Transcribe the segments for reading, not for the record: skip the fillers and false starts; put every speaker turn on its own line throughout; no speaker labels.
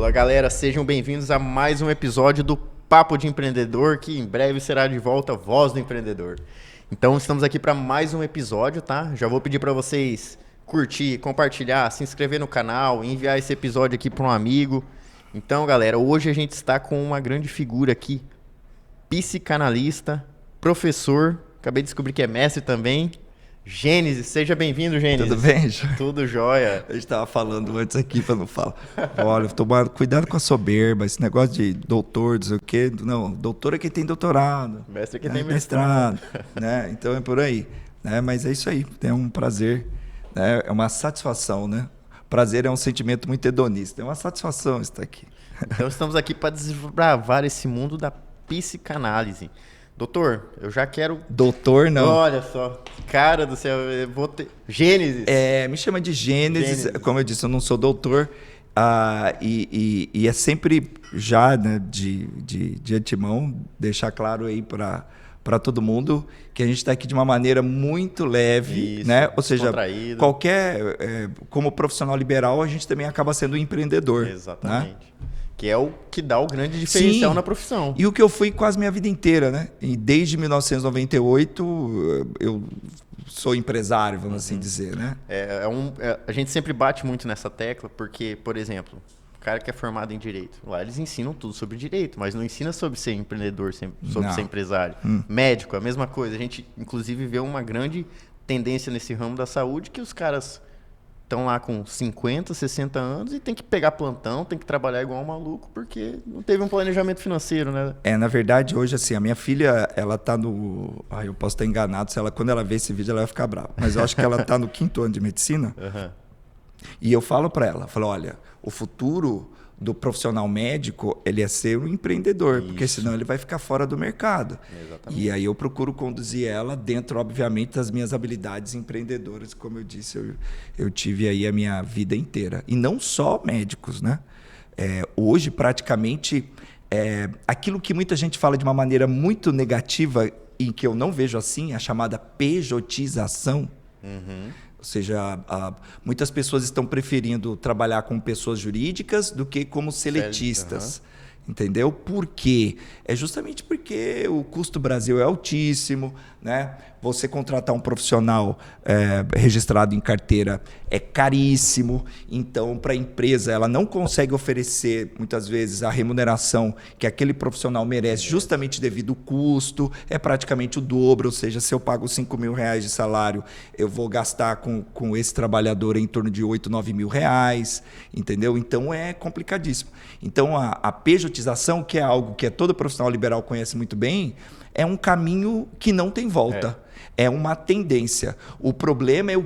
Olá, galera, sejam bem-vindos a mais um episódio do Papo de Empreendedor, que em breve será de volta Voz do Empreendedor. Então, estamos aqui para mais um episódio, tá? Já vou pedir para vocês curtir, compartilhar, se inscrever no canal, enviar esse episódio aqui para um amigo. Então, galera, hoje a gente está com uma grande figura aqui, psicanalista, professor, acabei de descobrir que é mestre também. Gênesis, seja bem-vindo, Gênesis.
Tudo bem, Jó?
Tudo jóia.
A gente estava falando antes aqui para não falar. Olha, tomar cuidado com a soberba, esse negócio de doutor, não sei o quê. Não, doutor é quem tem doutorado.
Mestre é quem tem
mestrado. Né? Então é por aí. Né? Mas é isso aí, é um prazer, né? É uma satisfação, né? Prazer é um sentimento muito hedonista, é uma satisfação estar aqui.
Então estamos aqui para desbravar esse mundo da psicanálise. Doutor, eu já quero...
Doutor, não.
Olha só, cara do céu, eu vou ter... Gênesis.
Me chama de Gênesis. Como eu disse, eu não sou doutor. E é sempre já, né, de antemão, deixar claro aí para todo mundo que a gente está aqui de uma maneira muito leve, isso, né? Ou seja, como profissional liberal, a gente também acaba sendo um empreendedor.
Exatamente.
Né?
Que é o que dá o grande diferencial na profissão.
E o que eu fui quase minha vida inteira, né? E desde 1998 eu sou empresário, vamos assim dizer, né?
A gente sempre bate muito nessa tecla porque, por exemplo, o cara que é formado em direito, lá eles ensinam tudo sobre direito, mas não ensina sobre ser empreendedor, sobre ser empresário. Médico, a mesma coisa. A gente, inclusive, vê uma grande tendência nesse ramo da saúde que os caras estão lá com 50, 60 anos e tem que pegar plantão, tem que trabalhar igual um maluco, porque não teve um planejamento financeiro, né?
Na verdade, hoje, assim, a minha filha, ela tá no... eu posso estar enganado, quando ela ver esse vídeo, ela vai ficar brava. Mas eu acho que ela tá no 5º ano de medicina. E eu falo para ela, olha, o futuro do profissional médico, ele é ser um empreendedor, porque senão ele vai ficar fora do mercado. Exatamente. E aí eu procuro conduzir ela dentro, obviamente, das minhas habilidades empreendedoras, como eu disse, eu tive aí a minha vida inteira. E não só médicos, né? Hoje, praticamente, aquilo que muita gente fala de uma maneira muito negativa e que eu não vejo assim, a chamada pejotização. Ou seja, muitas pessoas estão preferindo trabalhar com pessoas jurídicas do que como seletistas. Entendeu? Por quê? É justamente porque o custo Brasil é altíssimo, né? Você contratar um profissional registrado em carteira é caríssimo. Então, para a empresa, ela não consegue oferecer, muitas vezes, a remuneração que aquele profissional merece, justamente devido ao custo. É praticamente o dobro. Ou seja, se eu pago R$5.000 de salário, eu vou gastar com esse trabalhador em torno de R$8.000, R$9.000. Entendeu? Então, é complicadíssimo. Então, a pejotização, que é algo que todo profissional liberal conhece muito bem, é um caminho que não tem volta. É uma tendência. O problema é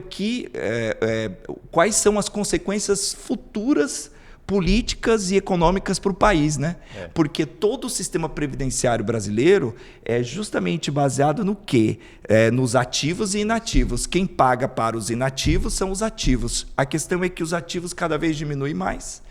quais são as consequências futuras políticas e econômicas para o país, né? Porque todo o sistema previdenciário brasileiro é justamente baseado no quê? Nos ativos e inativos. Quem paga para os inativos são os ativos. A questão é que os ativos cada vez diminuem mais,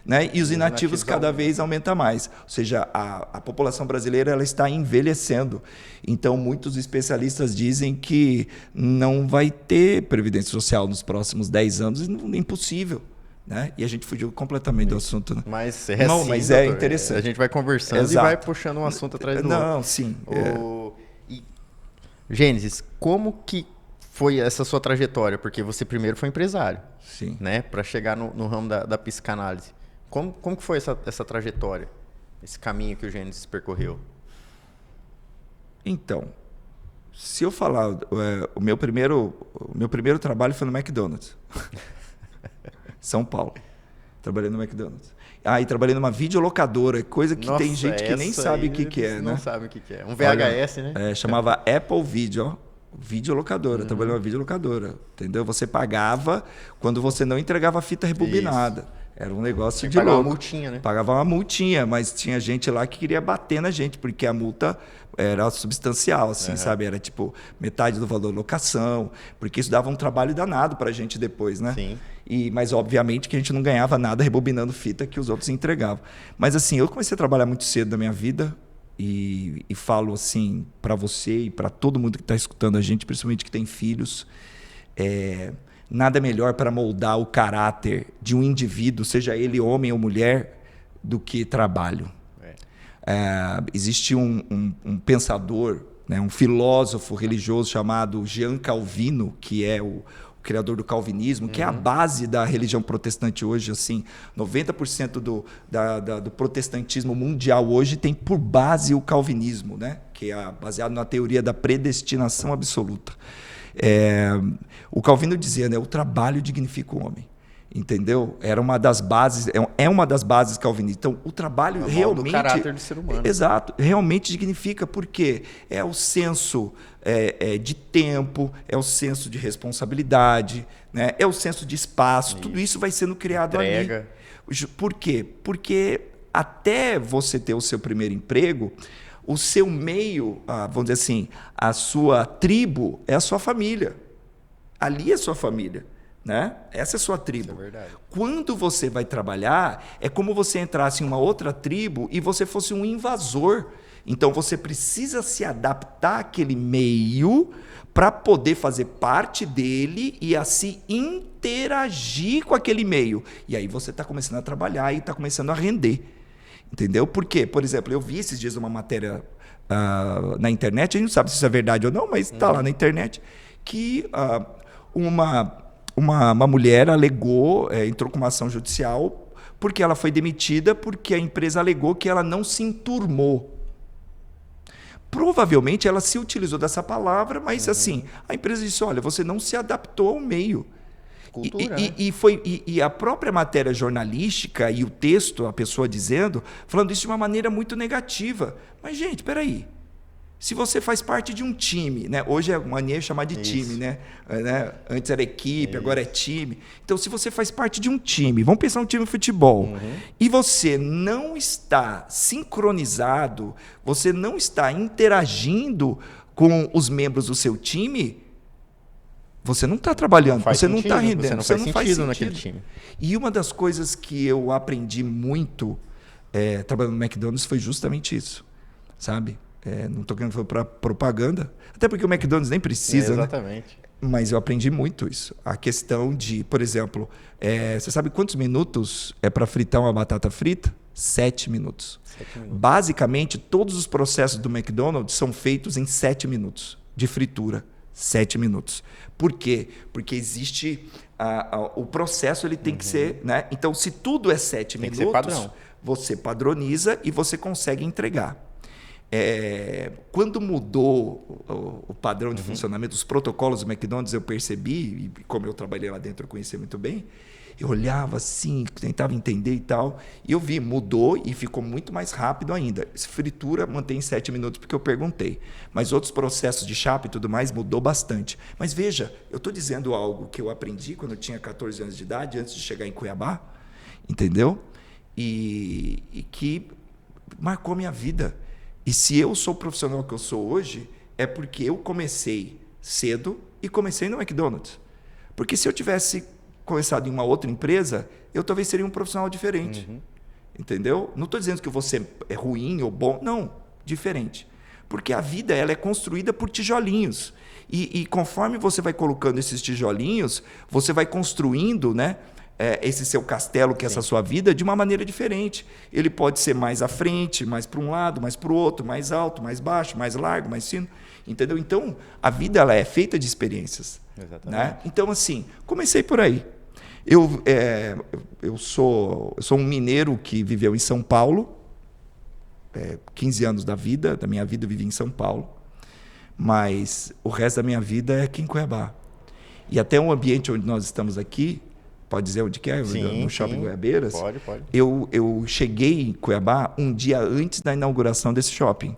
né? E os inativos cada vez aumentam mais. Ou seja, a população brasileira ela está envelhecendo. Então, muitos especialistas dizem que não vai ter previdência social nos próximos 10 anos. É impossível. Né? E a gente fugiu completamente do assunto. Né?
Mas
é interessante.
A gente vai conversando e vai puxando um assunto atrás do outro.
Não, sim.
Gênesis, como que foi essa sua trajetória? Porque você primeiro foi empresário,
sim,
né? Para chegar no ramo da psicanálise. Como que foi essa trajetória? Esse caminho que o Gênesis percorreu?
Então, se eu falar... o meu primeiro trabalho foi no McDonald's. São Paulo. Trabalhei no McDonald's. E trabalhei numa videolocadora, coisa que tem gente que nem sabe o que é, né?
Não sabe o que é. Um VHS, né?
Chamava Apple Video, videolocadora. Trabalhei numa videolocadora, entendeu? Você pagava quando você não entregava a fita rebobinada. Isso. Era um negócio de louco.
Pagava uma multinha, né?
Pagava uma multinha, mas tinha gente lá que queria bater na gente, porque a multa era substancial, assim, sabe? Era tipo metade do valor da locação, porque isso dava um trabalho danado pra gente depois, né?
Sim.
Mas, obviamente, que a gente não ganhava nada rebobinando fita que os outros entregavam. Mas, assim, eu comecei a trabalhar muito cedo na minha vida e falo, assim, para você e para todo mundo que está escutando a gente, principalmente que tem filhos, nada melhor para moldar o caráter de um indivíduo, seja ele homem ou mulher, do que trabalho. Existe um pensador, né, um filósofo religioso chamado Jean Calvino, que é o criador do calvinismo, que é a base da religião protestante hoje. Assim, 90% do protestantismo mundial hoje tem por base o calvinismo, né, que é baseado na teoria da predestinação absoluta. O Calvino dizia, né, o trabalho dignifica o homem. Entendeu? Era uma das bases, é uma das bases calvinistas. Então, o trabalho realmente...
do caráter do ser humano.
Exato, realmente dignifica, porque é o senso de tempo, é o senso de responsabilidade, né? É o senso de espaço, tudo isso vai sendo criado
Entrega.
ali. Por quê? Porque até você ter o seu primeiro emprego, o seu meio, vamos dizer assim, a sua tribo é a sua família. Ali é a sua família. Né? Essa é a sua tribo.
Isso é verdade.
Quando você vai trabalhar, é como você entrasse em uma outra tribo e você fosse um invasor. Então você precisa se adaptar àquele meio para poder fazer parte dele e assim interagir com aquele meio. E aí você está começando a trabalhar e está começando a render. Entendeu? Por quê? Por exemplo, eu vi esses dias uma matéria na internet, a gente não sabe se isso é verdade ou não, mas está lá na internet, que uma mulher alegou, entrou com uma ação judicial porque ela foi demitida porque a empresa alegou que ela não se enturmou. Provavelmente ela se utilizou dessa palavra, mas assim, a empresa disse, olha, você não se adaptou ao meio.
Cultura,
E a própria matéria jornalística e o texto, a pessoa dizendo, falando isso de uma maneira muito negativa. Mas, gente, espera aí. Se você faz parte de um time, né? Hoje é mania chamar de time, né? Antes era equipe, agora é time. Então, se você faz parte de um time, vamos pensar um time de futebol, e você não está sincronizado, você não está interagindo com os membros do seu time, você não está trabalhando, você não está rendendo, você não faz sentido
naquele time.
E uma das coisas que eu aprendi muito trabalhando no McDonald's foi justamente isso, sabe? Não estou querendo falar para propaganda, até porque o McDonald's nem precisa,
exatamente.
Né? Mas eu aprendi muito isso. A questão de, por exemplo, você sabe quantos minutos é para fritar uma batata frita? 7 minutos.
7 minutos.
Basicamente, todos os processos do McDonald's são feitos em 7 minutos de fritura. 7 minutos. Por quê? Porque existe o processo, ele tem que ser, né? Então, se tudo é 7
tem
minutos,
que ser padrão.
Você padroniza e você consegue entregar. Quando mudou o padrão de funcionamento, os protocolos do McDonald's, eu percebi, e como eu trabalhei lá dentro, eu conhecia muito bem, eu olhava assim, tentava entender e tal, e eu vi, mudou e ficou muito mais rápido ainda. Fritura mantém 7 minutos, porque eu perguntei. Mas outros processos de chapa e tudo mais mudou bastante. Mas veja, eu estou dizendo algo que eu aprendi quando eu tinha 14 anos de idade, antes de chegar em Cuiabá, entendeu? E que marcou minha vida. E se eu sou o profissional que eu sou hoje, é porque eu comecei cedo e comecei no McDonald's. Porque se eu tivesse começado em uma outra empresa, eu talvez seria um profissional diferente. Entendeu? Não estou dizendo que você é ruim ou bom. Não, diferente. Porque a vida ela é construída por tijolinhos. E conforme você vai colocando esses tijolinhos, você vai construindo, né? Esse seu castelo, que é essa sua vida, de uma maneira diferente. Ele pode ser mais à frente, mais para um lado, mais para o outro, mais alto, mais baixo, mais largo, mais fino. Entendeu? Então, a vida ela é feita de experiências.
Exatamente.
Né? Então, assim, comecei por aí. Eu sou um mineiro que viveu em São Paulo. 15 anos da minha vida, eu vivi em São Paulo. Mas o resto da minha vida é aqui em Cuiabá. E até o ambiente onde nós estamos aqui, pode dizer onde que é?
Sim,
no Shopping Goiabeiras?
Pode.
Eu cheguei em Cuiabá um dia antes da inauguração desse shopping.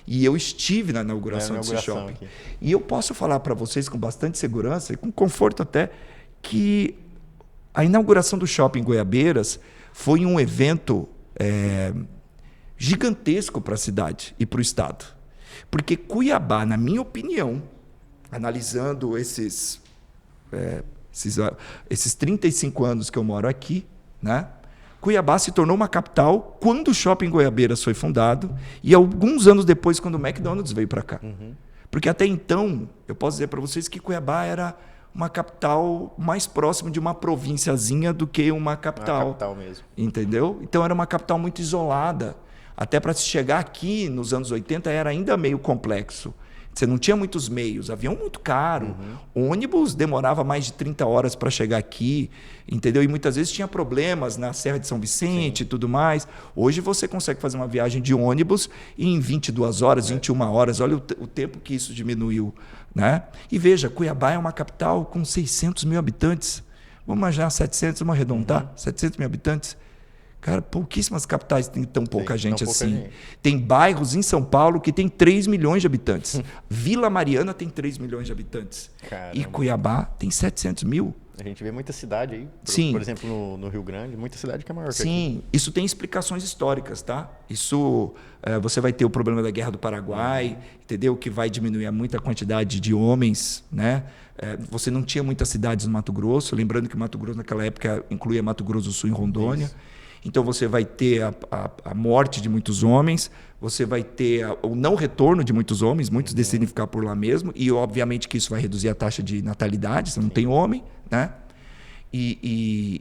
E eu estive na inauguração desse shopping. Aqui. E eu posso falar para vocês com bastante segurança e com conforto até, que a inauguração do Shopping Goiabeiras foi um evento gigantesco para a cidade e para o estado. Porque Cuiabá, na minha opinião, analisando esses 35 anos que eu moro aqui, né? Cuiabá se tornou uma capital quando o Shopping Goiabeiras foi fundado e alguns anos depois, quando o McDonald's veio para cá. Porque até então, eu posso dizer para vocês que Cuiabá era uma capital mais próxima de uma provínciazinha do que uma capital.
Uma capital mesmo.
Entendeu? Então era uma capital muito isolada. Até para se chegar aqui nos anos 80 era ainda meio complexo. Você não tinha muitos meios, avião muito caro, ônibus demorava mais de 30 horas para chegar aqui, entendeu? E muitas vezes tinha problemas na Serra de São Vicente e tudo mais. Hoje você consegue fazer uma viagem de ônibus em 22 horas, 21 horas. Olha o tempo que isso diminuiu, né? E veja, Cuiabá é uma capital com 600 mil habitantes. Vamos imaginar 700, vamos arredondar, 700 mil habitantes. Cara, pouquíssimas capitais têm tão pouca gente assim. Tem bairros em São Paulo que tem 3 milhões de habitantes. Vila Mariana tem 3 milhões de habitantes.
Caramba.
E Cuiabá tem 700 mil.
A gente vê muita cidade aí,
Sim.
Por exemplo, no Rio Grande, muita cidade que é maior que aqui.
Sim, isso tem explicações históricas, tá? Isso, você vai ter o problema da Guerra do Paraguai, entendeu? Que vai diminuir muita quantidade de homens, né? Você não tinha muitas cidades no Mato Grosso, lembrando que Mato Grosso naquela época incluía Mato Grosso do Sul e Rondônia. Isso. Então você vai ter a morte de muitos homens, você vai ter o não retorno de muitos homens, muitos decidem ficar por lá mesmo, e obviamente que isso vai reduzir a taxa de natalidade, você não tem homem, né? E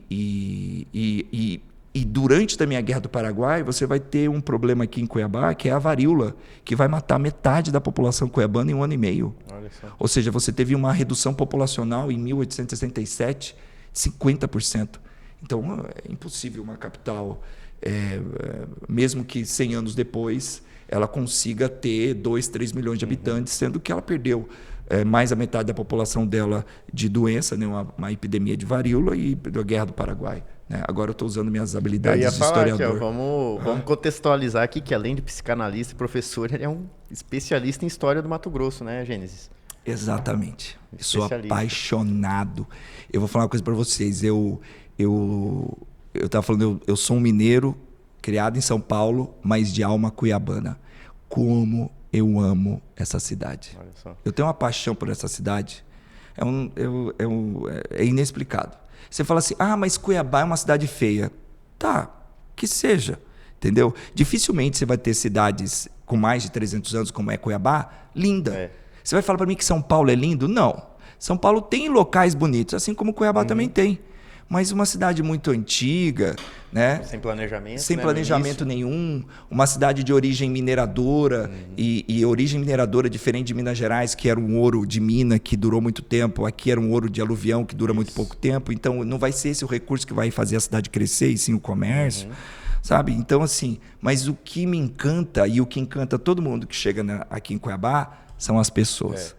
durante também a Guerra do Paraguai, você vai ter um problema aqui em Cuiabá, que é a varíola, que vai matar metade da população cuiabana em 1 ano e meio.
Olha só.
Ou seja, você teve uma redução populacional em 1867, 50%. Então, é impossível uma capital, mesmo que 100 anos depois, ela consiga ter 2, 3 milhões de habitantes, sendo que ela perdeu mais da metade da população dela de doença, né? uma epidemia de varíola e da Guerra do Paraguai. Né? Agora eu estou usando minhas habilidades de historiador.
Aqui, vamos contextualizar aqui que, além de psicanalista e professor, ele é um especialista em história do Mato Grosso, né, Gênesis?
Exatamente. Sou apaixonado. Eu vou falar uma coisa para vocês. Eu estava falando, eu sou um mineiro, criado em São Paulo, mas de alma cuiabana. Como eu amo essa cidade.
Olha só.
Eu tenho uma paixão por essa cidade. É inexplicável. Você fala assim, mas Cuiabá é uma cidade feia. Tá, que seja. Entendeu? Dificilmente você vai ter cidades com mais de 300 anos, como é Cuiabá, linda. Você vai falar para mim que São Paulo é lindo? Não. São Paulo tem locais bonitos, assim como Cuiabá também tem. Mas uma cidade muito antiga, né?
Sem planejamento.
Sem planejamento nenhum. Uma cidade de origem mineradora. E origem mineradora diferente de Minas Gerais, que era um ouro de mina que durou muito tempo. Aqui era um ouro de aluvião que dura muito pouco tempo. Então, não vai ser esse o recurso que vai fazer a cidade crescer, e sim o comércio. Sabe? Então, assim, mas o que me encanta e o que encanta todo mundo que chega aqui em Cuiabá são as pessoas.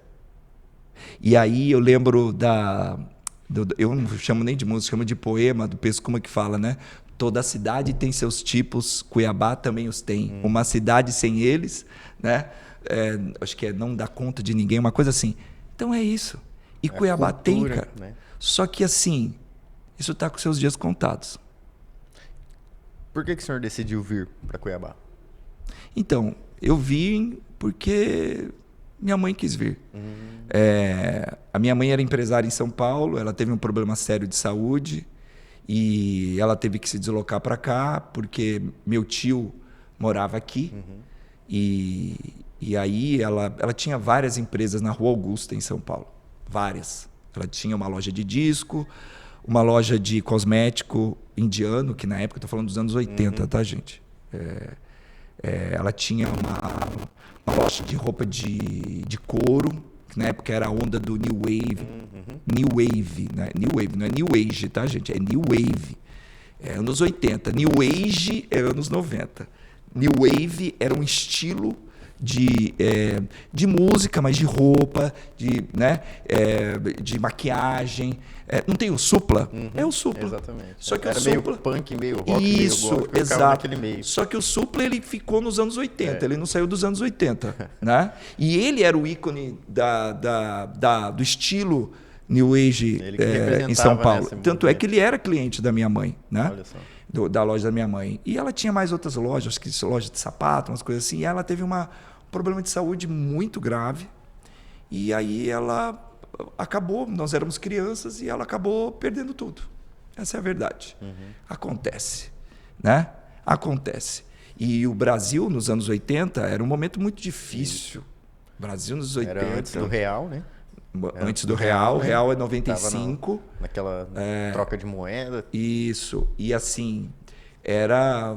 E aí eu lembro eu não chamo nem de música, chamo de poema do Pescuma, que fala, né? Toda cidade tem seus tipos, Cuiabá também os tem. Uma cidade sem eles, né? Acho que não dá conta de ninguém, uma coisa assim. Então é isso. E Cuiabá cultura, tem, cara. Né? Só que assim, isso está com seus dias contados.
Por que o senhor decidiu vir para Cuiabá?
Então, eu vim porque minha mãe quis vir. A minha mãe era empresária em São Paulo, ela teve um problema sério de saúde e ela teve que se deslocar para cá porque meu tio morava aqui. E aí ela tinha várias empresas na Rua Augusta, em São Paulo. Várias. Ela tinha uma loja de disco, uma loja de cosmético indiano, que na época, estou falando dos anos 80, tá, gente? Ela tinha uma loja de roupa de couro, que na época era a onda do New Wave. New Wave, né? New Wave, não é New Age, tá, gente? É New Wave. É anos 80. New Age é anos 90. New Wave era um estilo de música, mas de roupa, de maquiagem. Não tem o Supla? É o Supla.
Exatamente.
Só que
era
o Supla,
meio punk, meio rock,
isso,
meio gótico,
exato.
naquele meio.
Só que o Supla ele ficou nos anos 80, ele não saiu dos anos 80. Né? E ele era o ícone do estilo New Age em São Paulo. Tanto é que ele era cliente da minha mãe, né?
Olha só.
Da loja da minha mãe. E ela tinha mais outras lojas, loja de sapato, umas coisas assim, e ela teve um problema de saúde muito grave. E aí ela acabou, nós éramos crianças, e ela acabou perdendo tudo. Essa é a verdade. Acontece, né? Acontece. E o Brasil, nos anos 80, era um momento muito difícil. O Brasil, nos 80...
Era antes do real, né?
Antes do real. O real é 95.
Naquela troca de moeda.
Isso. E assim,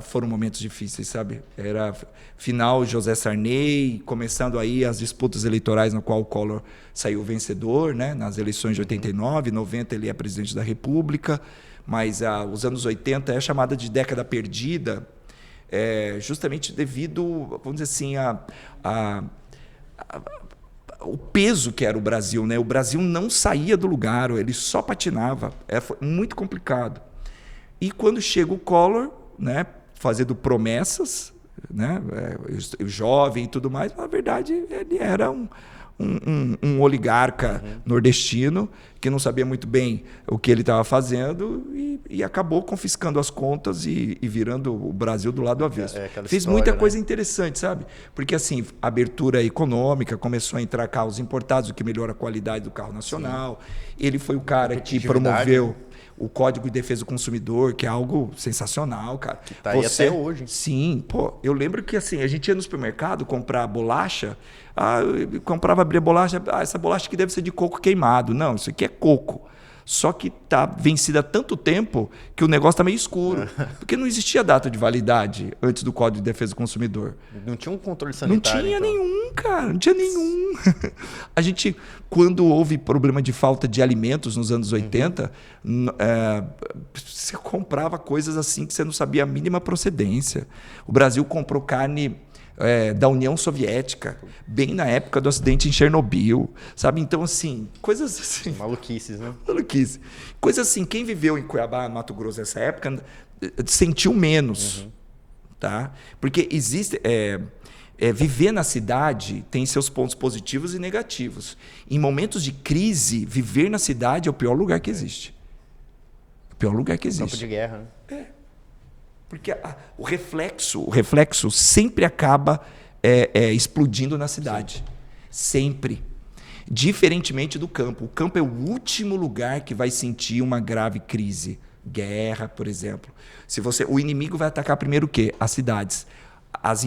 foram momentos difíceis, sabe? Era final José Sarney, começando aí as disputas eleitorais no qual o Collor saiu vencedor, né? Nas eleições de 89, 90 ele é presidente da República, mas os anos 80 é chamada de década perdida, justamente devido, vamos dizer assim, o peso que era o Brasil, né? O Brasil não saía do lugar, ele só patinava. Foi muito complicado. E quando chega o Collor, né, fazendo promessas, né, o jovem e tudo mais, na verdade ele era um oligarca nordestino que não sabia muito bem o que ele estava fazendo e acabou confiscando as contas e virando o Brasil do lado avesso. Fez muita coisa interessante, sabe? Porque assim, abertura econômica, começou a entrar carros importados, o que melhora a qualidade do carro nacional. Sim. Ele foi o cara que promoveu o Código de Defesa do Consumidor, que é algo sensacional, cara.
Que tá aí até hoje.
Sim, pô. Eu lembro que assim, a gente ia no supermercado comprar bolacha, eu comprava, abria bolacha, essa bolacha aqui deve ser de coco queimado. Não, isso aqui é coco. Só que está vencida há tanto tempo que o negócio está meio escuro. Porque não existia data de validade antes do Código de Defesa do Consumidor.
Não tinha um controle sanitário?
Não tinha nenhum, cara. Não tinha nenhum. A gente, quando houve problema de falta de alimentos nos anos 80, você comprava coisas assim que você não sabia a mínima procedência. O Brasil comprou carne da União Soviética, bem na época do acidente em Chernobyl, sabe? Então, assim, coisas assim...
Maluquices, né?
Maluquice. Coisas assim, quem viveu em Cuiabá, Mato Grosso, nessa época, sentiu menos, tá? Porque existe... viver na cidade tem seus pontos positivos e negativos. Em momentos de crise, viver na cidade é o pior lugar que existe. O pior lugar que existe.
Campo de guerra, né?
Porque o reflexo sempre acaba explodindo na cidade. Sim. Sempre. Diferentemente do campo. O campo é o último lugar que vai sentir uma grave crise. Guerra, por exemplo. O inimigo vai atacar primeiro o quê? As cidades.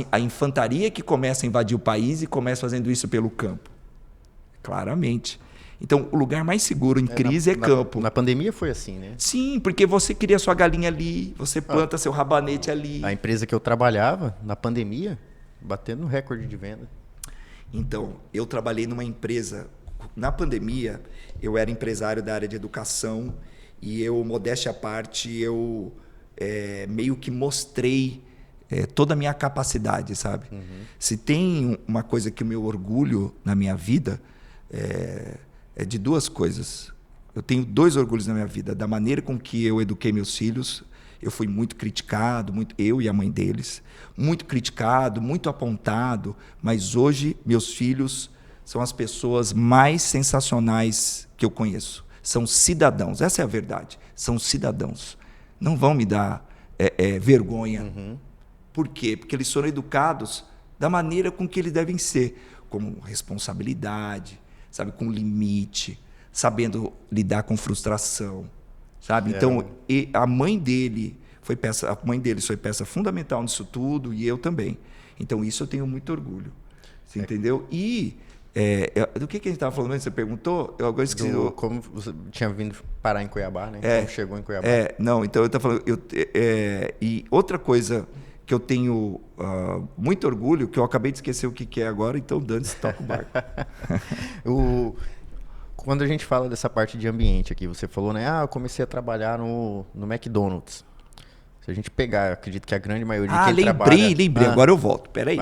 A infantaria que começa a invadir o país e começa fazendo isso pelo campo. Claramente. Então, o lugar mais seguro em crise é campo.
Na pandemia foi assim, né?
Sim, porque você cria sua galinha ali, você planta seu rabanete ali.
A empresa que eu trabalhava, na pandemia, batendo recorde de venda.
Então, eu trabalhei numa empresa... Na pandemia, eu era empresário da área de educação e eu, modéstia à parte, eu meio que mostrei toda a minha capacidade, sabe? Se tem uma coisa que o meu orgulho na minha vida... É de duas coisas. Eu tenho dois orgulhos na minha vida. Da maneira com que eu eduquei meus filhos, eu fui muito criticado, eu e a mãe deles, muito criticado, muito apontado, mas hoje meus filhos são as pessoas mais sensacionais que eu conheço. São cidadãos, essa é a verdade. São cidadãos. Não vão me dar vergonha. Por quê? Porque eles foram educados da maneira com que eles devem ser, como responsabilidade, sabe, com limite, sabendo lidar com frustração, sabe? Então, a mãe deles foi peça fundamental nisso tudo e eu também. Então, isso eu tenho muito orgulho. Você entendeu? E do que a gente estava falando antes? Você perguntou? Eu agora esqueci.
Como você tinha vindo parar em Cuiabá, né? Como chegou em Cuiabá.
Não, então eu estava falando... e outra coisa que eu tenho muito orgulho, que eu acabei de esquecer o que é agora, então dane-se, toca o barco.
Quando a gente fala dessa parte de ambiente aqui, você falou, né? Eu comecei a trabalhar no McDonald's. Se a gente pegar, eu acredito que a grande maioria de quem trabalha...
Lembrei, agora eu volto. Peraí.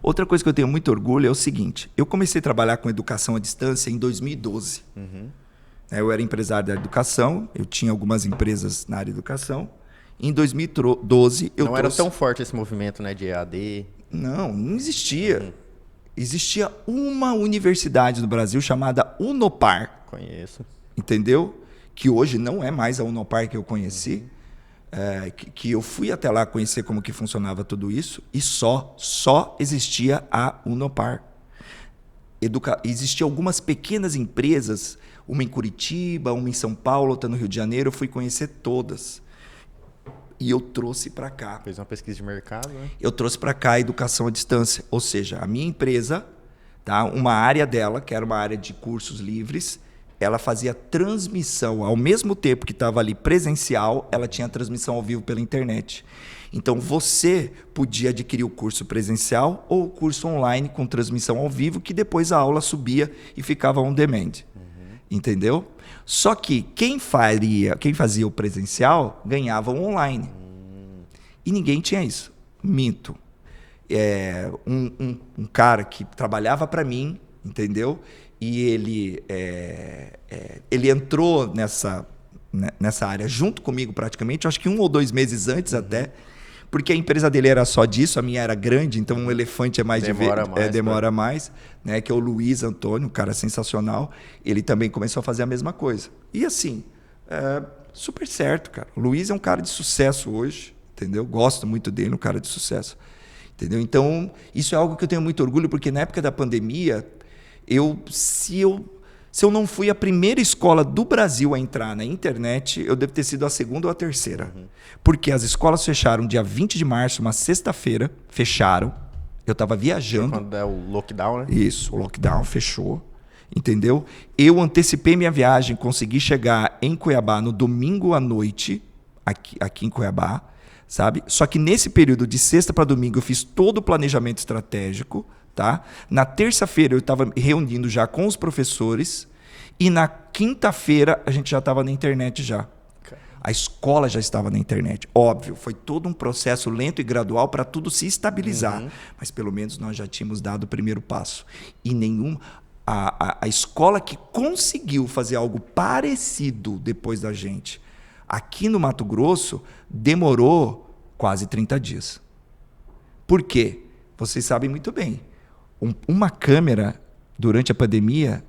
Outra coisa que eu tenho muito orgulho é o seguinte, eu comecei a trabalhar com educação à distância em 2012. Eu era empresário da educação, eu tinha algumas empresas na área de educação. Em 2012, eu
Não era tão forte esse movimento, né, de EAD?
Não existia. Existia uma universidade no Brasil chamada Unopar.
Conheço.
Entendeu? Que hoje não é mais a Unopar que eu conheci. Que eu fui até lá conhecer como que funcionava tudo isso. E só existia a Unopar. Existiam algumas pequenas empresas, uma em Curitiba, uma em São Paulo, outra no Rio de Janeiro. Eu fui conhecer todas. E eu trouxe para cá.
Fez uma pesquisa de mercado, né?
Eu trouxe para cá a educação à distância. Ou seja, a minha empresa Tá? Uma área dela, que era uma área de cursos livres, ela fazia transmissão. Ao mesmo tempo que estava ali presencial, ela tinha transmissão ao vivo pela internet. Então, você podia adquirir o curso presencial ou o curso online com transmissão ao vivo, que depois a aula subia e ficava on demand. Entendeu? Só que quem fazia o presencial ganhava o online. E ninguém tinha isso. Minto. Um cara que trabalhava para mim, entendeu? E ele entrou nessa área junto comigo praticamente, acho que 1 ou 2 meses antes até, porque a empresa dele era só disso, a minha era grande, então um elefante é mais demora mais, né? Que é o Luiz Antônio, um cara sensacional. Ele também começou a fazer a mesma coisa. E assim, super certo, cara. O Luiz é um cara de sucesso hoje, entendeu? Gosto muito dele, um cara de sucesso. Entendeu? Então, isso é algo que eu tenho muito orgulho, porque na época da pandemia, se eu não fui a primeira escola do Brasil a entrar na internet, eu devo ter sido a segunda ou a terceira. Porque as escolas fecharam dia 20 de março, uma sexta-feira, fecharam. Eu estava viajando.
Quando é o lockdown, né?
Isso, o lockdown fechou. Entendeu? Eu antecipei minha viagem, consegui chegar em Cuiabá no domingo à noite, aqui em Cuiabá, sabe? Só que nesse período de sexta para domingo eu fiz todo o planejamento estratégico, tá? Na terça-feira eu estava reunindo já com os professores e na quinta-feira a gente já estava na internet já. A escola já estava na internet. Óbvio, foi todo um processo lento e gradual para tudo se estabilizar. Mas pelo menos nós já tínhamos dado o primeiro passo. E a escola que conseguiu fazer algo parecido depois da gente, aqui no Mato Grosso, demorou quase 30 dias. Por quê? Vocês sabem muito bem. Uma câmera, durante a pandemia,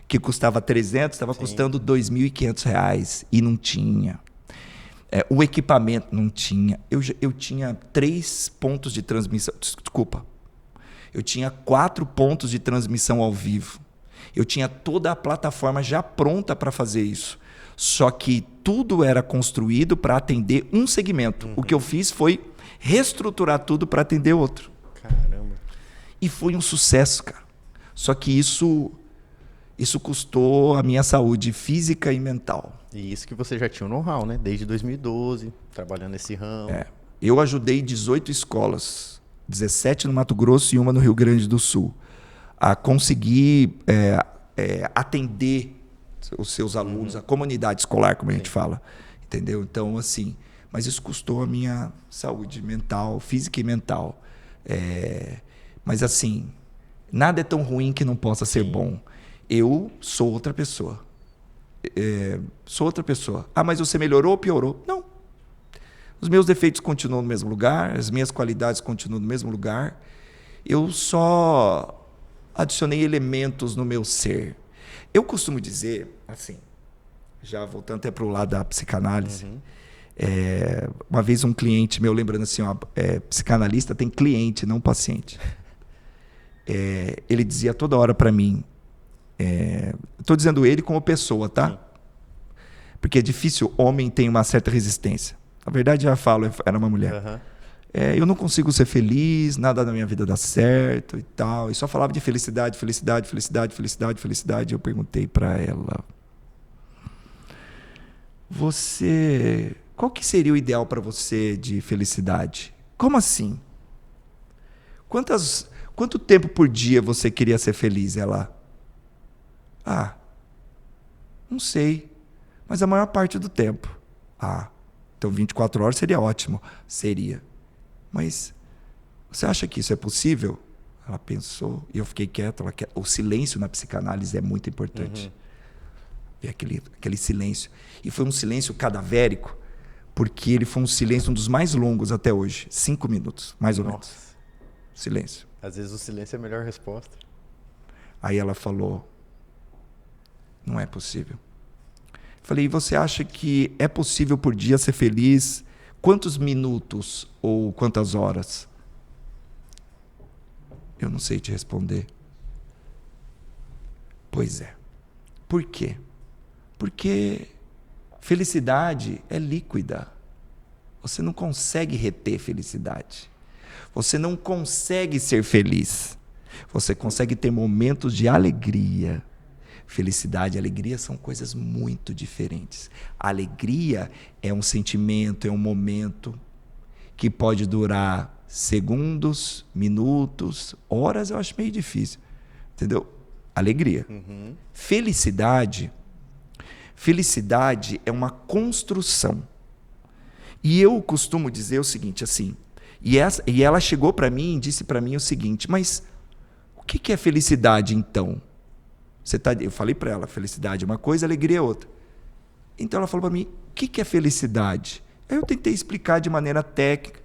que custava 300, estava custando R$ 2.500 e não tinha. O equipamento não tinha. Eu tinha 3 pontos de transmissão. Desculpa. Eu tinha 4 pontos de transmissão ao vivo. Eu tinha toda a plataforma já pronta para fazer isso. Só que tudo era construído para atender um segmento. O que eu fiz foi reestruturar tudo para atender outro.
Caramba.
E foi um sucesso, cara. Só que isso custou a minha saúde física e mental.
E isso que você já tinha o know-how, né? Desde 2012, trabalhando nesse ramo.
Eu ajudei 18 escolas, 17 no Mato Grosso e uma no Rio Grande do Sul, a conseguir atender os seus alunos, a comunidade escolar, como a gente fala. Entendeu? Então, assim, mas isso custou a minha saúde mental, física e mental. Mas, assim, nada é tão ruim que não possa ser bom. Eu sou outra pessoa. Sou outra pessoa. Ah, mas você melhorou ou piorou? Não. Os meus defeitos continuam no mesmo lugar, as minhas qualidades continuam no mesmo lugar. Eu só adicionei elementos no meu ser. Eu costumo dizer, assim, já voltando até para o lado da psicanálise, uma vez um cliente meu, lembrando assim, psicanalista tem cliente, não paciente. Ele dizia toda hora para mim, estou dizendo ele como pessoa, tá? Sim. Porque é difícil, homem tem uma certa resistência. Na verdade, já falo, era uma mulher. Eu não consigo ser feliz, nada na minha vida dá certo e tal. E só falava de felicidade, felicidade, felicidade, felicidade, felicidade. Eu perguntei para ela, qual que seria o ideal para você de felicidade? Como assim? Quanto tempo por dia você queria ser feliz? Ela, não sei, mas a maior parte do tempo. Então 24 horas seria ótimo. Seria. Mas você acha que isso é possível? Ela pensou e eu fiquei quieto. O silêncio na psicanálise é muito importante. Ver aquele silêncio. E foi um silêncio cadavérico, porque ele foi um silêncio um dos mais longos até hoje. 5 minutos, mais ou menos. Silêncio.
Às vezes o silêncio é a melhor resposta.
Aí ela falou, não é possível. Falei, e você acha que é possível por dia ser feliz? Quantos minutos ou quantas horas? Eu não sei te responder. Pois é. Por quê? Porque felicidade é líquida. Você não consegue reter felicidade. Você não consegue ser feliz. Você consegue ter momentos de alegria. Felicidade e alegria são coisas muito diferentes. A alegria é um sentimento, é um momento que pode durar segundos, minutos, horas, eu acho meio difícil. Entendeu? Alegria. Felicidade é uma construção. E eu costumo dizer o seguinte, assim, e ela chegou para mim e disse para mim o seguinte, mas o que é felicidade então? Eu falei para ela, felicidade é uma coisa, alegria é outra. Então ela falou para mim, o que é felicidade? Aí eu tentei explicar de maneira técnica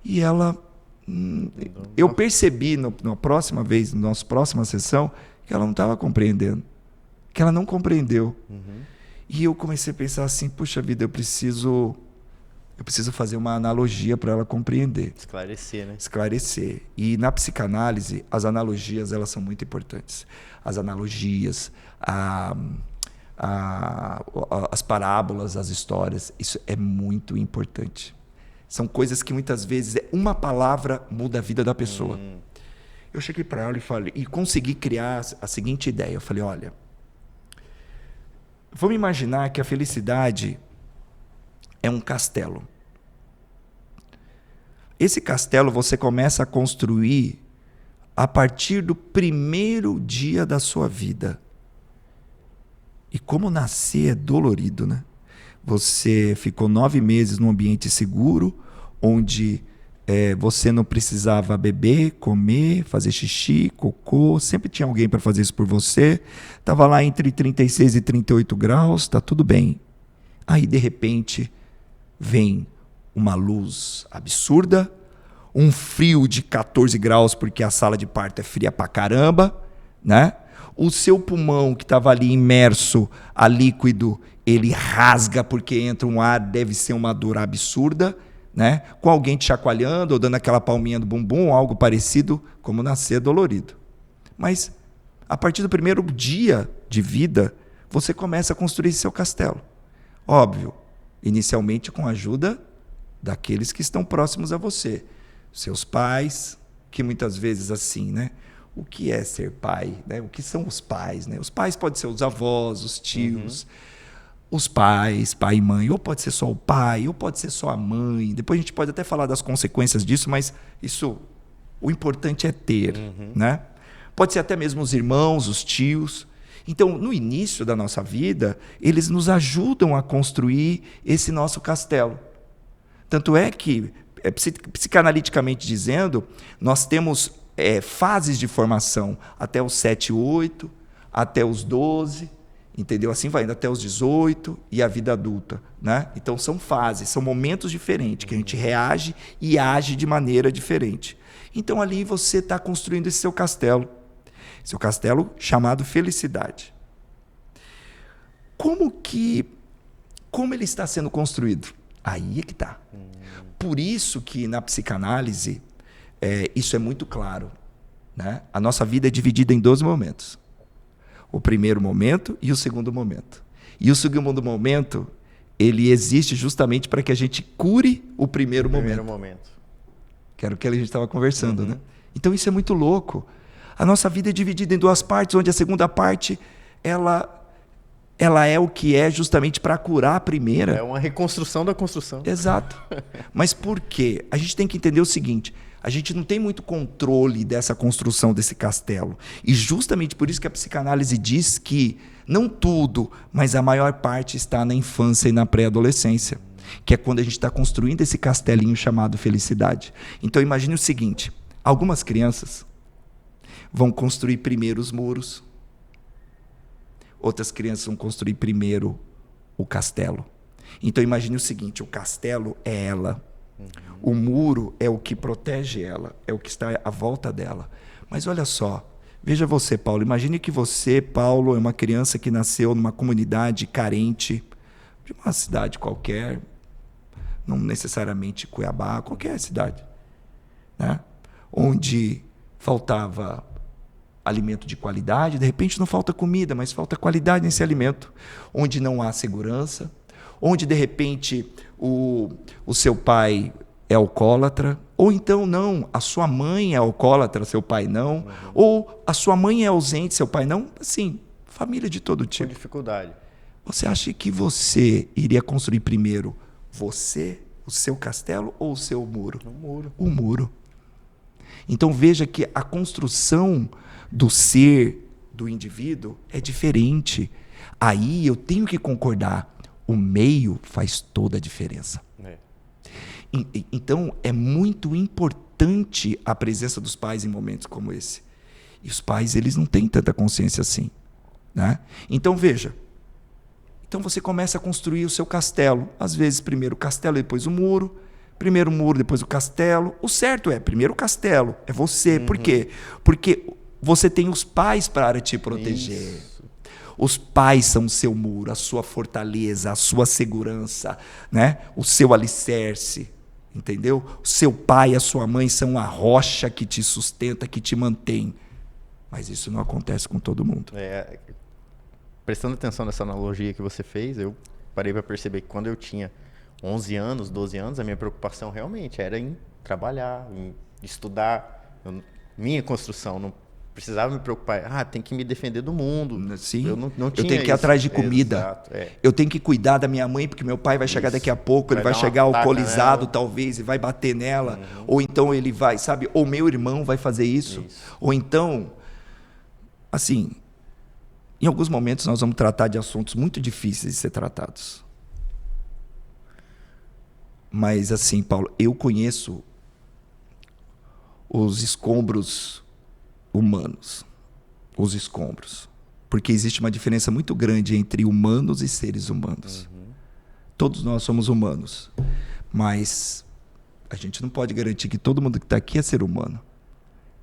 e ela... eu percebi na próxima vez, na nossa próxima sessão, que ela não estava compreendendo. Que ela não compreendeu. E eu comecei a pensar assim, puxa vida, eu preciso fazer uma analogia para ela compreender.
Esclarecer, né?
Esclarecer. E na psicanálise, as analogias elas são muito importantes. As analogias, as parábolas, as histórias, isso é muito importante. São coisas que muitas vezes uma palavra muda a vida da pessoa. Eu cheguei para ela e consegui criar a seguinte ideia. Eu falei, olha, vamos imaginar que a felicidade é um castelo. Esse castelo você começa a construir a partir do primeiro dia da sua vida. E como nascer é dolorido, né? Você ficou 9 meses num ambiente seguro, onde você não precisava beber, comer, fazer xixi, cocô, sempre tinha alguém para fazer isso por você. Estava lá entre 36 e 38 graus, está tudo bem. Aí, de repente, vem uma luz absurda, um frio de 14 graus, porque a sala de parto é fria pra caramba, né? O seu pulmão, que estava ali imerso a líquido, ele rasga porque entra um ar, deve ser uma dor absurda, né? Com alguém te chacoalhando ou dando aquela palminha do bumbum, algo parecido, como nascer dolorido. Mas, a partir do primeiro dia de vida, você começa a construir seu castelo. Óbvio, inicialmente com a ajuda daqueles que estão próximos a você. Seus pais, que muitas vezes assim, né? O que é ser pai? Né? O que são os pais? Né? Os pais podem ser os avós, os tios, os pais, pai e mãe. Ou pode ser só o pai, ou pode ser só a mãe. Depois a gente pode até falar das consequências disso, mas o importante é ter. Né? Pode ser até mesmo os irmãos, os tios. Então, no início da nossa vida, eles nos ajudam a construir esse nosso castelo. Tanto é que, psicanaliticamente dizendo, nós temos fases de formação até os 7, 8, até os 12, entendeu? Assim vai indo até os 18 e a vida adulta, né? Então são fases, são momentos diferentes que a gente reage e age de maneira diferente. Então ali você está construindo esse seu castelo chamado felicidade. Como ele está sendo construído? Aí é que está. Por isso que na psicanálise isso é muito claro. Né? A nossa vida é dividida em 2 momentos. O primeiro momento e o segundo momento. E o segundo momento, ele existe justamente para que a gente cure o primeiro momento. Que era o que a gente estava conversando. Né? Então isso é muito louco. A nossa vida é dividida em 2 partes, onde a segunda parte ela é o que é justamente para curar a primeira.
É uma reconstrução da construção.
Exato. Mas por quê? A gente tem que entender o seguinte, a gente não tem muito controle dessa construção desse castelo. E justamente por isso que a psicanálise diz que não tudo, mas a maior parte está na infância e na pré-adolescência, que é quando a gente está construindo esse castelinho chamado felicidade. Então imagine o seguinte, algumas crianças vão construir primeiro os muros, outras crianças vão construir primeiro o castelo. Então imagine o seguinte, o castelo é ela, o muro é o que protege ela, é o que está à volta dela. Mas olha só, veja você, Paulo, imagine que você, Paulo, é uma criança que nasceu numa comunidade carente, de uma cidade qualquer, não necessariamente Cuiabá, qualquer cidade, né? Onde faltava alimento de qualidade, de repente não falta comida, mas falta qualidade nesse alimento, onde não há segurança, onde de repente o seu pai é alcoólatra, Ou então, não, a sua mãe é alcoólatra, seu pai não. Ou a sua mãe é ausente, seu pai não. Assim, família de todo tipo.
Com dificuldade.
Você acha que você iria construir primeiro você, o seu castelo ou o seu muro?
Um muro.
O muro. Então veja que a construção do ser, do indivíduo, é diferente. Aí eu tenho que concordar. O meio faz toda a diferença. Então é muito importante a presença dos pais em momentos como esse. E os pais, eles não têm tanta consciência assim, né? Então veja. Então você começa a construir o seu castelo. Às vezes primeiro o castelo, depois o muro. Primeiro o muro, depois o castelo. O certo é primeiro o castelo. É você. Por quê? Porque você tem os pais para te proteger. Isso. Os pais são o seu muro, a sua fortaleza, a sua segurança, né? O seu alicerce. Entendeu? O seu pai e a sua mãe são a rocha que te sustenta, que te mantém. Mas isso não acontece com todo mundo.
Prestando atenção nessa analogia que você fez, eu parei para perceber que quando eu tinha 11 anos, 12 anos, a minha preocupação realmente era em trabalhar, em estudar. Minha construção, não precisava me preocupar. Tem que me defender do mundo.
Sim,
eu não
tinha tenho que ir atrás de comida.
Exato,
Eu tenho que cuidar da minha mãe, porque meu pai vai chegar daqui a pouco, ele vai chegar alcoolizado talvez e vai bater nela. Ou então ele vai, sabe? Ou meu irmão vai fazer isso. Ou então, assim, em alguns momentos nós vamos tratar de assuntos muito difíceis de ser tratados. Mas assim, Paulo, eu conheço os escombros humanos, os escombros, porque existe uma diferença muito grande entre humanos e seres humanos. Todos nós somos humanos, mas a gente não pode garantir que todo mundo que está aqui é ser humano.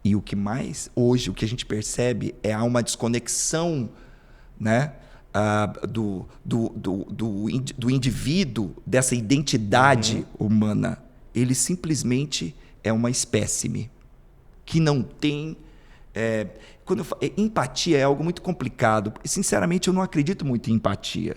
E o que mais hoje, o que a gente percebe é há uma desconexão, né, do indivíduo, dessa identidade humana. Ele simplesmente é uma espécime que não tem... empatia é algo muito complicado. Sinceramente, eu não acredito muito em empatia.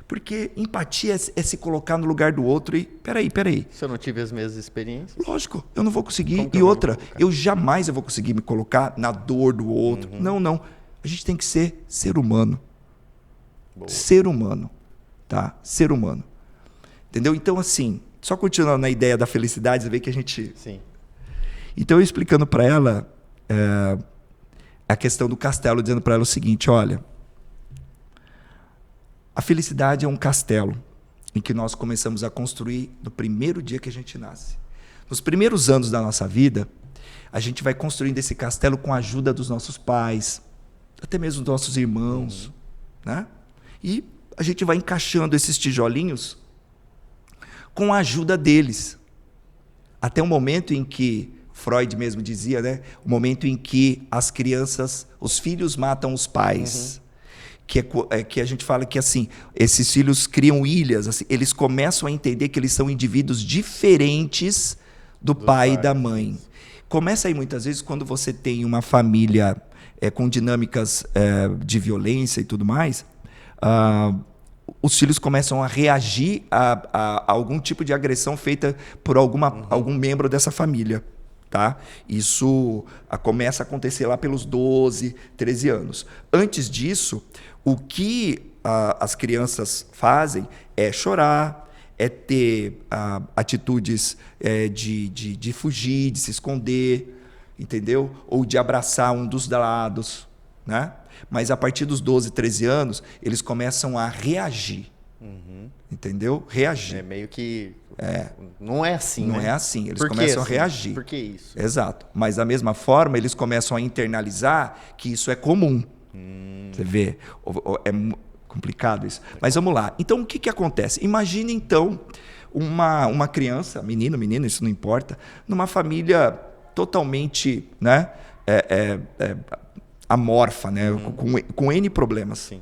Porque empatia é se colocar no lugar do outro e... Peraí.
Se eu não tive as mesmas experiências...
Lógico, eu não vou conseguir. E outra, eu jamais vou conseguir me colocar na dor do outro. Não. A gente tem que ser humano. Boa. Ser humano. Tá? Ser humano. Entendeu? Então, assim, só continuando na ideia da felicidade, você vê que a gente...
Sim.
Então, eu explicando para ela... a questão do castelo, dizendo para ela o seguinte: olha, a felicidade é um castelo em que nós começamos a construir no primeiro dia que a gente nasce. Nos primeiros anos da nossa vida, a gente vai construindo esse castelo com a ajuda dos nossos pais, até mesmo dos nossos irmãos, né? E a gente vai encaixando esses tijolinhos com a ajuda deles, até o momento em que Freud mesmo dizia, né? O momento em que as crianças, os filhos matam os pais. Que a gente fala que assim, esses filhos criam ilhas, assim, eles começam a entender que eles são indivíduos diferentes do pai e da mãe. Começa aí muitas vezes quando você tem uma família com dinâmicas de violência e tudo mais, os filhos começam a reagir a algum tipo de agressão feita por algum membro dessa família. Tá? Isso começa a acontecer lá pelos 12, 13 anos. Antes disso, o que as crianças fazem é chorar, é ter atitudes de fugir, de se esconder, entendeu? Ou de abraçar um dos lados, né? Mas a partir dos 12, 13 anos, eles começam a reagir. Entendeu? Reagir.
É meio que... Não é assim,
Não
né?
é assim. Eles começam a reagir.
Por que isso?
Exato. Mas da mesma forma, eles começam a internalizar que isso é comum. Você vê? É complicado isso. Mas vamos lá. Então, o que acontece? Imagine, então, uma criança, menino, isso não importa, numa família totalmente, né, amorfa, né, com N problemas.
Sim.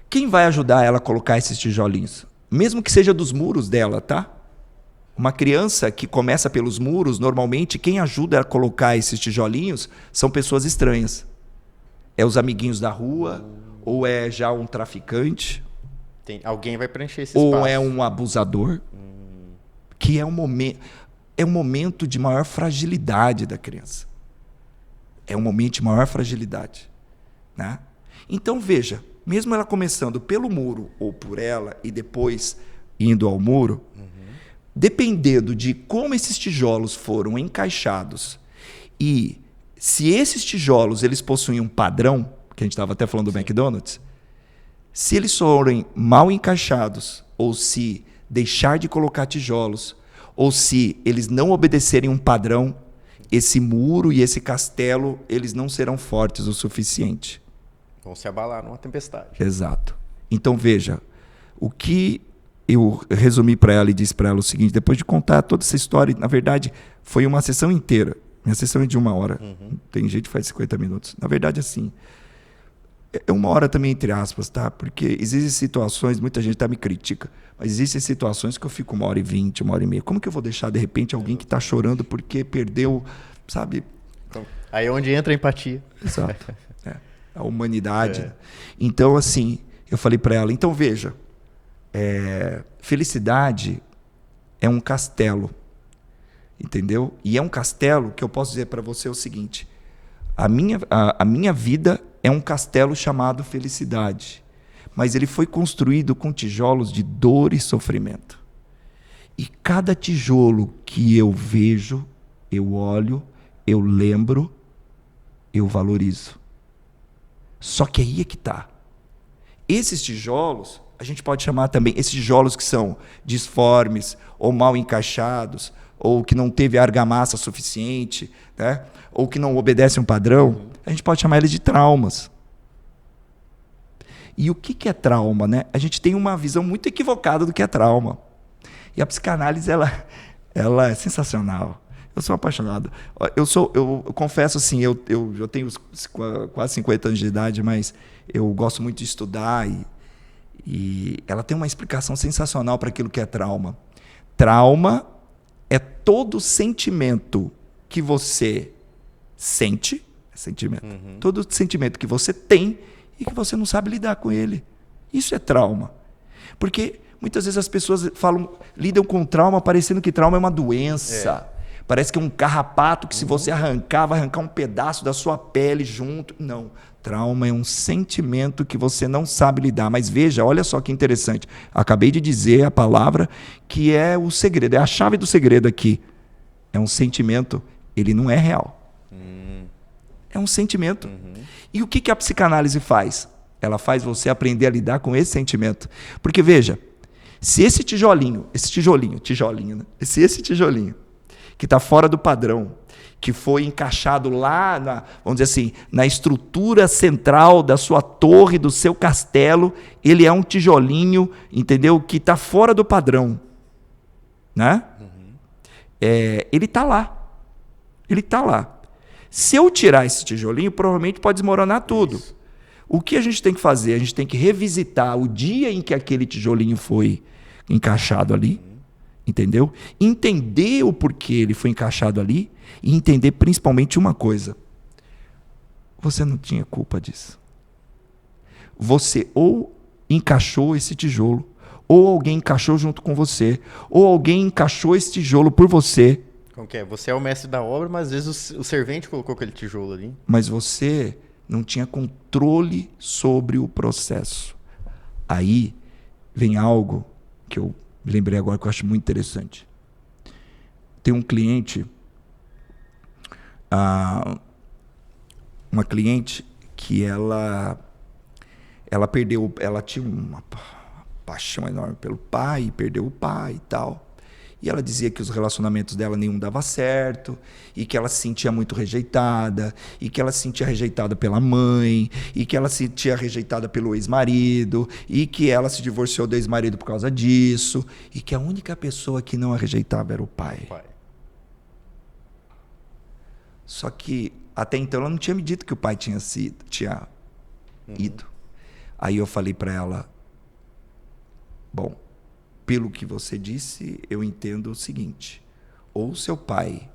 Quem vai ajudar ela a colocar esses tijolinhos? Mesmo que seja dos muros dela, tá? Uma criança que começa pelos muros, normalmente, quem ajuda a colocar esses tijolinhos são pessoas estranhas. É os amiguinhos da rua, ou é já um traficante.
Alguém vai preencher esse espaço.
Ou é um abusador. Que é um momento... é um momento de maior fragilidade da criança. É um momento de maior fragilidade, né? Então, veja, mesmo ela começando pelo muro ou por ela e depois indo ao muro, dependendo de como esses tijolos foram encaixados e se esses tijolos eles possuem um padrão, que a gente estava até falando do McDonald's, se eles forem mal encaixados ou se deixar de colocar tijolos ou se eles não obedecerem um padrão, esse muro e esse castelo eles não serão fortes o suficiente.
Vão se abalar numa tempestade.
Exato. Então veja, o que eu resumi para ela e disse para ela o seguinte, depois de contar toda essa história, na verdade foi uma sessão inteira. Minha sessão é de 1 hora. Tem gente que faz 50 minutos. Na verdade, assim, é 1 hora também entre aspas, tá? Porque existem situações, muita gente me critica, mas existem situações que eu fico 1h20, 1h30. Como que eu vou deixar, de repente, alguém que está chorando porque perdeu, sabe?
Então, aí é onde entra a empatia.
Exato. A humanidade. Então, assim, eu falei para ela, então veja, felicidade é um castelo, entendeu? E é um castelo que eu posso dizer para você o seguinte, a minha vida é um castelo chamado felicidade, mas ele foi construído com tijolos de dor e sofrimento. E cada tijolo que eu vejo, eu olho, eu lembro, eu valorizo. Só que aí é que está. Esses tijolos, a gente pode chamar também, esses tijolos que são disformes, ou mal encaixados, ou que não teve argamassa suficiente, né? Ou que não obedecem um padrão, a gente pode chamar eles de traumas. E o que é trauma, né? A gente tem uma visão muito equivocada do que é trauma. E a psicanálise, ela é sensacional. Eu sou apaixonado. Eu confesso assim, eu já tenho quase 50 anos de idade, mas eu gosto muito de estudar e ela tem uma explicação sensacional para aquilo que é trauma. Trauma é todo sentimento que você sente, sentimento, todo sentimento que você tem e que você não sabe lidar com ele. Isso é trauma. Porque muitas vezes as pessoas lidam com trauma parecendo que trauma é uma doença. Parece que é um carrapato que se você arrancar, vai arrancar um pedaço da sua pele junto. Não. Trauma é um sentimento que você não sabe lidar. Mas veja, olha só que interessante. Acabei de dizer a palavra que é o segredo. É a chave do segredo aqui. É um sentimento, ele não é real. É um sentimento. E o que a psicanálise faz? Ela faz você aprender a lidar com esse sentimento. Porque veja, se esse tijolinho, né? Se esse tijolinho que está fora do padrão, que foi encaixado lá, vamos dizer assim, na estrutura central da sua torre, do seu castelo, ele é um tijolinho, entendeu? Que está fora do padrão. Né? Ele está lá. Ele está lá. Se eu tirar esse tijolinho, provavelmente pode desmoronar tudo. Isso. O que a gente tem que fazer? A gente tem que revisitar o dia em que aquele tijolinho foi encaixado ali. Entendeu? Entender o porquê ele foi encaixado ali e entender principalmente uma coisa. Você não tinha culpa disso. Você ou encaixou esse tijolo, ou alguém encaixou junto com você, ou alguém encaixou esse tijolo por você.
Como que é? Você é o mestre da obra, mas às vezes o servente colocou aquele tijolo ali.
Mas você não tinha controle sobre o processo. Aí vem algo que eu me lembrei agora que eu acho muito interessante. Tem um cliente, uma cliente que ela perdeu, ela tinha uma paixão enorme pelo pai, perdeu o pai e tal. E ela dizia que os relacionamentos dela nenhum dava certo, e que ela se sentia muito rejeitada, e que ela se sentia rejeitada pela mãe, e que ela se sentia rejeitada pelo ex-marido, e que ela se divorciou do ex-marido por causa disso, e que a única pessoa que não a rejeitava era o pai. Só que até então ela não tinha me dito que o pai tinha ido. Aí eu falei para ela, bom, pelo que você disse, eu entendo o seguinte, ou o seu pai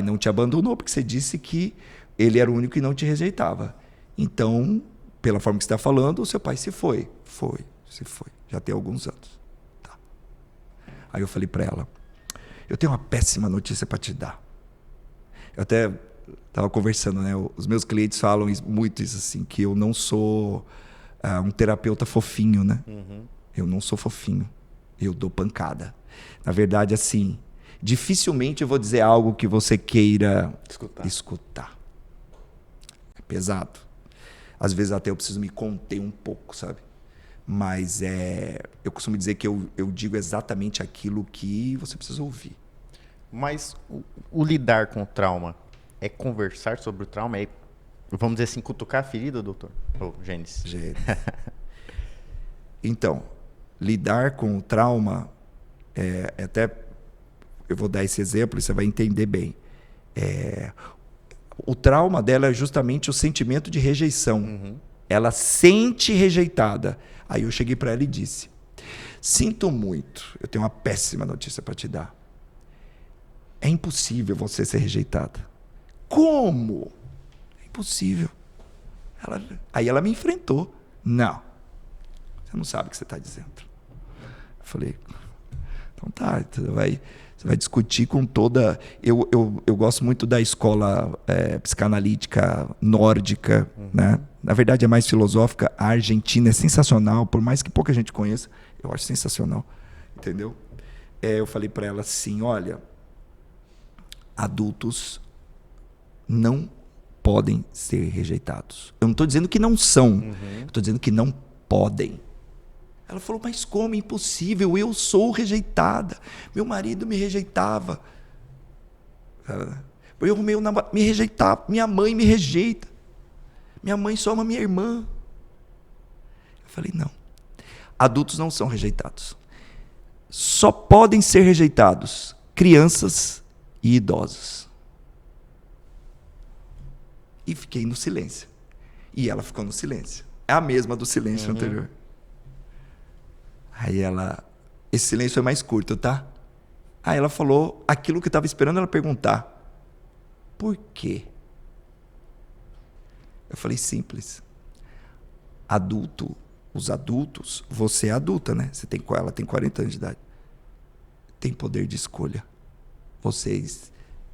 não te abandonou porque você disse que ele era o único que não te rejeitava. Então, pela forma que você está falando, o seu pai se foi. Se foi. Já tem alguns anos. Tá. Aí eu falei para ela, Eu tenho uma péssima notícia para te dar. Eu até estava conversando, né? Os meus clientes falam muito isso assim, que eu não sou um terapeuta fofinho, né? Eu não sou fofinho. Eu dou pancada. Na verdade, assim, dificilmente eu vou dizer algo que você queira escutar. É pesado. Às vezes até eu preciso me conter um pouco, sabe? Mas eu costumo dizer que eu digo exatamente aquilo que você precisa ouvir.
Mas o lidar com o trauma é conversar sobre o trauma? É, vamos dizer assim, cutucar a ferida, doutor? Ou Gênesis?
Então, lidar com o trauma, até eu vou dar esse exemplo e você vai entender bem. O trauma dela é justamente o sentimento de rejeição. Ela sente rejeitada. Aí eu cheguei para ela e disse: sinto muito, eu tenho uma péssima notícia para te dar. É impossível você ser rejeitada. Como? É impossível. Aí ela me enfrentou. Não, você não sabe o que você está dizendo. Eu falei, então tá, você vai discutir com toda... Eu gosto muito da escola psicanalítica nórdica, né? Na verdade é mais filosófica. A Argentina é sensacional, por mais que pouca gente conheça, eu acho sensacional, entendeu? Eu falei para ela assim, olha, adultos não podem ser rejeitados. Eu não estou dizendo que não são, eu estou dizendo que não podem. Ela falou, mas como? Impossível, eu sou rejeitada. Meu marido me rejeitava. Eu arrumei um namorado, me rejeitava. Minha mãe me rejeita. Minha mãe só ama minha irmã. Eu falei, não. Adultos não são rejeitados. Só podem ser rejeitados crianças e idosos. E fiquei no silêncio. E ela ficou no silêncio. É a mesma do silêncio anterior. Aí esse silêncio é mais curto, tá? Aí ela falou aquilo que eu estava esperando ela perguntar. Por quê? Eu falei, simples. Os adultos, você é adulta, né? Ela tem 40 anos de idade. Tem poder de escolha. Vocês,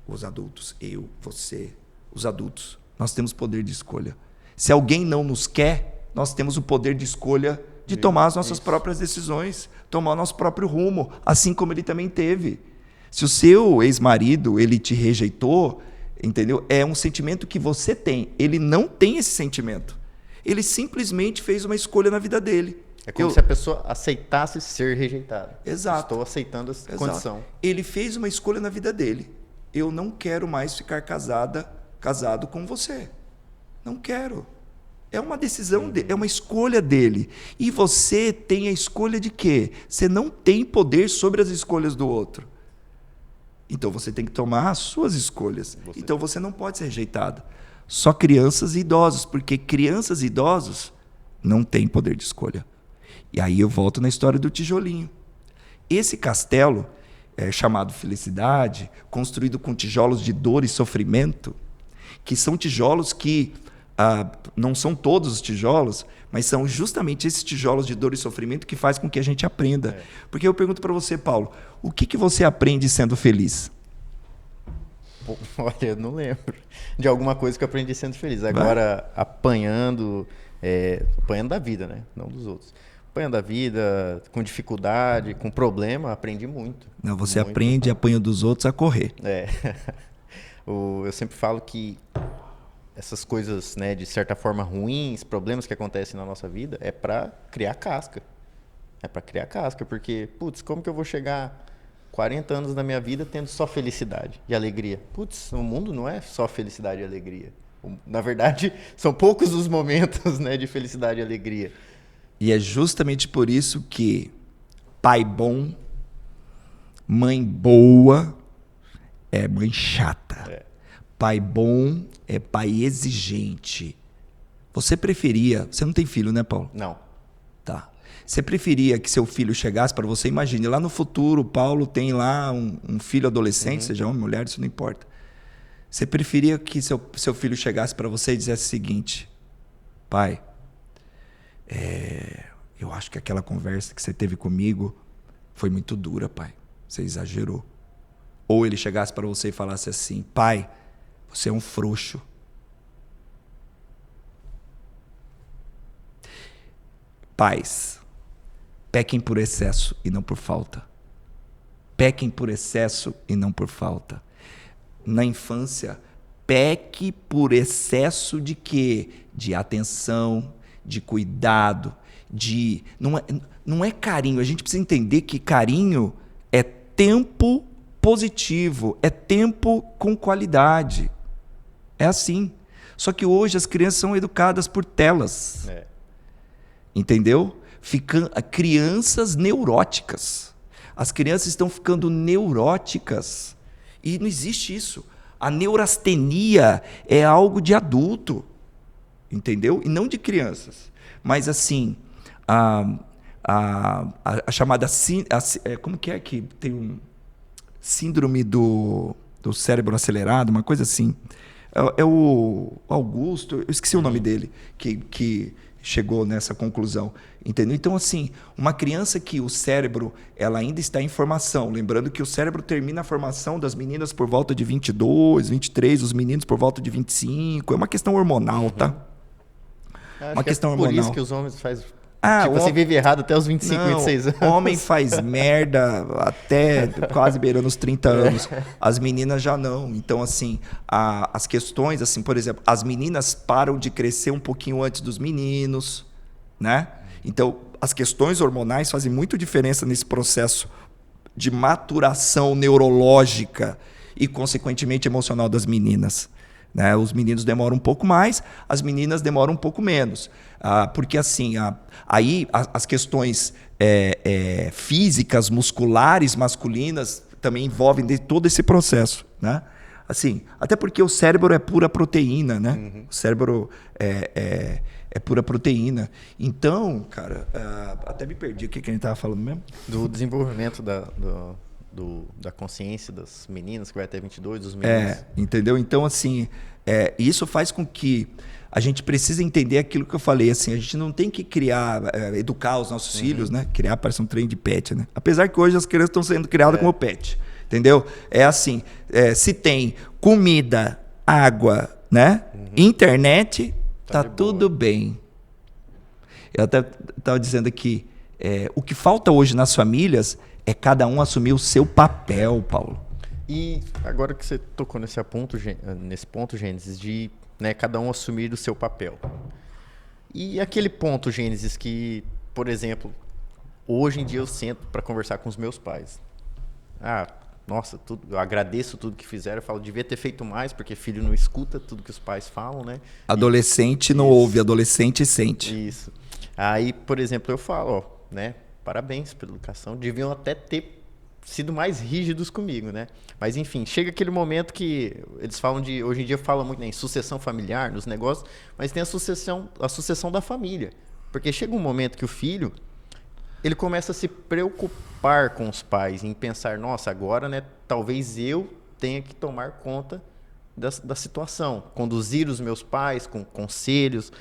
os adultos, eu, você, os adultos, nós temos poder de escolha. Se alguém não nos quer, nós temos o poder de escolha de tomar as nossas próprias decisões, tomar o nosso próprio rumo, assim como ele também teve. Se o seu ex-marido, ele te rejeitou, entendeu? É um sentimento que você tem. Ele não tem esse sentimento. Ele simplesmente fez uma escolha na vida dele.
É como se a pessoa aceitasse ser rejeitada.
Exato.
Estou aceitando essa condição.
Ele fez uma escolha na vida dele. Eu não quero mais ficar casado com você. Não quero. É uma decisão dele, é uma escolha dele. E você tem a escolha de quê? Você não tem poder sobre as escolhas do outro. Então você tem que tomar as suas escolhas. Então você não pode ser rejeitado. Só crianças e idosos, porque crianças e idosos não têm poder de escolha. E aí eu volto na história do tijolinho. Esse castelo, chamado Felicidade, construído com tijolos de dor e sofrimento, que são tijolos que... não são todos os tijolos, mas são justamente esses tijolos de dor e sofrimento que faz com que a gente aprenda. Porque eu pergunto para você, Paulo, o que você aprende sendo feliz?
Olha, eu não lembro de alguma coisa que eu aprendi sendo feliz. Agora, apanhando da vida, né? Não dos outros. Apanhando da vida, com dificuldade, com problema, aprendi muito.
Não, você aprende e apanha dos outros a correr.
Eu sempre falo que essas coisas, né, de certa forma ruins, problemas que acontecem na nossa vida, é para criar casca. É para criar casca, porque, putz, como que eu vou chegar 40 anos da minha vida tendo só felicidade e alegria? Putz, o mundo não é só felicidade e alegria. Na verdade, são poucos os momentos, né, de felicidade e alegria.
E é justamente por isso que pai bom, mãe boa, é mãe chata. Pai bom é pai exigente. Você não tem filho, né, Paulo?
Não.
Tá. Você preferia que seu filho chegasse para você? Imagine, lá no futuro, Paulo tem lá um filho adolescente, seja homem, mulher, isso não importa. Você preferia que seu filho chegasse para você e dissesse o seguinte: pai, eu acho que aquela conversa que você teve comigo foi muito dura, pai. Você exagerou. Ou ele chegasse para você e falasse assim: pai, você é um frouxo. Pais, pequem por excesso e não por falta. Pequem por excesso e não por falta. Na infância, peque por excesso de quê? De atenção, de cuidado, de... Não é carinho. A gente precisa entender que carinho é tempo positivo, é tempo com qualidade. É assim. Só que hoje as crianças são educadas por telas. Entendeu? Crianças neuróticas. As crianças estão ficando neuróticas. E não existe isso. A neurastenia é algo de adulto. Entendeu? E não de crianças. Mas assim, a chamada... como que é que tem um... Síndrome do cérebro acelerado, uma coisa assim. É o Augusto, eu esqueci o nome dele, que chegou nessa conclusão. Entendeu? Então, assim, uma criança que o cérebro ela ainda está em formação, lembrando que o cérebro termina a formação das meninas por volta de 22, 23, os meninos por volta de 25, é uma questão hormonal, tá?
Uma questão hormonal. Por isso que os homens fazem... você vive errado até os 25, 26 anos.
Homem faz merda até quase beirando os 30 anos. As meninas já não. Então, assim, as questões, assim, por exemplo, as meninas param de crescer um pouquinho antes dos meninos, né? Então, as questões hormonais fazem muito diferença nesse processo de maturação neurológica e, consequentemente, emocional das meninas. Né? Os meninos demoram um pouco mais, as meninas demoram um pouco menos. Porque assim, aí as questões físicas, musculares, masculinas, também envolvem todo esse processo. Né? Assim, até porque o cérebro é pura proteína, né? Uhum. O cérebro é pura proteína. Então, cara, até me perdi. O que a gente estava falando mesmo?
Do desenvolvimento da consciência das meninas, que vai até 22, dos meninos.
Entendeu? Então, assim, isso faz com que a gente precise entender aquilo que eu falei. Assim, a gente não tem que educar os nossos filhos, né? Criar, parece um trem de pet, né? Apesar que hoje as crianças estão sendo criadas como pet. Entendeu? É assim, se tem comida, água, né? Internet, tá tudo bem. Eu até estava dizendo aqui, o que falta hoje nas famílias é cada um assumir o seu papel, Paulo.
E agora que você tocou nesse ponto, Gênesis, de cada um assumir o seu papel. E aquele ponto, Gênesis, que, por exemplo, hoje em dia eu sento para conversar com os meus pais. Nossa, eu agradeço tudo que fizeram. Eu falo, devia ter feito mais, porque filho não escuta tudo que os pais falam, né?
Adolescente não ouve, adolescente sente.
Isso. Aí, por exemplo, eu falo, parabéns pela educação. Deviam até ter sido mais rígidos comigo, né? Mas, enfim, chega aquele momento que eles falam hoje em dia fala muito em sucessão familiar, nos negócios, mas tem a sucessão da família. Porque chega um momento que o filho, ele começa a se preocupar com os pais, em pensar, nossa, agora, talvez eu tenha que tomar conta da situação, conduzir os meus pais com conselhos.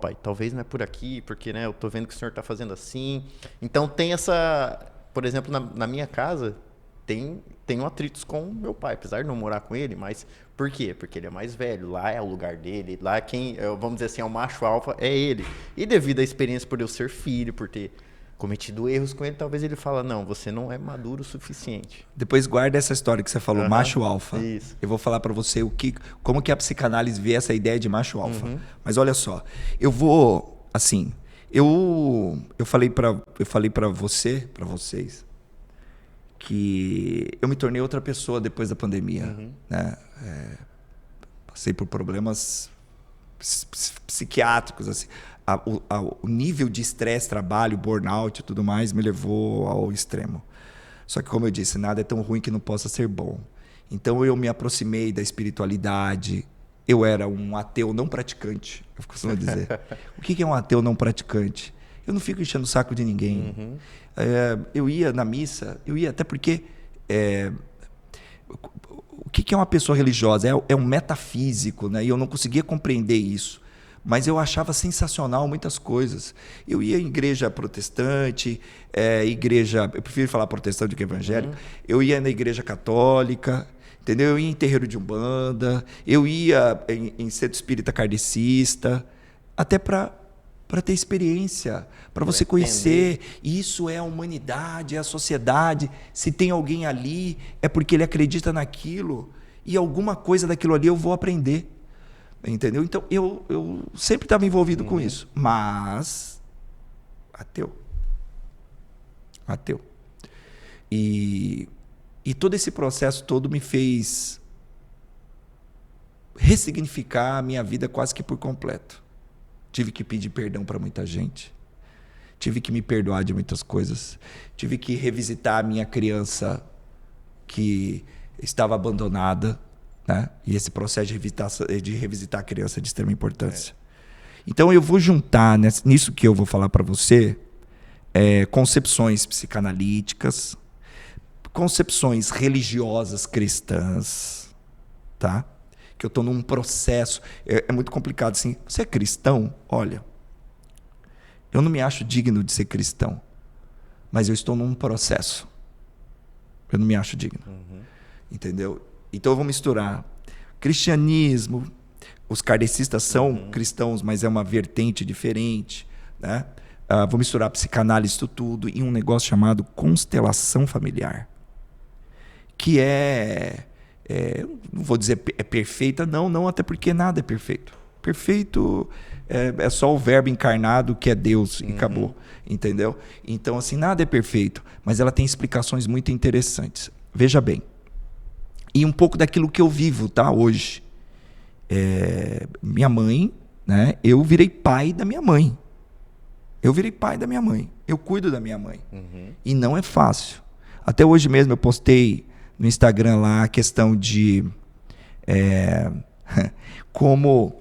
Pai, talvez não é por aqui, porque eu tô vendo que o senhor está fazendo assim. Então tem essa... Por exemplo, na minha casa, tenho atritos com meu pai, apesar de não morar com ele, mas por quê? Porque ele é mais velho, lá é o lugar dele, lá quem, vamos dizer assim, é o macho alfa, é ele. E devido à experiência por eu ser filho, por ter cometido erros com ele, talvez ele fala, não, você não é maduro o suficiente.
Depois guarda essa história que você falou, macho alfa.
Isso.
Eu vou falar para você como que a psicanálise vê essa ideia de macho alfa. Mas olha só, eu vou, assim, eu falei para vocês, que eu me tornei outra pessoa depois da pandemia. Né? Passei por problemas psiquiátricos, assim. O nível de estresse, trabalho, burnout e tudo mais me levou ao extremo. Só que, como eu disse, nada é tão ruim que não possa ser bom. Então eu me aproximei da espiritualidade. Eu era um ateu não praticante, eu costumo dizer. O que é um ateu não praticante? Eu não fico enchendo o saco de ninguém. Eu ia na missa, até porque... o que é uma pessoa religiosa? É um metafísico, né? E eu não conseguia compreender isso. mas eu achava sensacional muitas coisas. Eu ia em igreja protestante, eu prefiro falar protestante do que evangélico, eu ia na igreja católica, entendeu? Eu ia em terreiro de umbanda, eu ia em centro espírita kardecista, até para ter experiência, para você conhecer. Isso é a humanidade, é a sociedade. Se tem alguém ali, é porque ele acredita naquilo, e alguma coisa daquilo ali eu vou aprender. Entendeu? Então, eu sempre estava envolvido com isso. Mas, ateu. E todo esse processo todo me fez ressignificar a minha vida quase que por completo. Tive que pedir perdão para muita gente. Tive que me perdoar de muitas coisas. Tive que revisitar a minha criança que estava abandonada. Né? E esse processo de revisitar a criança é de extrema importância. Então eu vou juntar nisso que eu vou falar para você concepções psicanalíticas, concepções religiosas cristãs, tá? Que eu estou num processo. É muito complicado assim. Você é cristão? Olha, eu não me acho digno de ser cristão, mas eu estou num processo. Eu não me acho digno. Entendeu? Então eu vou misturar cristianismo, os kardecistas são cristãos, mas é uma vertente diferente, né? Vou misturar psicanálise, isso tudo, e um negócio chamado constelação familiar, que não vou dizer perfeita, não, até porque nada é perfeito. Perfeito é só o verbo encarnado que é Deus e acabou, entendeu? Então, assim, nada é perfeito, mas ela tem explicações muito interessantes. Veja bem. E um pouco daquilo que eu vivo, tá, hoje. Minha mãe, né? Eu virei pai da minha mãe. Eu cuido da minha mãe. E não é fácil. Até hoje mesmo eu postei no Instagram lá a questão de como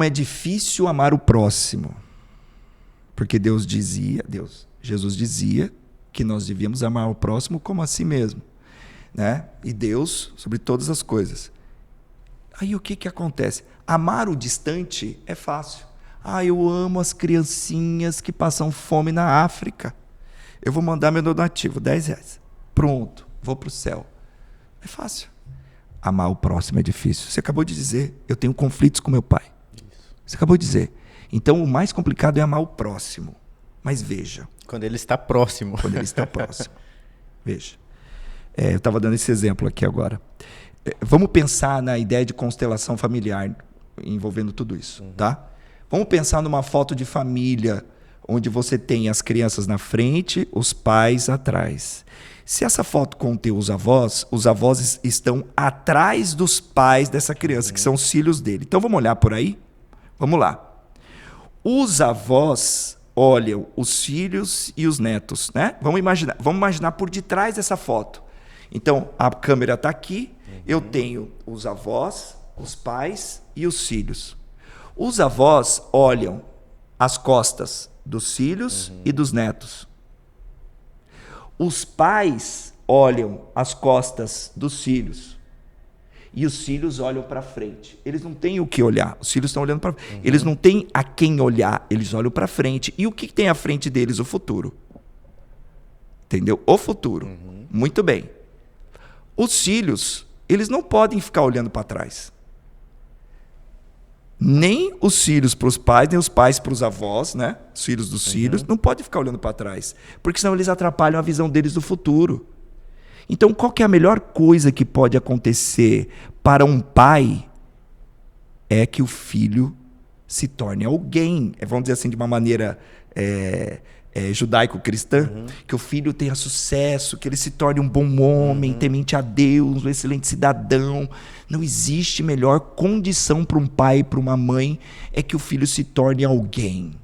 é difícil amar o próximo. Porque Jesus dizia que nós devíamos amar o próximo como a si mesmo. Né? E Deus sobre todas as coisas. Aí o que acontece? Amar o distante é fácil. Eu amo as criancinhas que passam fome na África. Eu vou mandar meu donativo, R$10. Pronto, vou para o céu. É fácil. Amar o próximo é difícil. Você acabou de dizer, eu tenho conflitos com meu pai. Isso. Você acabou de dizer. Então o mais complicado é amar o próximo. Mas veja.
Quando ele está próximo.
Veja. Eu estava dando esse exemplo aqui agora. Vamos pensar na ideia de constelação familiar envolvendo tudo isso, tá? Vamos pensar numa foto de família onde você tem as crianças na frente, os pais atrás. Se essa foto contém os avós estão atrás dos pais dessa criança, que são os filhos dele. Então vamos olhar por aí? Vamos lá. Os avós olham os filhos e os netos, né? Vamos imaginar por detrás dessa foto. Então, a câmera está aqui, eu tenho os avós, os pais e os filhos. Os avós olham as costas dos filhos e dos netos. Os pais olham as costas dos filhos. E os filhos olham para frente. Eles não têm o que olhar. Os filhos estão olhando para frente. Eles não têm a quem olhar. Eles olham para frente. E o que tem à frente deles? O futuro. Entendeu? O futuro. Muito bem. Os filhos, eles não podem ficar olhando para trás. Nem os filhos para os pais, nem os pais para os avós, né? Os filhos dos filhos, não podem ficar olhando para trás. Porque senão eles atrapalham a visão deles do futuro. Então, qual que é a melhor coisa que pode acontecer para um pai? É que o filho se torne alguém. Vamos dizer assim, de uma maneira judaico-cristã, que o filho tenha sucesso, que ele se torne um bom homem, temente a Deus, um excelente cidadão. Não existe melhor condição para um pai e para uma mãe é que o filho se torne alguém.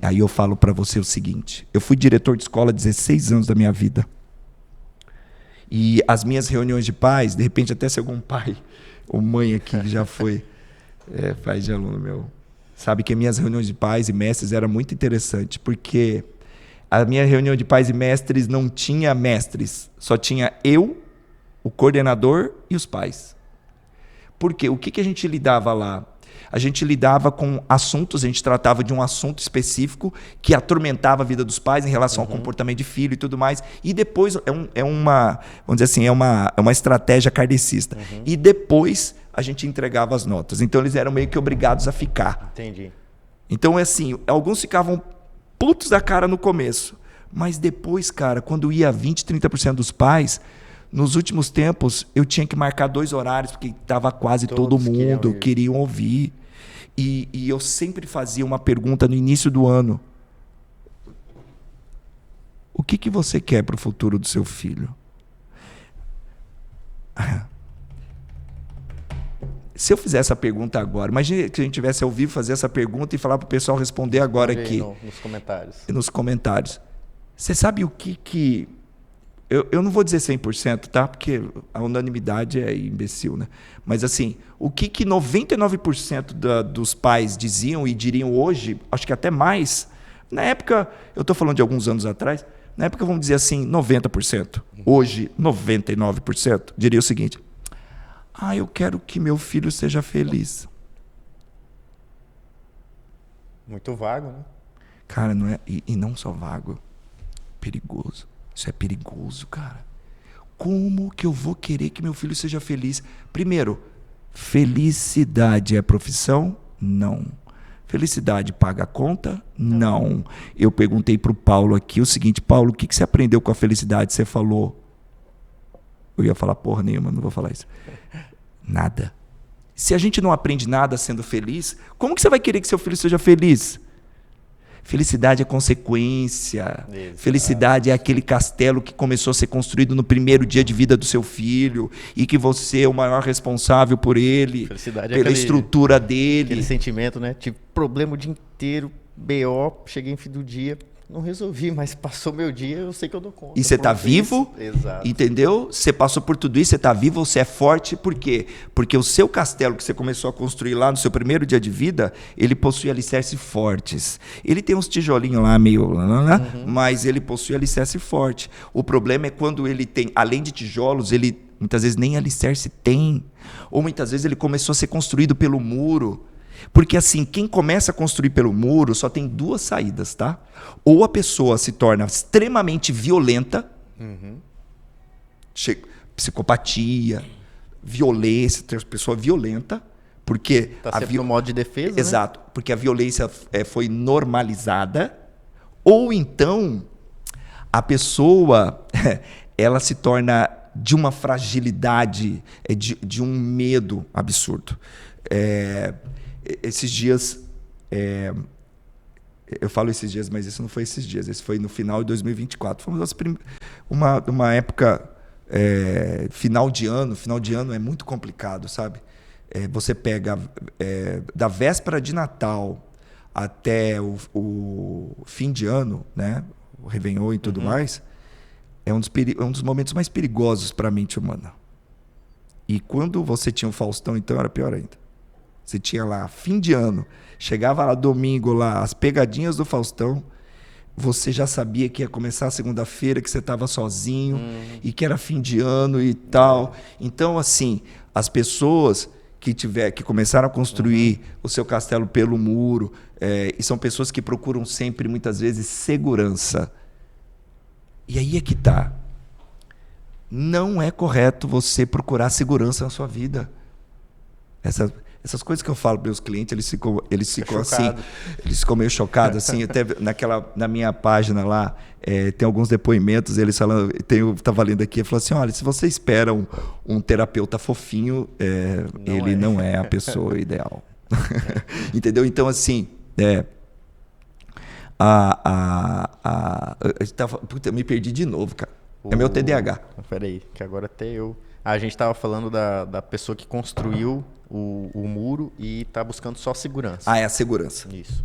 Aí eu falo para você o seguinte, eu fui diretor de escola 16 anos da minha vida. E as minhas reuniões de pais, de repente até se algum pai ou mãe aqui que já foi pai de aluno meu, sabe que minhas reuniões de pais e mestres era muito interessante, porque a minha reunião de pais e mestres não tinha mestres, só tinha eu, o coordenador e os pais. Por quê? O que a gente lidava lá? a gente lidava com assuntos, a gente tratava de um assunto específico que atormentava a vida dos pais em relação ao comportamento de filho e tudo mais. E depois vamos dizer assim, é uma estratégia kardecista. E depois a gente entregava as notas. Então eles eram meio que obrigados a ficar.
Entendi.
Então é assim, alguns ficavam putos da cara no começo. Mas depois, cara, quando ia 20%, 30% dos pais, nos últimos tempos eu tinha que marcar 2 horários, porque estava quase todo mundo queriam ouvir. E eu sempre fazia uma pergunta no início do ano. O que você quer para o futuro do seu filho? Se eu fizer essa pergunta agora, imagine que a gente tivesse ao vivo fazer essa pergunta e falar para o pessoal responder agora aqui.
Nos comentários.
Nos comentários. Você sabe o que... Eu não vou dizer 100%, tá? Porque a unanimidade é imbecil, né? Mas assim, o que 99% dos pais diziam e diriam hoje, acho que até mais, na época, eu estou falando de alguns anos atrás, na época vamos dizer assim, 90%. Hoje, 99% diria o seguinte: eu quero que meu filho seja feliz.
Muito vago, né?
Cara, não é... E não só vago. Perigoso. Isso é perigoso, cara. Como que eu vou querer que meu filho seja feliz? Primeiro, felicidade é profissão? Não. Felicidade paga a conta? Não. Eu perguntei para o Paulo aqui o seguinte: Paulo, o que você aprendeu com a felicidade? Você falou... Eu ia falar porra nenhuma, não vou falar isso. Nada. Se a gente não aprende nada sendo feliz, como que você vai querer que seu filho seja feliz? Felicidade é consequência. Exato. Felicidade é aquele castelo que começou a ser construído no primeiro dia de vida do seu filho e que você é o maior responsável por ele,
felicidade
pela estrutura dele.
Aquele sentimento, né? Tive problema o dia inteiro, BO, cheguei no fim do dia, não resolvi, mas passou meu dia, eu sei que eu dou conta.
E você está vivo,
exato,
entendeu? Você passou por tudo isso, você está vivo, você é forte. Por quê? Porque o seu castelo que você começou a construir lá no seu primeiro dia de vida, ele possui alicerces fortes. Ele tem uns tijolinhos lá meio... mas ele possui alicerce forte. O problema é quando ele tem, além de tijolos, ele muitas vezes nem alicerce tem. Ou muitas vezes ele começou a ser construído pelo muro. Porque assim, quem começa a construir pelo muro só tem 2 saídas, tá? Ou a pessoa se torna extremamente violenta, psicopatia, violência, pessoa violenta, porque...
Está sempre no modo de defesa,
exato, né? Porque a violência foi normalizada. Ou então, a pessoa ela se torna de uma fragilidade, de um medo absurdo. Esses dias, eu falo esses dias, mas isso não foi esses dias, esse foi no final de 2024. Foi uma época, final de ano é muito complicado, sabe? Você pega da véspera de Natal até o fim de ano, né? O Réveillon e tudo mais, é um dos momentos mais perigosos para a mente humana. E quando você tinha o Faustão, então era pior ainda. Você tinha lá, fim de ano, chegava lá domingo, lá, as pegadinhas do Faustão, você já sabia que ia começar a segunda-feira, que você estava sozinho, e que era fim de ano e tal. Então, assim, as pessoas que começaram a construir o seu castelo pelo muro, e são pessoas que procuram sempre, muitas vezes, segurança. E aí é que tá. Não é correto você procurar segurança na sua vida. Essas coisas que eu falo para meus clientes, eles ficam assim, eles ficam meio chocados, assim, até na minha página lá, tem alguns depoimentos, eles falando, estava lendo aqui, ele falou assim: olha, se você espera um terapeuta fofinho, ele não é a pessoa ideal. Entendeu? Então, assim, puta, eu me perdi de novo, cara. É meu TDAH.
Peraí, que agora até eu... a gente estava falando da pessoa que construiu o muro e está buscando só segurança.
É a segurança.
Isso.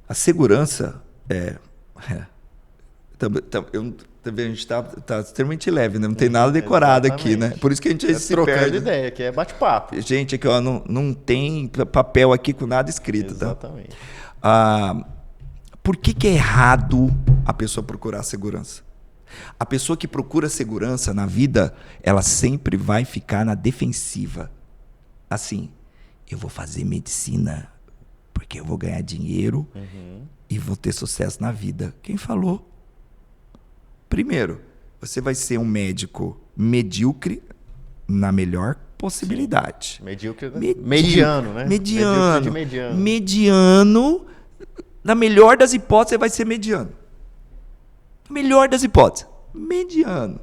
A segurança também a gente está extremamente leve, né? Não tem nada decorado aqui, né? Por isso que a gente se
trocando
perde.
Ideia, que é bate-papo.
Gente, aqui, ó, não tem papel aqui com nada escrito.
Exatamente.
Tá? Por que é errado a pessoa procurar segurança? A pessoa que procura segurança na vida, ela sempre vai ficar na defensiva. Assim, eu vou fazer medicina porque eu vou ganhar dinheiro e vou ter sucesso na vida. Quem falou? Primeiro, você vai ser um médico medíocre na melhor possibilidade.
Sim. Medíocre, mediano, né?
Mediano.
Mediano.
Mediano, na melhor das hipóteses, você vai ser mediano. Melhor das hipóteses, mediano.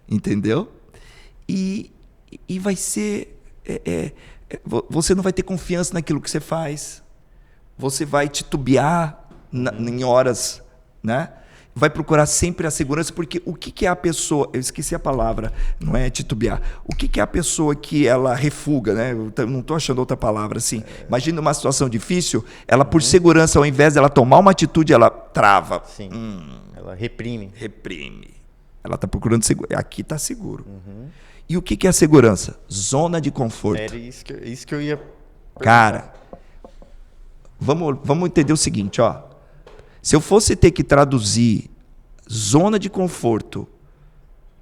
Entendeu? E vai ser... você não vai ter confiança naquilo que você faz. Você vai titubear em horas, né? Vai procurar sempre a segurança, porque o que é a pessoa... Eu esqueci a palavra, não é titubear. O que é a pessoa que ela refuga, né? Eu não estou achando outra palavra assim. Imagina uma situação difícil, ela por segurança, ao invés dela tomar uma atitude, ela trava.
Sim. Ela reprime.
Reprime. Ela está procurando segurança. Aqui está seguro. E o que é a segurança? Zona de conforto.
Era isso que eu ia...
Cara, vamos entender o seguinte, ó. Se eu fosse ter que traduzir zona de conforto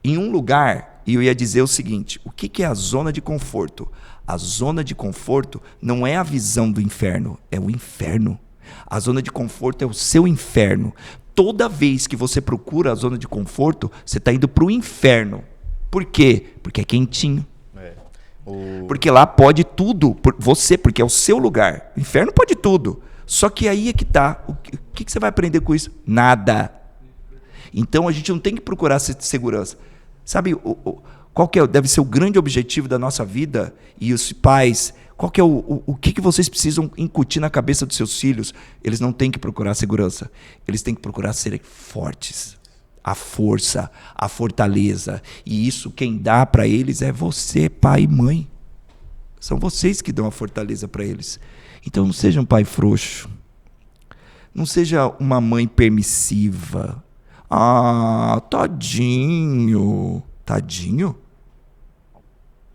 em um lugar, eu ia dizer o seguinte: o que é a zona de conforto? A zona de conforto não é a visão do inferno, é o inferno. A zona de conforto é o seu inferno. Toda vez que você procura a zona de conforto, você está indo para o inferno. Por quê? Porque é quentinho. Porque lá pode tudo, porque é o seu lugar. O inferno pode tudo. Só que aí é que tá. O que você vai aprender com isso? Nada. Então a gente não tem que procurar segurança. Sabe, qual que deve ser o grande objetivo da nossa vida? E os pais, qual que é o que vocês precisam incutir na cabeça dos seus filhos? Eles não têm que procurar segurança. Eles têm que procurar serem fortes. A força, a fortaleza. E isso quem dá para eles é você, pai e mãe. São vocês que dão a fortaleza para eles. Então não seja um pai frouxo. Não seja uma mãe permissiva. Ah, tadinho. Tadinho?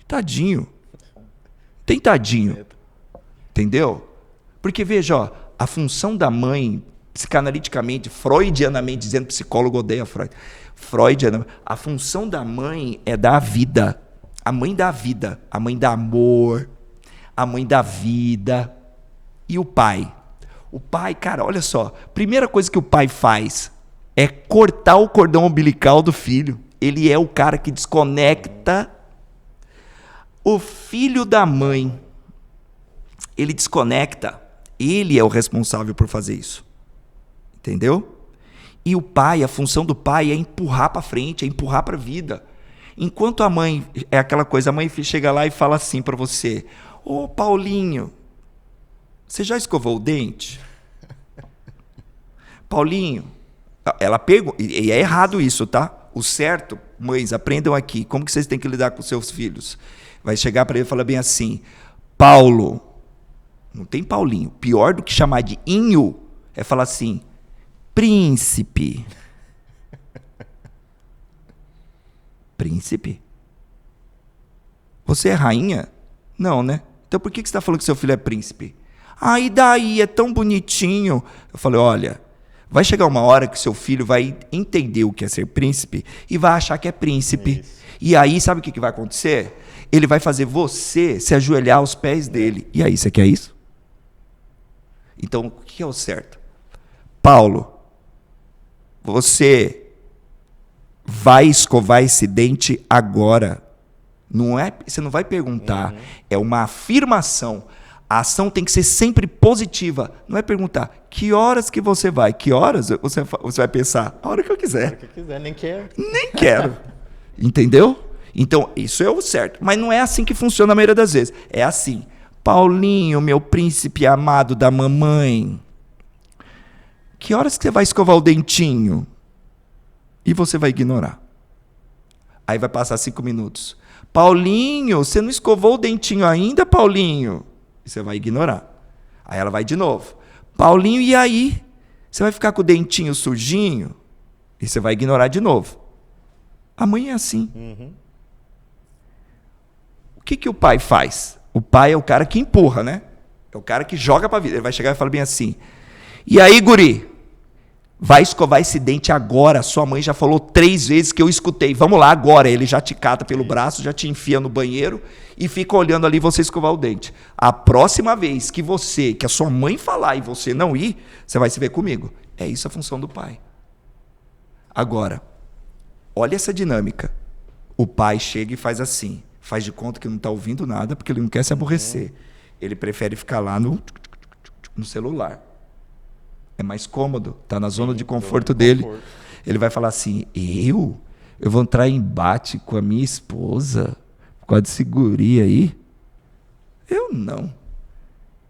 Tadinho. Tem tadinho. Entendeu? Porque veja, ó, a função da mãe, psicanaliticamente, freudianamente dizendo, psicólogo odeia Freud. Freudianamente, a função da mãe é dar a vida. A mãe dá a vida. A mãe dá amor. A mãe dá vida. E o pai? O pai, cara, olha só. Primeira coisa que o pai faz é cortar o cordão umbilical do filho. Ele é o cara que desconecta o filho da mãe. Ele desconecta. Ele é o responsável por fazer isso. Entendeu? E o pai, a função do pai é empurrar para frente, é empurrar para a vida. Enquanto a mãe, é aquela coisa, a mãe chega lá e fala assim para você: ô Paulinho, você já escovou o dente? Paulinho, ela pergunta, e é errado isso, tá? O certo, mães, aprendam aqui, como que vocês têm que lidar com seus filhos? Vai chegar para ele e falar bem assim: Paulo, não tem Paulinho, pior do que chamar de inho, é falar assim: príncipe. Príncipe? Você é rainha? Não, né? Então por que você está falando que seu filho é príncipe? Ah, e daí? É tão bonitinho. Eu falei, olha, vai chegar uma hora que seu filho vai entender o que é ser príncipe e vai achar que é príncipe. Isso. E aí, sabe o que vai acontecer? Ele vai fazer você se ajoelhar aos pés dele. E aí, você quer isso? Então, o que é o certo? Paulo, você vai escovar esse dente agora. Não é, você não vai perguntar. É uma afirmação. A ação tem que ser sempre positiva. Não é perguntar, que horas que você vai? Que horas? Você vai pensar, a hora que eu quiser. A hora que eu
quiser, nem quero.
Nem quero. Entendeu? Então, isso é o certo. Mas não é assim que funciona a maioria das vezes. É assim: Paulinho, meu príncipe amado da mamãe, que horas que você vai escovar o dentinho? E você vai ignorar. Aí vai passar 5 minutos. Paulinho, você não escovou o dentinho ainda, Paulinho? E você vai ignorar. Aí ela vai de novo. Paulinho, e aí? Você vai ficar com o dentinho sujinho? E você vai ignorar de novo. A mãe é assim. O que o pai faz? O pai é o cara que empurra, né? É o cara que joga pra vida. Ele vai chegar e falar bem assim: e aí, guri? Vai escovar esse dente agora. Sua mãe já falou 3 vezes que eu escutei. Vamos lá agora. Ele já te cata pelo braço, já te enfia no banheiro e fica olhando ali você escovar o dente. A próxima vez que a sua mãe falar e você não ir, você vai se ver comigo. É isso a função do pai. Agora, olha essa dinâmica. O pai chega e faz assim. Faz de conta que não está ouvindo nada porque ele não quer se aborrecer. Ele prefere ficar lá no celular. É mais cômodo, tá na zona de conforto dele. Ele vai falar assim, eu vou entrar em embate com a minha esposa por causa desse guri aí? Eu não.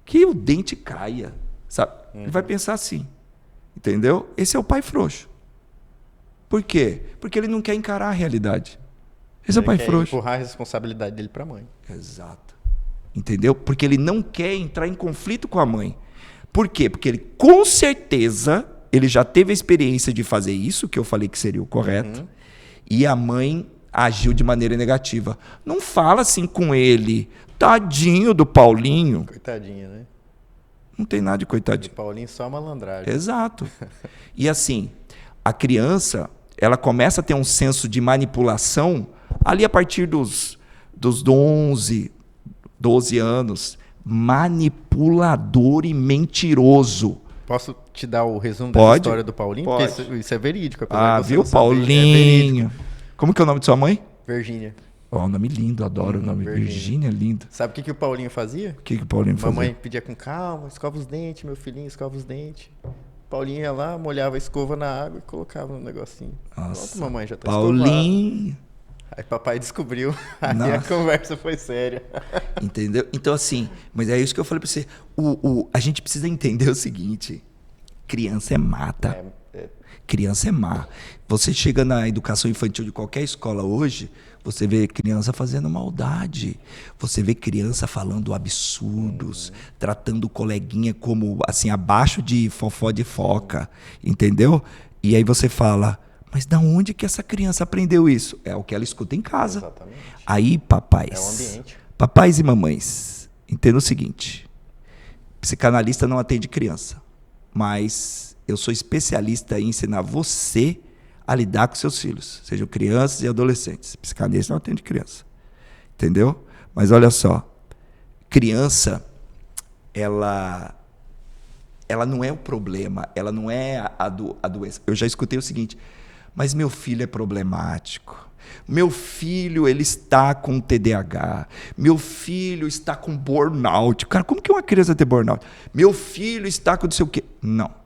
Que o dente caia, sabe? Ele vai pensar assim, entendeu? Esse é o pai frouxo. Por quê? Porque ele não quer encarar a realidade. Esse é o pai frouxo.
Empurrar a responsabilidade dele para a mãe.
Exato. Entendeu? Porque ele não quer entrar em conflito com a mãe. Por quê? Porque ele, com certeza, ele já teve a experiência de fazer isso, que eu falei que seria o correto, e a mãe agiu de maneira negativa. Não fala assim com ele, tadinho do Paulinho.
Coitadinha, né?
Não tem nada de coitadinho.
Do Paulinho só malandragem.
Exato. E assim, a criança, ela começa a ter um senso de manipulação ali a partir dos 11, 12 anos. Manipulador e mentiroso.
Posso te dar o resumo da história do Paulinho?
Pode.
Porque isso é verídico.
Viu, Paulinho? Como que é o nome de sua mãe?
Virgínia.
Oh, nome lindo, adoro o nome. Virgínia é lindo.
Sabe o que o Paulinho fazia?
O que o Paulinho fazia?
Mamãe pedia com calma, escova os dentes, meu filhinho, escova os dentes. Paulinho ia lá, molhava a escova na água e colocava no negocinho.
Nossa,
pronto, mamãe, já tá
Paulinho.
escovado. Aí papai descobriu, aí a conversa foi séria.
Entendeu? Então assim, mas é isso que eu falei pra você. A gente precisa entender o seguinte, criança é mata. Criança é má. Você chega na educação infantil de qualquer escola hoje, você vê criança fazendo maldade. Você vê criança falando absurdos, tratando o coleguinha como, assim, abaixo de fofó de foca, entendeu? E aí você fala, mas da onde que essa criança aprendeu isso? É o que ela escuta em casa.
Exatamente.
Aí, papais,
é o ambiente.
Papais e mamães, entenda o seguinte, psicanalista não atende criança, mas eu sou especialista em ensinar você a lidar com seus filhos, sejam crianças e adolescentes. Psicanalista não atende criança, entendeu? Mas olha só, criança, ela não é o problema, ela não é a doença. Eu já escutei o seguinte, mas meu filho é problemático, meu filho ele está com TDAH, meu filho está com burnout. Cara, como que uma criança tem burnout? Meu filho está com não sei o quê. Não.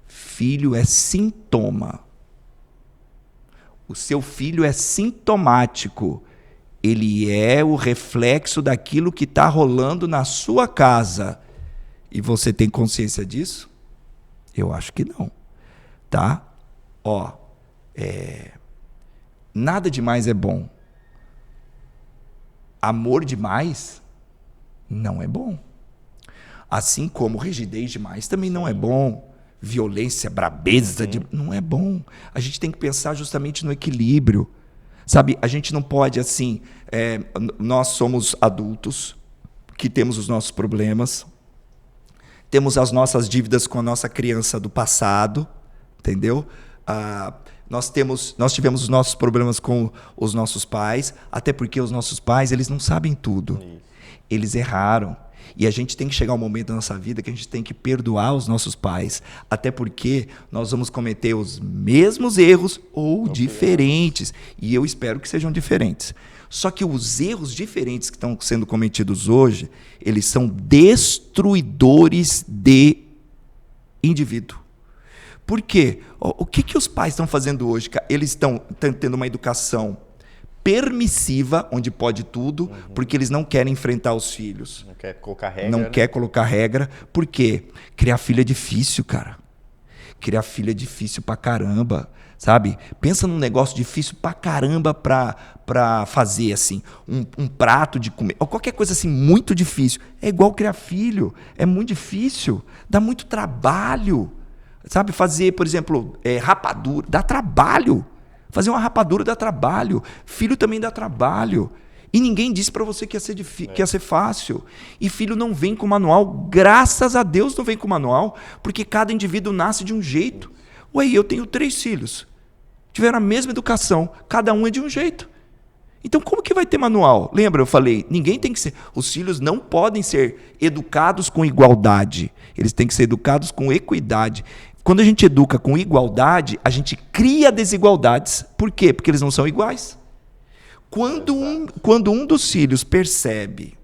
Filho é sintoma. O seu filho é sintomático. Ele é o reflexo daquilo que está rolando na sua casa. E você tem consciência disso? Eu acho que não. Tá? Ó, nada demais é bom. Amor demais não é bom. Assim como rigidez demais também não é bom. Violência, brabeza, não é bom. A gente tem que pensar justamente no equilíbrio. Sabe, a gente não pode assim... nós somos adultos que temos os nossos problemas, temos as nossas dívidas com a nossa criança do passado, entendeu? Nós tivemos os nossos problemas com os nossos pais, até porque os nossos pais, eles não sabem tudo. Isso. Eles erraram. E a gente tem que chegar um momento da nossa vida que a gente tem que perdoar os nossos pais, até porque nós vamos cometer os mesmos erros ou diferentes. E eu espero que sejam diferentes. Só que os erros diferentes que estão sendo cometidos hoje, eles são destruidores de indivíduo. Por quê? O que os pais estão fazendo hoje? Eles estão tendo uma educação permissiva, onde pode tudo, porque eles não querem enfrentar os filhos.
Não quer colocar regra.
Não quer colocar regra. Por quê? Criar filho é difícil, cara. Criar filho é difícil pra caramba, sabe? Pensa num negócio difícil pra caramba pra fazer, assim, um prato de comer, ou qualquer coisa assim, muito difícil. É igual criar filho, é muito difícil, dá muito trabalho. Sabe, fazer, por exemplo, rapadura, dá trabalho. Fazer uma rapadura dá trabalho. Filho também dá trabalho. E ninguém disse para você que ia ser fácil. E filho não vem com manual. Graças a Deus não vem com manual, porque cada indivíduo nasce de um jeito. Ué, eu tenho 3 filhos. Tiveram a mesma educação. Cada um é de um jeito. Então como que vai ter manual? Lembra, eu falei, ninguém tem que ser... Os filhos não podem ser educados com igualdade. Eles têm que ser educados com equidade. Quando a gente educa com igualdade, a gente cria desigualdades. Por quê? Porque eles não são iguais. Quando um dos filhos percebe,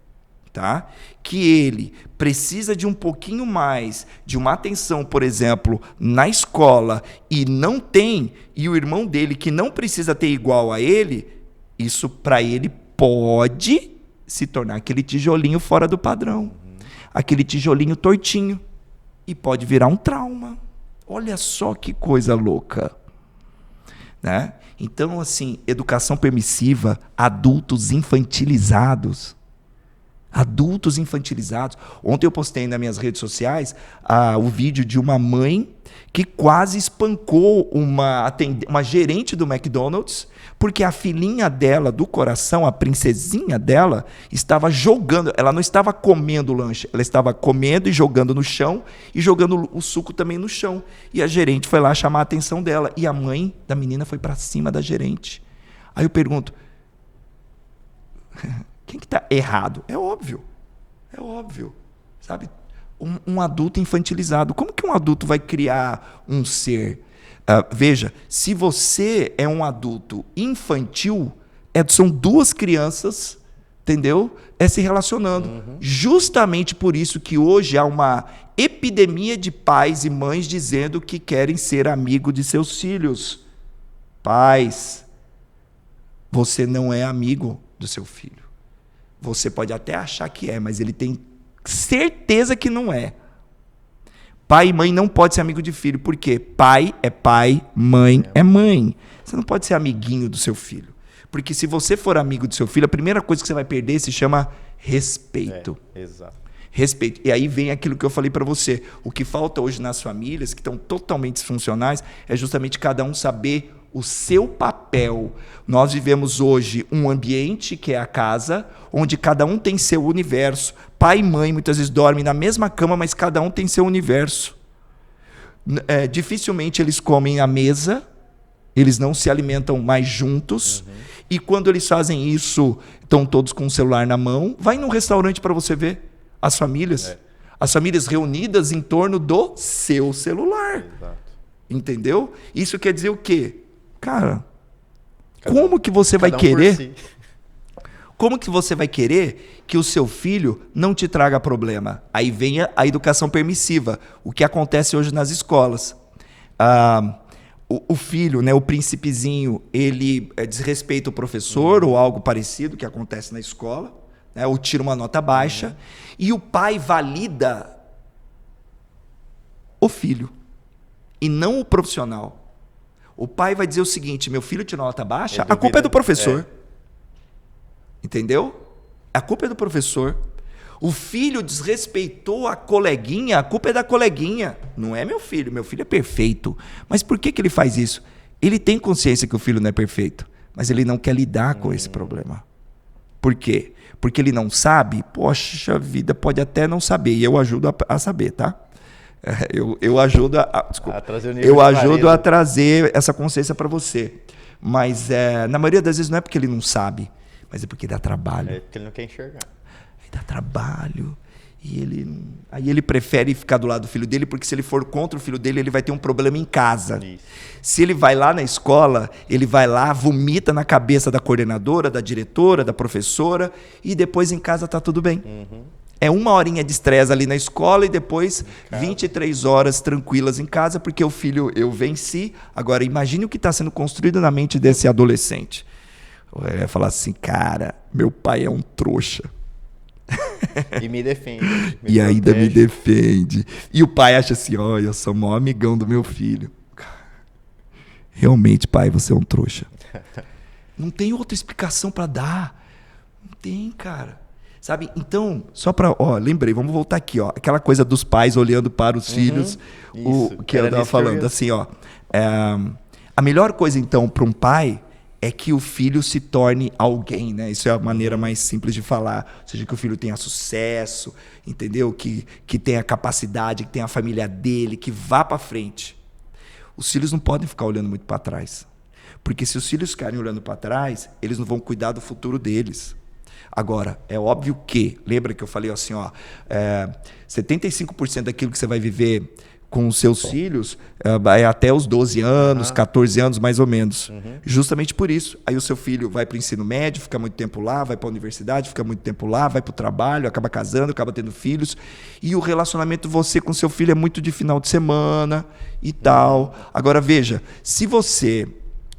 tá, que ele precisa de um pouquinho mais de uma atenção, por exemplo, na escola, e não tem, e o irmão dele que não precisa ter igual a ele, isso para ele pode se tornar aquele tijolinho fora do padrão, aquele tijolinho tortinho, e pode virar um trauma. Olha só que coisa louca, né? Então, assim, educação permissiva, adultos infantilizados. Adultos infantilizados. Ontem eu postei nas minhas redes sociais o vídeo de uma mãe que quase espancou uma gerente do McDonald's, porque a filhinha dela, do coração, a princesinha dela, estava jogando. Ela não estava comendo o lanche, ela estava comendo e jogando no chão, e jogando o suco também no chão. E a gerente foi lá chamar a atenção dela, e a mãe da menina foi para cima da gerente. Aí eu pergunto, quem que está errado? É óbvio, sabe? Um adulto infantilizado. Como que um adulto vai criar um ser? Veja, se você é um adulto infantil, são 2 crianças, entendeu? Se relacionando. Justamente por isso que hoje há uma epidemia de pais e mães dizendo que querem ser amigo de seus filhos. Pais, você não é amigo do seu filho. Você pode até achar que é, mas ele tem certeza que não é. Pai e mãe não pode ser amigo de filho. Por quê? Pai é pai, mãe é mãe. Você não pode ser amiguinho do seu filho. Porque se você for amigo do seu filho, a primeira coisa que você vai perder se chama respeito.
Exato.
Respeito. E aí vem aquilo que eu falei para você. O que falta hoje nas famílias, que estão totalmente disfuncionais, é justamente cada um saber o seu papel. Nós vivemos hoje um ambiente, que é a casa, onde cada um tem seu universo. Pai e mãe muitas vezes dormem na mesma cama, mas cada um tem seu universo. Dificilmente eles comem à mesa, eles não se alimentam mais juntos. E quando eles fazem isso, estão todos com o celular na mão. Vai num restaurante para você ver as famílias. As famílias reunidas em torno do seu celular.
Exato.
Entendeu? Isso quer dizer o quê? Cara, como que você vai querer? Como que você vai querer que o seu filho não te traga problema? Aí vem a educação permissiva, o que acontece hoje nas escolas. O filho, né, o príncipezinho, ele desrespeita o professor ou algo parecido que acontece na escola, né, ou tira uma nota baixa, e o pai valida o filho e não o profissional. O pai vai dizer o seguinte: meu filho tirou nota baixa, a culpa é do professor. Entendeu? A culpa é do professor. O filho desrespeitou a coleguinha, a culpa é da coleguinha. Não é meu filho é perfeito. Mas por que ele faz isso? Ele tem consciência que o filho não é perfeito, mas ele não quer lidar com esse problema. Por quê? Porque ele não sabe. Poxa vida, pode até não saber, e eu ajudo a saber, tá? Eu ajudo a trazer essa consciência para você. Mas na maioria das vezes não é porque ele não sabe, mas é porque dá trabalho.
É porque ele não quer enxergar.
Dá trabalho. Aí ele prefere ficar do lado do filho dele, porque se ele for contra o filho dele, ele vai ter um problema em casa. Isso. Se ele vai lá na escola, ele vai lá, vomita na cabeça da coordenadora, da diretora, da professora, e depois em casa tá tudo bem. É 1 horinha de estresse ali na escola e depois 23 horas tranquilas em casa, porque o filho, eu venci. Agora, imagine o que está sendo construído na mente desse adolescente. Ele vai falar assim: cara, meu pai é um trouxa.
E me defende.
E ainda me defende. E o pai acha assim: olha, eu sou o maior amigão do meu filho. Realmente, pai, você é um trouxa. Não tem outra explicação para dar. Não tem, cara. Sabe? Então, só para... lembrei, vamos voltar aqui. Aquela coisa dos pais olhando para os filhos. O que eu estava falando. Assim, a melhor coisa, então, para um pai é que o filho se torne alguém, né? Isso é a maneira mais simples de falar. Ou seja, que o filho tenha sucesso, entendeu? Que tenha capacidade, que tenha a família dele, que vá para frente. Os filhos não podem ficar olhando muito para trás. Porque se os filhos ficarem olhando para trás, eles não vão cuidar do futuro deles. Agora, é óbvio que, lembra que eu falei assim, 75% daquilo que você vai viver com os seus filhos é até os 12 anos, 14 anos mais ou menos. Justamente por isso. Aí o seu filho vai para o ensino médio, fica muito tempo lá, vai para a universidade, fica muito tempo lá, vai para o trabalho, acaba casando, acaba tendo filhos. E o relacionamento você com seu filho é muito de final de semana e tal. Agora veja, se você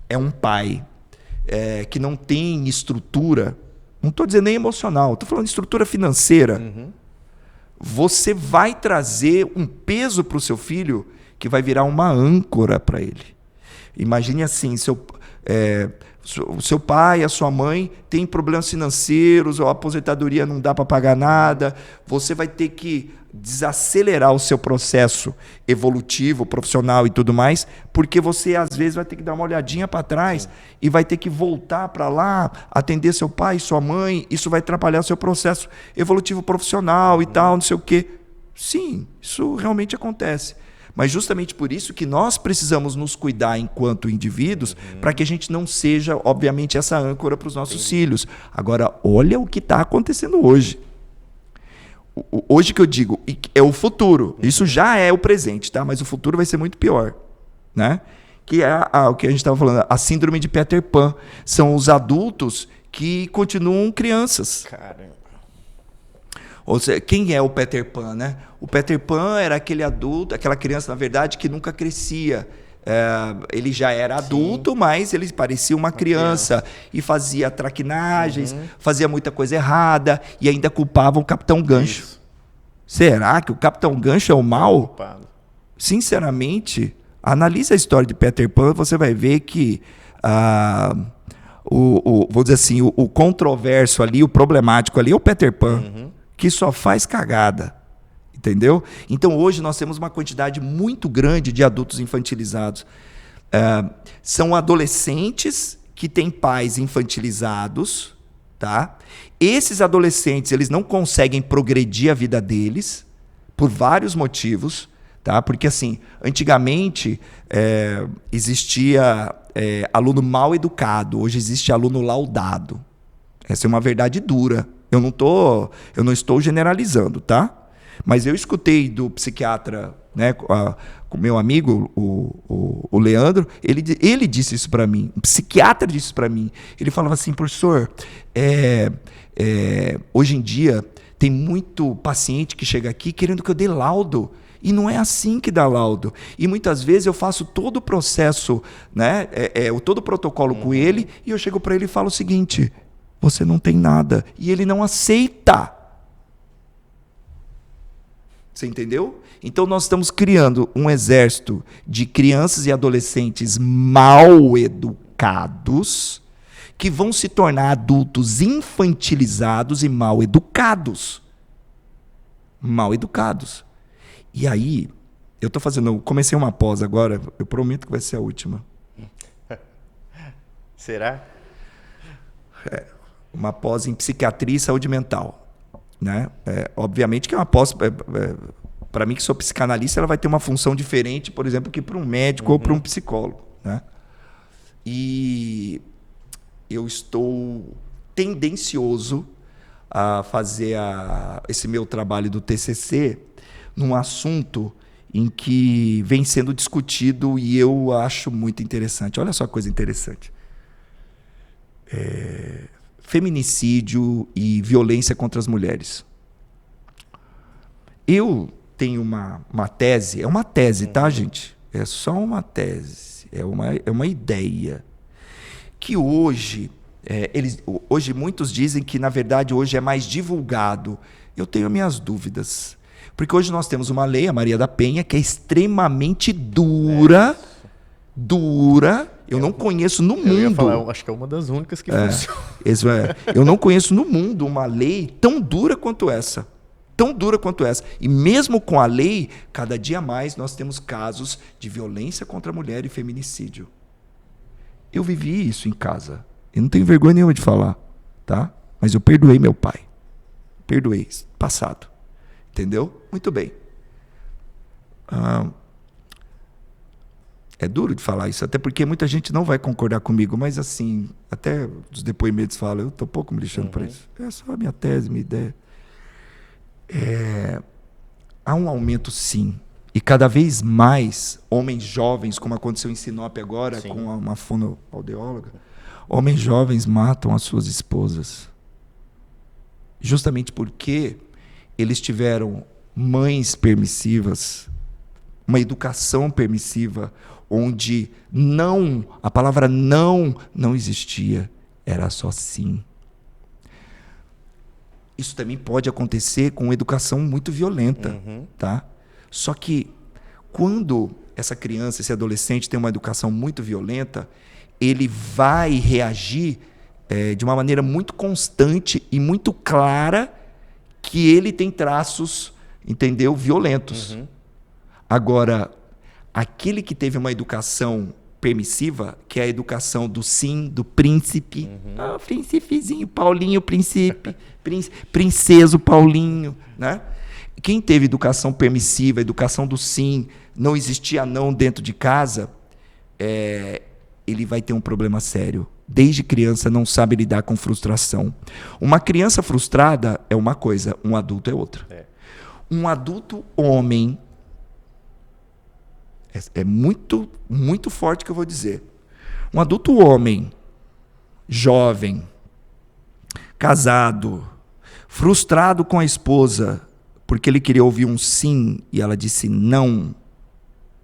é um pai que não tem estrutura, não estou dizendo nem emocional, estou falando de estrutura financeira, você vai trazer um peso para o seu filho que vai virar uma âncora para ele. Imagine assim, o seu pai, a sua mãe tem problemas financeiros, ou a aposentadoria não dá para pagar nada, você vai ter que desacelerar o seu processo evolutivo, profissional e tudo mais, porque você às vezes vai ter que dar uma olhadinha para trás e vai ter que voltar para lá, atender seu pai, sua mãe, isso vai atrapalhar seu processo evolutivo profissional e tal, não sei o quê. Sim, isso realmente acontece. Mas justamente por isso que nós precisamos nos cuidar enquanto indivíduos, para que a gente não seja, obviamente, essa âncora para os nossos filhos. Agora, olha o que está acontecendo hoje. Hoje que eu digo, é o futuro. Isso já é o presente, tá? Mas o futuro vai ser muito pior, né? Que é o que a gente estava falando, a síndrome de Peter Pan. São os adultos que continuam crianças.
Caramba.
Ou seja, quem é o Peter Pan, né? O Peter Pan era aquele adulto, aquela criança, na verdade, que nunca crescia. Ele já era adulto, mas ele parecia uma criança e fazia traquinagens, fazia muita coisa errada e ainda culpava o Capitão Gancho. Isso. Será que o Capitão Gancho é o mal? Sinceramente, analise a história de Peter Pan, você vai ver que vou dizer assim, o controverso ali, o problemático ali é o Peter Pan, que só faz cagada. Entendeu? Então, hoje nós temos uma quantidade muito grande de adultos infantilizados. São adolescentes que têm pais infantilizados, tá? Esses adolescentes, eles não conseguem progredir a vida deles por vários motivos, tá? Porque, assim, antigamente existia aluno mal educado, hoje existe aluno laudado. Essa é uma verdade dura. Eu não estou generalizando, tá? Mas eu escutei do psiquiatra, né, com o meu amigo, o Leandro, ele disse isso para mim, um psiquiatra disse isso para mim. Ele falava assim, professor, hoje em dia tem muito paciente que chega aqui querendo que eu dê laudo. E não é assim que dá laudo. E muitas vezes eu faço todo o processo, né, todo o protocolo com ele, e eu chego para ele e falo o seguinte, você não tem nada. E ele não aceita. Você entendeu? Então nós estamos criando um exército de crianças e adolescentes mal educados que vão se tornar adultos infantilizados e mal educados. Mal educados. E aí, comecei uma pós agora, eu prometo que vai ser a última.
Será?
Uma pós em psiquiatria e saúde mental. Né? Obviamente que é uma pós, para mim que sou psicanalista, ela vai ter uma função diferente, por exemplo, que para um médico ou para um psicólogo, né? E eu estou tendencioso a fazer esse meu trabalho do TCC num assunto em que vem sendo discutido e eu acho muito interessante. Olha só que coisa interessante. Feminicídio e violência contra as mulheres. Eu tenho uma tese, é uma tese, tá, gente? É só uma tese, é uma ideia. Que hoje, hoje muitos dizem que, na verdade, hoje é mais divulgado. Eu tenho minhas dúvidas. Porque hoje nós temos uma lei, a Maria da Penha, que é extremamente dura. Eu não conheço no mundo.
Eu ia falar, eu acho que é uma das únicas que funciona.
Eu não conheço no mundo uma lei tão dura quanto essa. Tão dura quanto essa. E mesmo com a lei, cada dia mais nós temos casos de violência contra a mulher e feminicídio. Eu vivi isso em casa. Eu não tenho vergonha nenhuma de falar, tá? Mas eu perdoei meu pai. Perdoei, passado. Entendeu? Muito bem. É duro de falar isso, até porque muita gente não vai concordar comigo, mas assim, até os depoimentos falam, eu estou pouco me lixando para isso. É só a minha tese, minha ideia. Há um aumento, sim. E cada vez mais homens jovens, como aconteceu em Sinop agora, sim, com uma fonoaudióloga, homens jovens matam as suas esposas. Justamente porque eles tiveram mães permissivas, uma educação permissiva, onde a palavra não existia, era só sim. Isso também pode acontecer com educação muito violenta, tá? Só que quando essa criança, esse adolescente tem uma educação muito violenta, ele vai reagir de uma maneira muito constante e muito clara que ele tem traços, entendeu, violentos. Agora, aquele que teve uma educação permissiva, que é a educação do sim, do príncipe, príncipezinho, Paulinho, príncipe, princeso Paulinho, né? Quem teve educação permissiva, educação do sim, não existia não dentro de casa, ele vai ter um problema sério. Desde criança não sabe lidar com frustração. Uma criança frustrada é uma coisa, um adulto é outra. Um adulto homem, é muito, muito forte que eu vou dizer. Um adulto homem, jovem, casado, frustrado com a esposa, porque ele queria ouvir um sim e ela disse não,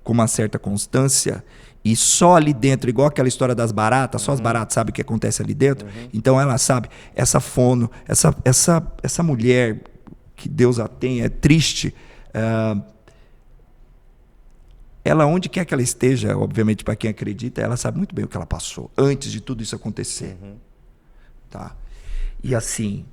com uma certa constância, e só ali dentro, igual aquela história das baratas, só as baratas sabem o que acontece ali dentro, então ela sabe, essa fono, essa mulher, que Deus a tenha, é triste, ela, onde quer que ela esteja, obviamente para quem acredita, ela sabe muito bem o que ela passou, antes de tudo isso acontecer. Tá? E assim,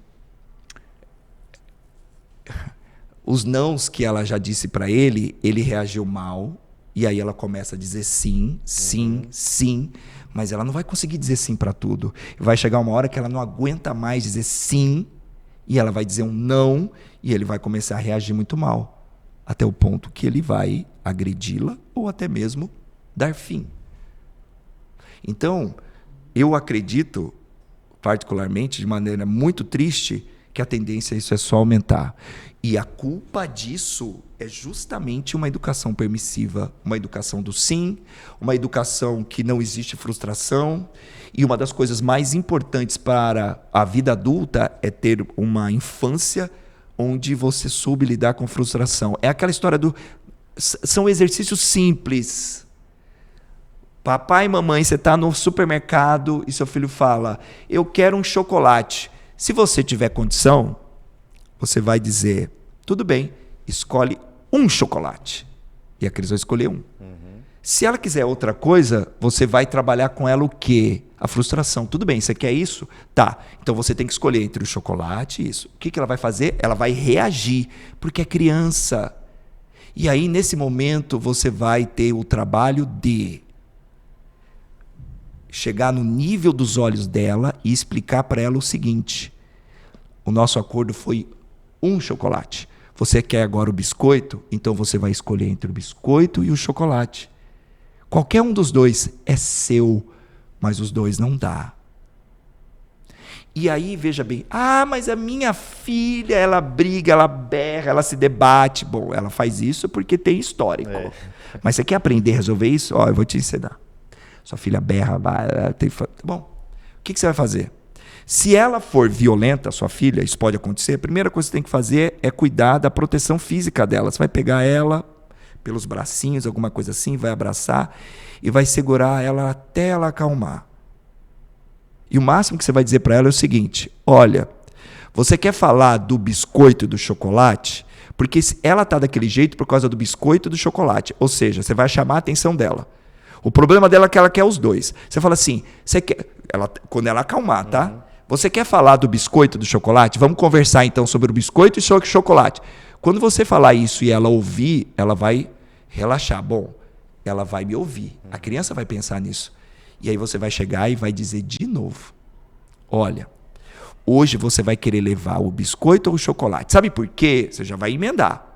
os nãos que ela já disse para ele reagiu mal, e aí ela começa a dizer sim, sim, sim, mas ela não vai conseguir dizer sim para tudo. Vai chegar uma hora que ela não aguenta mais dizer sim, e ela vai dizer um não, e ele vai começar a reagir muito mal, até o ponto que ele vai agredi-la ou até mesmo dar fim. Então, eu acredito, particularmente, de maneira muito triste, que a tendência a isso é só aumentar. E a culpa disso é justamente uma educação permissiva, uma educação do sim, uma educação que não existe frustração. E uma das coisas mais importantes para a vida adulta é ter uma infância onde você soube lidar com frustração. É aquela história são exercícios simples. Papai e mamãe, você está no supermercado e seu filho fala, eu quero um chocolate. Se você tiver condição, você vai dizer, tudo bem, escolhe um chocolate. E a Cris vai escolher um. Se ela quiser outra coisa, você vai trabalhar com ela o quê? A frustração. Tudo bem, você quer isso? Tá. Então você tem que escolher entre o chocolate e isso. O que ela vai fazer? Ela vai reagir, porque é criança. E aí, nesse momento, você vai ter o trabalho de chegar no nível dos olhos dela e explicar para ela o seguinte, o nosso acordo foi um chocolate. Você quer agora o biscoito? Então você vai escolher entre o biscoito e o chocolate. Qualquer um dos dois é seu, mas os dois não dá. E aí, veja bem, mas a minha filha, ela briga, ela berra, ela se debate. Bom, ela faz isso porque tem histórico. Mas você quer aprender a resolver isso? Eu vou te ensinar. Sua filha berra, bom, o que você vai fazer? Se ela for violenta, sua filha, isso pode acontecer, a primeira coisa que você tem que fazer é cuidar da proteção física dela. Você vai pegar ela pelos bracinhos, alguma coisa assim, vai abraçar e vai segurar ela até ela acalmar. E o máximo que você vai dizer para ela é o seguinte, olha, você quer falar do biscoito e do chocolate? Porque ela está daquele jeito por causa do biscoito e do chocolate. Ou seja, você vai chamar a atenção dela. O problema dela é que ela quer os dois. Você fala assim, você quer... quando ela acalmar, tá? Você quer falar do biscoito e do chocolate? Vamos conversar então sobre o biscoito e sobre o chocolate. Quando você falar isso e ela ouvir, ela vai relaxar. Bom, ela vai me ouvir. A criança vai pensar nisso. E aí você vai chegar e vai dizer de novo: olha, hoje você vai querer levar o biscoito ou o chocolate. Sabe por quê? Você já vai emendar.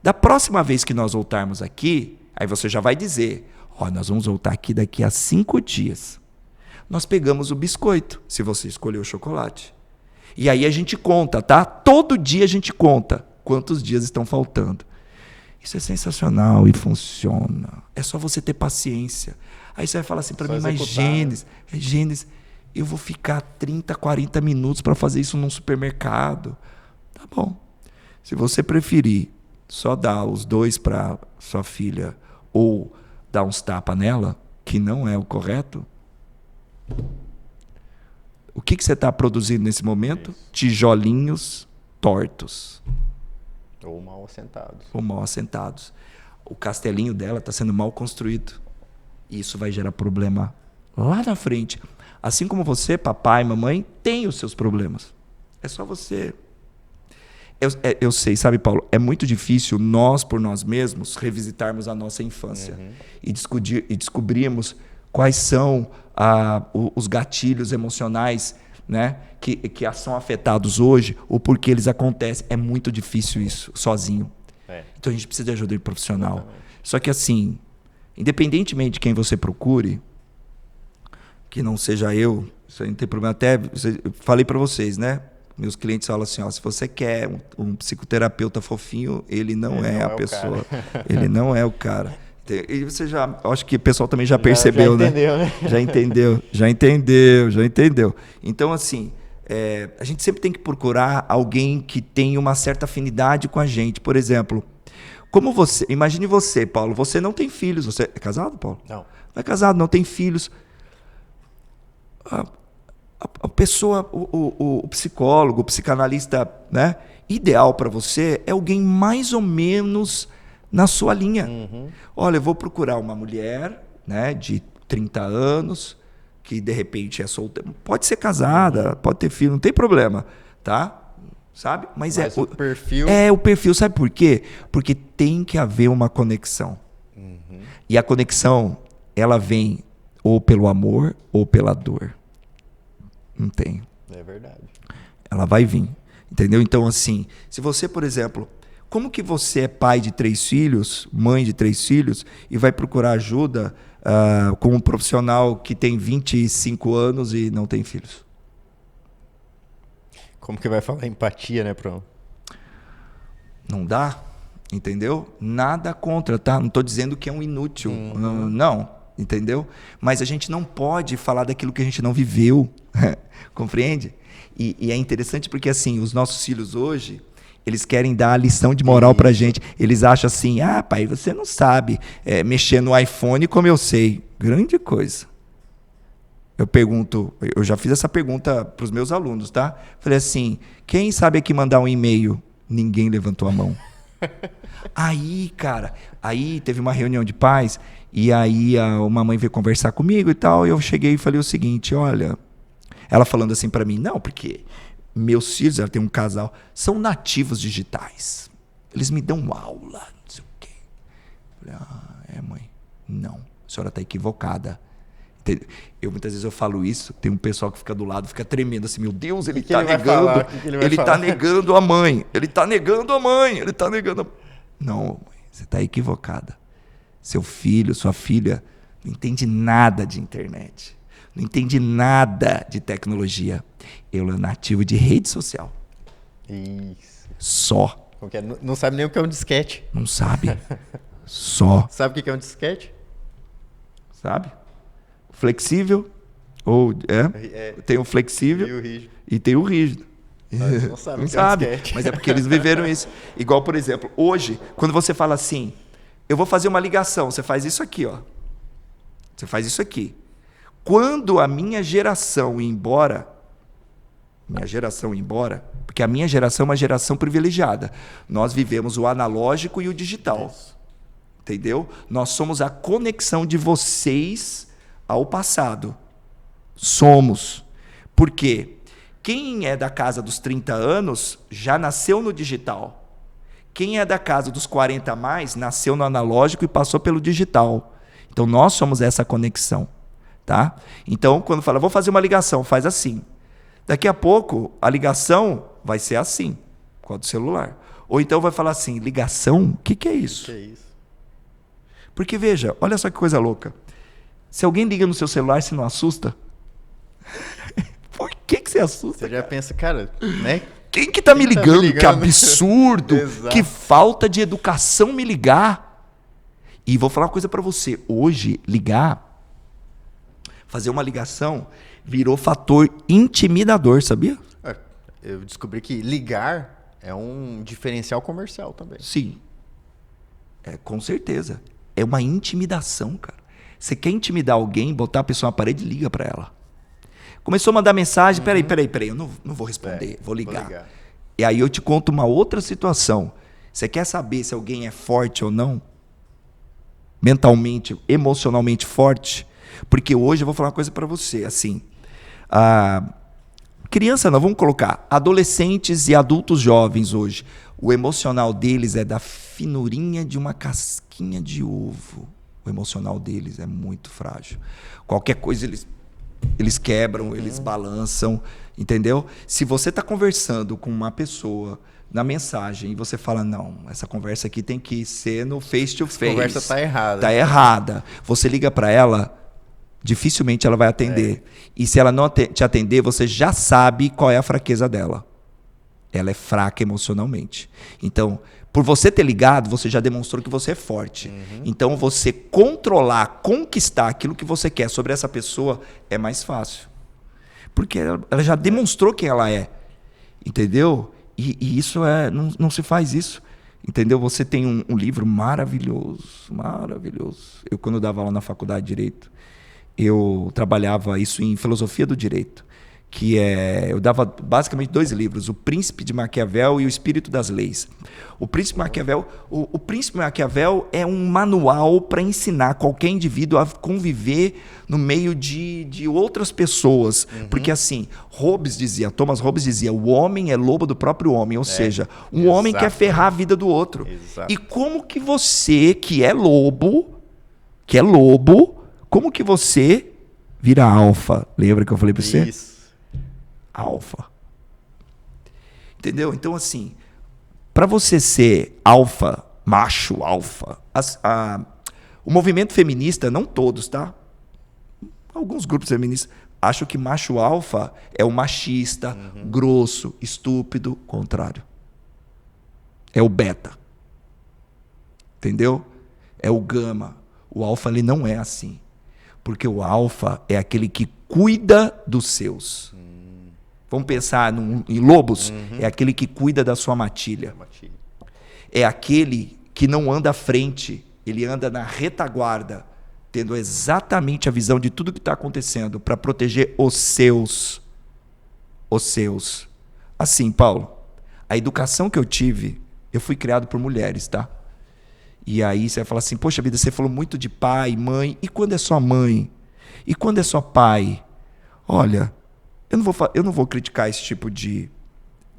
Da próxima vez que nós voltarmos aqui, aí você já vai dizer: nós vamos voltar aqui daqui a 5 dias. Nós pegamos o biscoito, se você escolheu o chocolate. E aí a gente conta, tá? Todo dia a gente conta quantos dias estão faltando. Isso é sensacional e funciona. É só você ter paciência. Aí você vai falar assim para mim: mas Gênesis, eu vou ficar 30, 40 minutos para fazer isso num supermercado. Tá bom. Se você preferir só dar os 2 para sua filha ou dar uns tapas nela, que não é o correto, o que você está produzindo nesse momento? Tijolinhos tortos.
Ou mal assentados.
Ou mal assentados. O castelinho dela está sendo mal construído. E isso vai gerar problema lá na frente. Assim como você, papai, mamãe, tem os seus problemas. É só você... Eu sei, sabe, Paulo, é muito difícil nós, por nós mesmos, revisitarmos a nossa infância e descobrirmos quais são os gatilhos emocionais, né, que são afetados hoje, ou por que eles acontecem. É muito difícil isso, sozinho. Então a gente precisa de ajuda profissional. Exatamente. Só que assim, independentemente de quem você procure, que não seja eu, isso aí não tem problema. Até falei para vocês, né? Meus clientes falam assim: se você quer um psicoterapeuta fofinho, ele não é a pessoa. Ele não é o cara. E você já, acho que o pessoal também já percebeu,
já entendeu,
né? Já entendeu. Então, assim, a gente sempre tem que procurar alguém que tenha uma certa afinidade com a gente. Por exemplo, imagine você, Paulo, você não tem filhos. Você é casado, Paulo?
Não.
Não é casado, não tem filhos. A pessoa, o psicólogo, o psicanalista, né, ideal para você é alguém mais ou menos na sua linha. Olha, eu vou procurar uma mulher, né, de 30 anos, que de repente é solteira. Pode ser casada, pode ter filho, não tem problema, tá? Sabe? Mas
o perfil...
o perfil, sabe por quê? Porque tem que haver uma conexão. E a conexão, ela vem ou pelo amor ou pela dor. Não tem.
É verdade.
Ela vai vir, entendeu? Então, assim, se você, por exemplo, como que você é pai de 3 filhos, mãe de 3 filhos, e vai procurar ajuda com um profissional que tem 25 anos e não tem filhos?
Como que vai falar empatia, né, Pro?
Não dá, entendeu? Nada contra, tá? Não estou dizendo que é um inútil, não, entendeu? Mas a gente não pode falar daquilo que a gente não viveu, compreende? E é interessante porque, assim, os nossos filhos hoje, eles querem dar a lição de moral pra gente. Eles acham assim: pai, você não sabe mexer no iPhone como eu sei. Grande coisa. Eu já fiz essa pergunta pros meus alunos, tá? Falei assim: quem sabe aqui mandar um e-mail? Ninguém levantou a mão. Aí, cara, teve uma reunião de pais, e aí uma mãe veio conversar comigo e tal, e eu cheguei e falei o seguinte: olha, ela falando assim pra mim: não, porque meus filhos, ela tem um casal, são nativos digitais. Eles me dão aula, não sei o quê. Eu falei: mãe, não, a senhora tá equivocada. Muitas vezes eu falo isso, tem um pessoal que fica do lado, fica tremendo assim: meu Deus, ele tá negando. Ele tá negando a mãe. Ele tá negando a mãe. Ele tá negando a... Não, mãe, você tá equivocada. Seu filho, sua filha não entende nada de internet. Não entende nada de tecnologia. Ele é nativo de rede social.
Isso.
Só.
Não sabe nem o que é um disquete.
Não sabe. Só.
Sabe o que é um disquete?
Sabe? Flexível. Tem o flexível
e o rígido.
E tem o rígido.
Não sabe o que é um disquete.
Mas é porque eles viveram isso. Igual, por exemplo, hoje, quando você fala assim: eu vou fazer uma ligação, você faz isso aqui, ó. Você faz isso aqui. Quando a minha geração ir embora, porque a minha geração é uma geração privilegiada. Nós vivemos o analógico e o digital. Isso. Entendeu? Nós somos a conexão de vocês ao passado. Somos. Por quê? Quem é da casa dos 30 anos já nasceu no digital. Quem é da casa dos 40 a mais nasceu no analógico e passou pelo digital. Então nós somos essa conexão. Tá? Então, quando fala, vou fazer uma ligação, faz assim. Daqui a pouco, a ligação vai ser assim, com a do celular. Ou então vai falar assim, ligação? O que é isso?
Que é isso?
Porque, veja, olha só que coisa louca. Se alguém liga no seu celular, você não assusta? Por que você assusta?
Você já pensa, cara, né?
Quem que tá me ligando? Que absurdo! Que falta de educação me ligar. E vou falar uma coisa pra você. Hoje, ligar, fazer uma ligação, virou fator intimidador, sabia?
Eu descobri que ligar é um diferencial comercial também.
Sim. Com certeza. É uma intimidação, cara. Você quer intimidar alguém, botar a pessoa na parede, liga pra ela. Começou a mandar mensagem, peraí, eu não vou responder, vou ligar. E aí eu te conto uma outra situação. Você quer saber se alguém é forte ou não? Mentalmente, emocionalmente forte? Porque hoje eu vou falar uma coisa pra você, assim, criança não, vamos colocar, adolescentes e adultos jovens hoje, o emocional deles é da finurinha de uma casquinha de ovo. O emocional deles é muito frágil. Qualquer coisa eles quebram, eles balançam, entendeu? Se você está conversando com uma pessoa na mensagem e você fala, não, essa conversa aqui tem que ser no face to face. A conversa
está errada.
Está errada. Você liga para ela, dificilmente ela vai atender. E se ela não te atender, você já sabe qual é a fraqueza dela. Ela é fraca emocionalmente. Então, por você ter ligado, você já demonstrou que você é forte. Então, você controlar, conquistar aquilo que você quer sobre essa pessoa é mais fácil. Porque ela já demonstrou quem ela é. Entendeu? E isso não se faz isso. Entendeu? Você tem um livro maravilhoso, maravilhoso. Eu, quando dava aula na faculdade de Direito, eu trabalhava isso em filosofia do direito. Eu dava basicamente 2 livros, O Príncipe de Maquiavel e O Espírito das Leis. O Príncipe Maquiavel é um manual para ensinar qualquer indivíduo a conviver no meio de outras pessoas. Porque assim, Thomas Hobbes dizia, o homem é lobo do próprio homem, ou seja, um homem quer ferrar a vida do outro.
Exato.
E como que você, que é lobo, como que você vira alfa? Lembra que eu falei para você?
Isso.
Alfa. Entendeu? Então, assim, para você ser alfa, macho alfa, o movimento feminista, não todos, tá? Alguns grupos feministas acham que macho alfa é o machista, grosso, estúpido, contrário. É o beta. Entendeu? É o gama. O alfa, ele não é assim. Porque o alfa é aquele que cuida dos seus. Vamos pensar em lobos? É aquele que cuida da sua matilha. É aquele que não anda à frente, ele anda na retaguarda, tendo exatamente a visão de tudo que está acontecendo para proteger os seus. Os seus. Assim, Paulo, a educação que eu tive, eu fui criado por mulheres, tá? E aí você vai falar assim, poxa vida, você falou muito de pai, mãe, e quando é só mãe? E quando é só pai? Olha, eu não vou criticar esse tipo de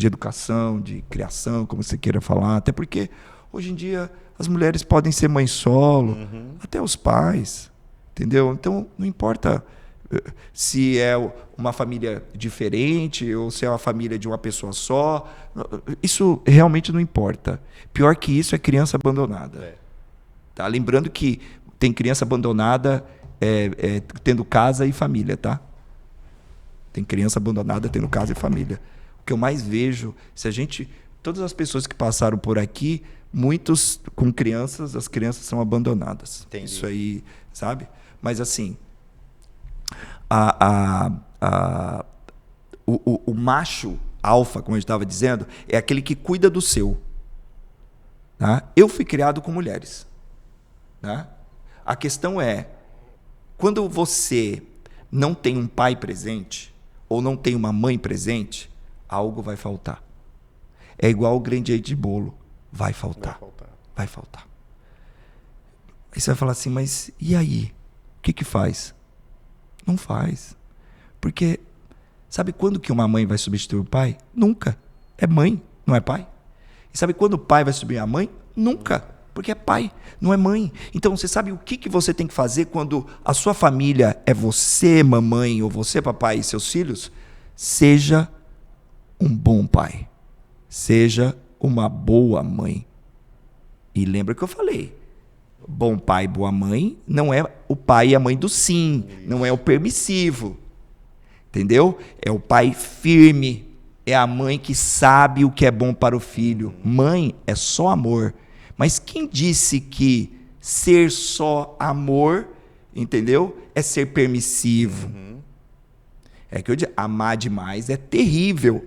educação, de criação, como você queira falar, até porque hoje em dia as mulheres podem ser mãe solo, até os pais, entendeu? Então não importa se é uma família diferente ou se é uma família de uma pessoa só, isso realmente não importa. Pior que isso é criança abandonada. Tá? Lembrando que tem criança abandonada tendo casa e família, tá? Tem criança abandonada tendo casa e família. O que eu mais vejo, todas as pessoas que passaram por aqui, muitos com crianças, as crianças são abandonadas.
Entendi.
Isso aí, sabe? Mas assim, o macho alfa, como eu estava dizendo, é aquele que cuida do seu. Tá? Eu fui criado com mulheres. Tá? A questão é, quando você não tem um pai presente, ou não tem uma mãe presente, algo vai faltar. É igual o grande de bolo. Vai faltar. Vai faltar. Aí você vai falar assim, mas e aí? O que faz? Não faz. Porque, sabe quando que uma mãe vai substituir o pai? Nunca. É mãe, não é pai. E sabe quando o pai vai substituir a mãe? Nunca. Porque é pai, não é mãe. Então, você sabe o que você tem que fazer quando a sua família é você, mamãe, ou você, papai, e seus filhos? Seja um bom pai. Seja uma boa mãe. E lembra que eu falei, bom pai, boa mãe, não é o pai e a mãe do sim, não é o permissivo. Entendeu? É o pai firme, é a mãe que sabe o que é bom para o filho. Mãe é só amor. Mas quem disse que ser só amor, entendeu? É ser permissivo. É que eu digo, amar demais é terrível.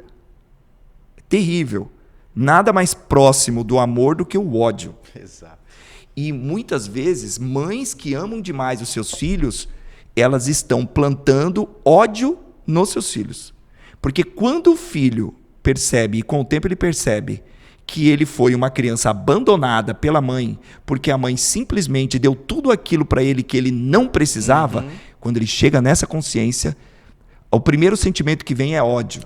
É terrível. Nada mais próximo do amor do que o ódio.
Exato.
E muitas vezes, mães que amam demais os seus filhos, elas estão plantando ódio nos seus filhos. Porque quando o filho percebe, e com o tempo ele percebe, que ele foi uma criança abandonada pela mãe, porque a mãe simplesmente deu tudo aquilo para ele que ele não precisava, quando ele chega nessa consciência, o primeiro sentimento que vem é ódio.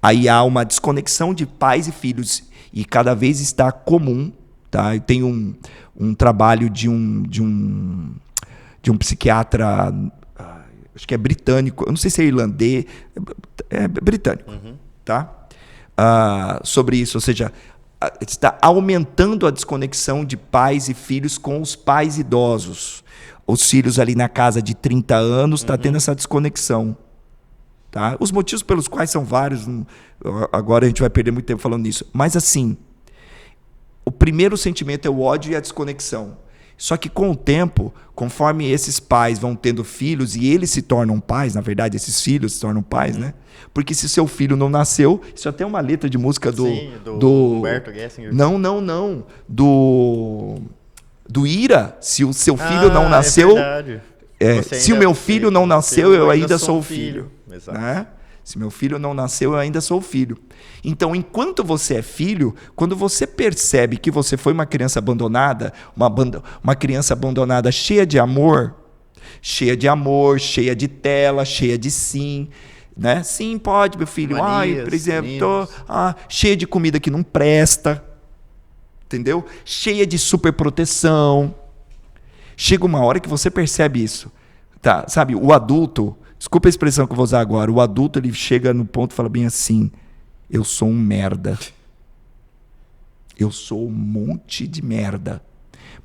Aí há uma desconexão de pais e filhos, e cada vez está comum, tá? Tem um trabalho de um psiquiatra, acho que é britânico, eu não sei se é irlandês, é britânico, tá? Sobre isso, ou seja, está aumentando a desconexão de pais e filhos com os pais idosos. Os filhos ali na casa de 30 anos está tendo essa desconexão. Tá? Os motivos pelos quais são vários, agora a gente vai perder muito tempo falando nisso. Mas assim, o primeiro sentimento é o ódio e a desconexão. Só que com o tempo, conforme esses pais vão tendo filhos e eles se tornam pais, na verdade, esses filhos se tornam pais, né? Porque se seu filho não nasceu, isso até é uma letra de música do
Humberto Gessinger.
Não. Do Ira, se o seu filho não nasceu, se o meu filho não nasceu, eu ainda sou o filho.
Exato.
Né? Se meu filho não nasceu, eu ainda sou filho. Então, enquanto você é filho, quando você percebe que você foi uma criança abandonada, uma criança abandonada cheia de amor, cheia de tela, cheia de sim, né? Sim, pode, meu filho.
Manias,
por exemplo, cheia de comida que não presta, entendeu? Cheia de superproteção. Chega uma hora que você percebe isso. Tá, sabe, o adulto, desculpa a expressão que eu vou usar agora, o adulto ele chega no ponto e fala bem assim, eu sou um merda. Eu sou um monte de merda.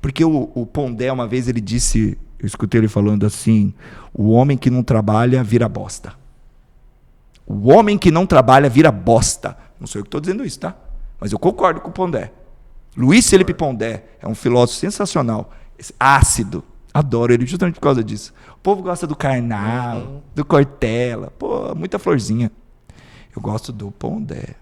Porque o Pondé, uma vez, ele disse, eu escutei ele falando assim, o homem que não trabalha vira bosta. O homem que não trabalha vira bosta. Não sou eu que estou dizendo isso, tá? Mas eu concordo com o Pondé. Luiz Felipe Pondé é um filósofo sensacional, ácido. Adoro ele justamente por causa disso. O povo gosta do Karnal, do Cortella. Pô, muita florzinha. Eu gosto do Pondé.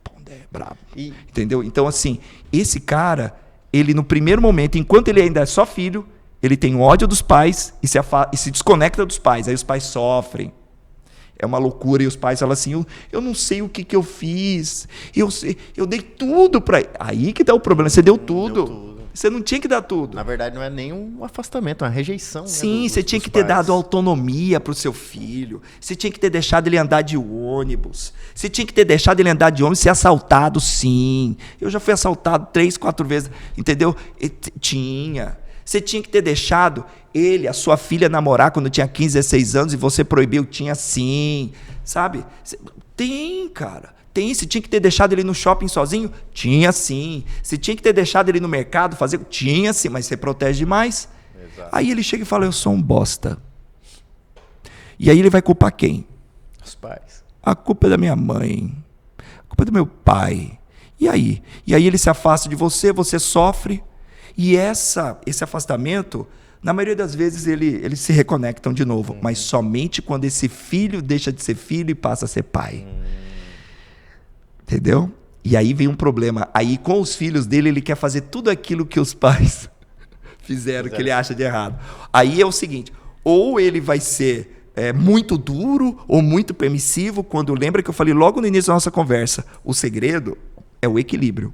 Pondé é brabo. Entendeu? Então, assim, esse cara, ele no primeiro momento, enquanto ele ainda é só filho, ele tem ódio dos pais e se desconecta dos pais. Aí os pais sofrem. É uma loucura. E os pais falam assim, eu não sei o que eu fiz. Eu dei tudo pra ele. Aí que dá o problema. Você deu tudo. Você não tinha que dar tudo.
Na verdade, não é nem um afastamento, é uma rejeição.
Sim, você tinha que ter dado autonomia para o seu filho. Você tinha que ter deixado ele andar de ônibus. Você tinha que ter deixado ele andar de ônibus e ser assaltado, sim. Eu já fui assaltado 3, 4 vezes, entendeu? Tinha. Você tinha que ter deixado ele, a sua filha, namorar quando tinha 15, 16 anos e você proibiu. Tinha sim, sabe? Tem, cara. Tem, você tinha que ter deixado ele no shopping sozinho? Tinha sim. Você tinha que ter deixado ele no mercado fazer? Tinha sim, mas você protege demais.
Exato.
Aí ele chega e fala, eu sou um bosta. E aí ele vai culpar quem?
Os pais.
A culpa é da minha mãe. A culpa é do meu pai. E aí? E aí ele se afasta de você, você sofre. E esse afastamento, na maioria das vezes, eles se reconectam de novo. Mas somente quando esse filho deixa de ser filho e passa a ser pai. Entendeu? E aí vem um problema. Aí com os filhos dele, ele quer fazer tudo aquilo que os pais fizeram, que ele acha de errado. Aí é o seguinte, ou ele vai ser muito duro ou muito permissivo, quando lembra que eu falei logo no início da nossa conversa, o segredo é o equilíbrio.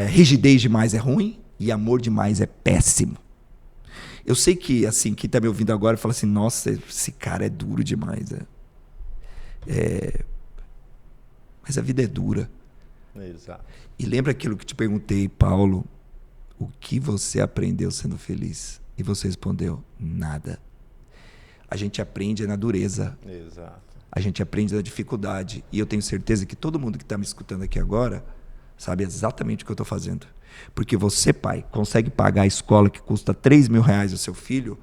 Rigidez demais é ruim e amor demais é péssimo. Eu sei que, assim, quem está me ouvindo agora fala assim, nossa, esse cara é duro demais. Mas a vida é dura.
Exato.
E lembra aquilo que te perguntei, Paulo, o que você aprendeu sendo feliz? E você respondeu, nada. A gente aprende na dureza.
Exato.
A gente aprende na dificuldade. E eu tenho certeza que todo mundo que está me escutando aqui agora sabe exatamente o que eu estou fazendo. Porque você, pai, consegue pagar a escola que custa R$3.000 ao seu filho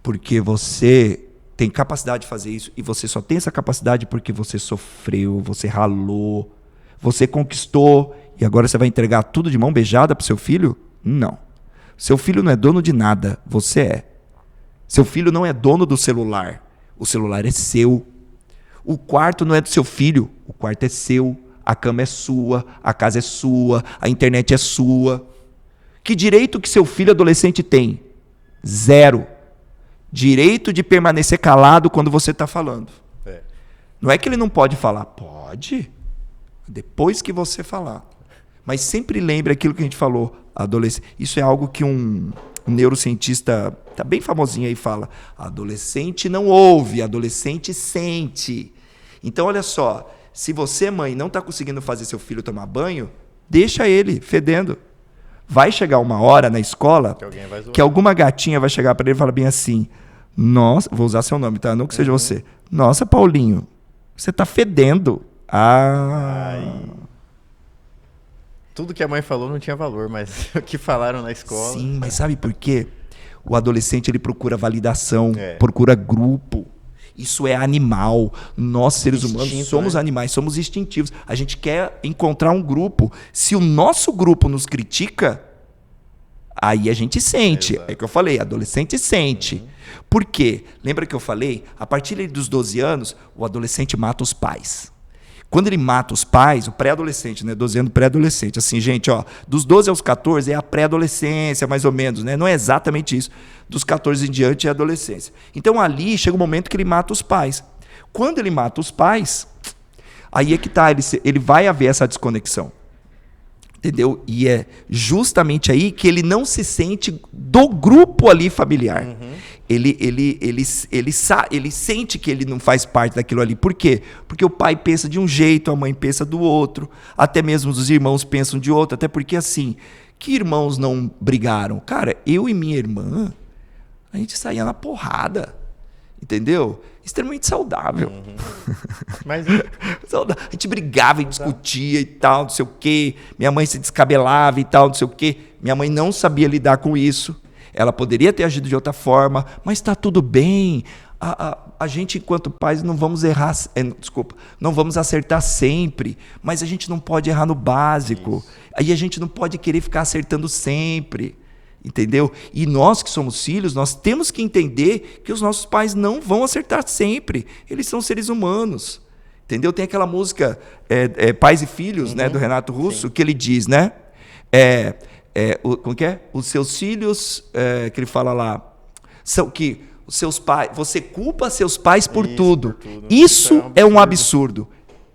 porque você tem capacidade de fazer isso. E você só tem essa capacidade porque você sofreu, você ralou, você conquistou. E agora você vai entregar tudo de mão beijada para o seu filho? Não. Seu filho não é dono de nada. Você é. Seu filho não é dono do celular. O celular é seu. O quarto não é do seu filho. O quarto é seu. A cama é sua. A casa é sua. A internet é sua. Que direito que seu filho adolescente tem? Zero. Direito de permanecer calado quando você está falando.
É.
Não é que ele não pode falar. Pode. Depois que você falar. Mas sempre lembre aquilo que a gente falou. Isso é algo que um neurocientista tá bem famosinho aí fala. Adolescente não ouve, adolescente sente. Então, olha só. Se você, mãe, não está conseguindo fazer seu filho tomar banho, deixa ele fedendo. Vai chegar uma hora na escola que alguma gatinha vai chegar para ele e falar bem assim, nossa, vou usar seu nome, tá? Não que seja você. Nossa, Paulinho, você tá fedendo.
Tudo que a mãe falou não tinha valor, mas o que falaram na escola...
Sim, mas sabe por quê? O adolescente ele procura validação, procura grupo. Isso é animal. Nós, seres humanos, somos animais, somos instintivos. A gente quer encontrar um grupo. Se o nosso grupo nos critica, aí a gente sente. É que eu falei, adolescente sente. Por quê? Lembra que eu falei? A partir dos 12 anos, o adolescente mata os pais. Quando ele mata os pais, o pré-adolescente, né? 12 anos pré-adolescente. Assim, gente, ó, dos 12 aos 14 é a pré-adolescência, mais ou menos, né? Não é exatamente isso. Dos 14 em diante é a adolescência. Então, ali chega um momento que ele mata os pais. Quando ele mata os pais, aí é que tá, ele vai haver essa desconexão. Entendeu? E é justamente aí que ele não se sente do grupo ali familiar. Ele sente que ele não faz parte daquilo ali. Por quê? Porque o pai pensa de um jeito, a mãe pensa do outro, até mesmo os irmãos pensam de outro, até porque assim, que irmãos não brigaram? Cara, eu e minha irmã, a gente saía na porrada, entendeu? Extremamente saudável.
Mas...
a gente brigava e discutia e tal, não sei o quê. Minha mãe se descabelava e tal, não sei o quê. Minha mãe não sabia lidar com isso. Ela poderia ter agido de outra forma, mas está tudo bem. A gente, enquanto pais, não vamos errar... não vamos acertar sempre, mas a gente não pode errar no básico. Isso. Aí a gente não pode querer ficar acertando sempre. Entendeu? E nós que somos filhos, nós temos que entender que os nossos pais não vão acertar sempre. Eles são seres humanos. Entendeu? Tem aquela música Pais e Filhos, né, do Renato Russo, que ele diz, né? Como que é? Os seus filhos, que ele fala lá, são que os seus pais, você culpa seus pais por tudo. Isso é um absurdo.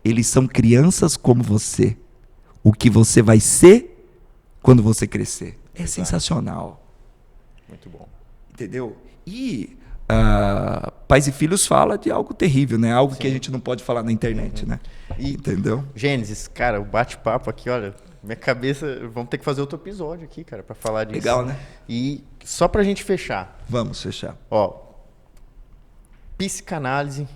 Eles são crianças como você. O que você vai ser quando você crescer. É sensacional.
Muito bom.
Entendeu? E Pais e Filhos fala de algo terrível, né? Algo que a gente não pode falar na internet, né? Entendeu?
Gênesis, cara, o bate-papo aqui, olha, minha cabeça... Vamos ter que fazer outro episódio aqui, cara, pra falar disso.
Legal, né?
E só pra gente fechar.
Vamos fechar.
Ó, psicanálise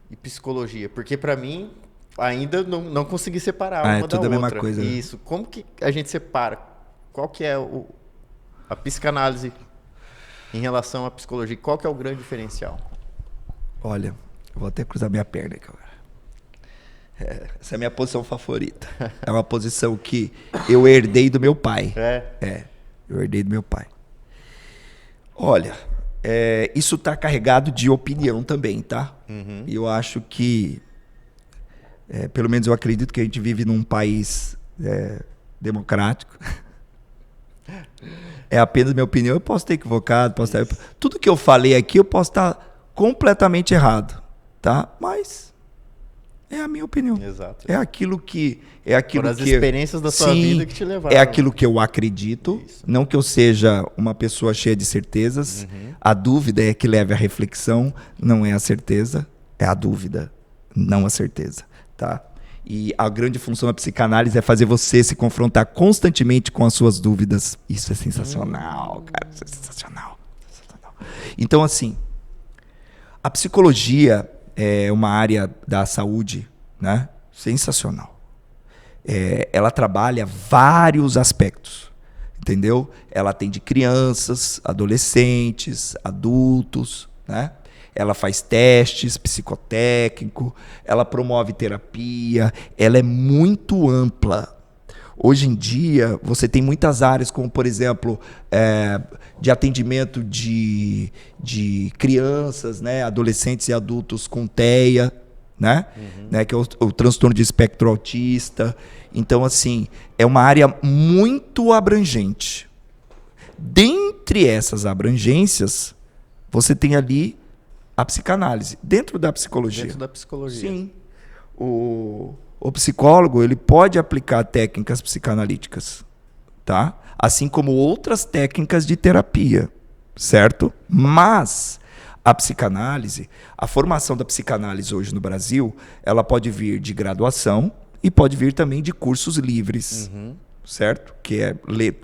e psicologia. Porque pra mim, ainda não consegui separar uma da outra. É tudo a mesma
coisa. Né?
Isso. Como que a gente separa? Qual que é a psicanálise em relação à psicologia? Qual que é o grande diferencial?
Olha, eu vou até cruzar minha perna aqui agora. Essa é a minha posição favorita. É uma posição que eu herdei do meu pai. Eu herdei do meu pai. Olha, isso está carregado de opinião também, tá? E eu acho que, pelo menos eu acredito que a gente vive num país democrático. É apenas minha opinião, eu posso estar equivocado, tudo que eu falei aqui eu posso estar completamente errado, tá? Mas é a minha opinião.
Exato.
É aquilo que
foram as experiências da sua vida que te levaram.
É aquilo que eu acredito, não que eu seja uma pessoa cheia de certezas. A dúvida é que leve à reflexão, não é a certeza, é a dúvida, não a certeza, tá? E a grande função da psicanálise é fazer você se confrontar constantemente com as suas dúvidas. Isso é sensacional, cara. Isso é sensacional. Então, assim, a psicologia é uma área da saúde, né? Sensacional. Ela trabalha vários aspectos, entendeu? Ela atende crianças, adolescentes, adultos, né? Ela faz testes psicotécnicos, ela promove terapia, ela é muito ampla. Hoje em dia, você tem muitas áreas, como, por exemplo, de atendimento de crianças, né, adolescentes e adultos com TEA, né? Né, que é o transtorno de espectro autista. Então, assim, é uma área muito abrangente. Dentre essas abrangências, você tem ali a psicanálise, dentro da psicologia.
Dentro da psicologia.
Sim. O psicólogo, ele pode aplicar técnicas psicanalíticas, tá? Assim como outras técnicas de terapia, certo? Mas a psicanálise, a formação da psicanálise hoje no Brasil, ela pode vir de graduação e pode vir também de cursos livres, certo? Que é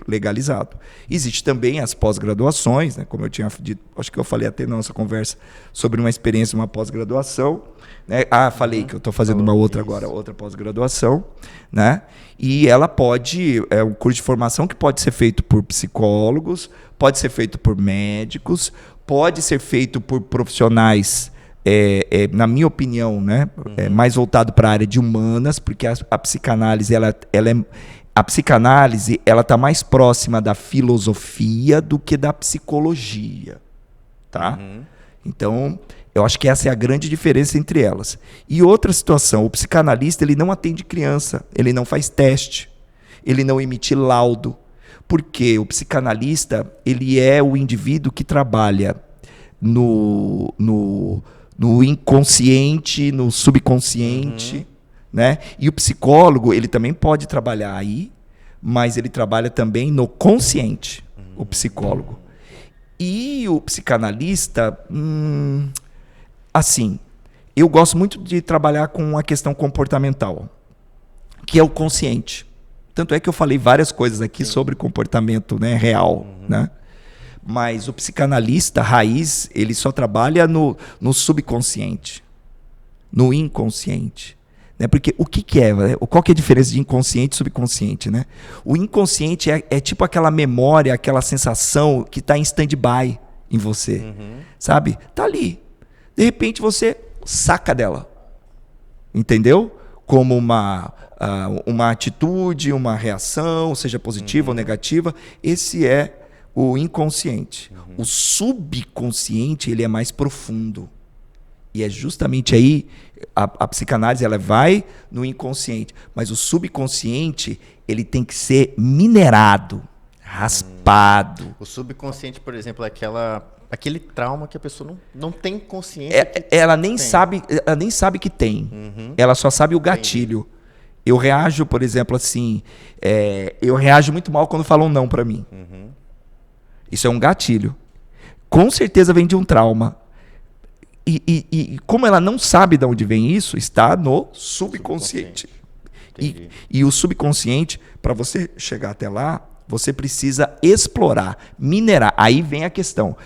legalizado. Existe também as pós-graduações, né? Como eu tinha dito, acho que eu falei até na nossa conversa sobre uma experiência, uma pós-graduação, né? Falei que eu estou fazendo uma outra agora, outra pós-graduação, né? E ela pode, é um curso de formação que pode ser feito por psicólogos, pode ser feito por médicos, pode ser feito por profissionais, na minha opinião, né? Mais voltado para a área de humanas, porque a psicanálise, a psicanálise, ela está mais próxima da filosofia do que da psicologia, tá? Então, eu acho que essa é a grande diferença entre elas. E outra situação, o psicanalista, ele não atende criança, ele não faz teste, ele não emite laudo, porque o psicanalista, ele é o indivíduo que trabalha no inconsciente, no subconsciente, né? E o psicólogo, ele também pode trabalhar aí, mas ele trabalha também no consciente, o psicólogo. E o psicanalista, assim, eu gosto muito de trabalhar com a questão comportamental, que é o consciente. Tanto é que eu falei várias coisas aqui sobre comportamento, né, real, né? Mas o psicanalista raiz, ele só trabalha no subconsciente, no inconsciente. Né? Porque o que é? Qual que é a diferença de inconsciente e subconsciente? Né? O inconsciente é tipo aquela memória, aquela sensação que está em stand-by em você. Sabe? Está ali. De repente você saca dela. Entendeu? Como uma atitude, uma reação, seja positiva ou negativa. Esse é o inconsciente. O subconsciente, ele é mais profundo. E é justamente aí, a psicanálise, ela vai no inconsciente. Mas o subconsciente, ele tem que ser minerado, raspado.
O subconsciente, por exemplo, é aquele trauma que a pessoa não tem consciência.
Ela nem sabe que tem. Ela só sabe o gatilho. Entendi. Eu reajo, por exemplo, assim, eu reajo muito mal quando falam não para mim. Isso é um gatilho. Com certeza vem de um trauma. E como ela não sabe de onde vem isso, está no subconsciente. E o subconsciente, para você chegar até lá, você precisa explorar, minerar. Aí vem a questão.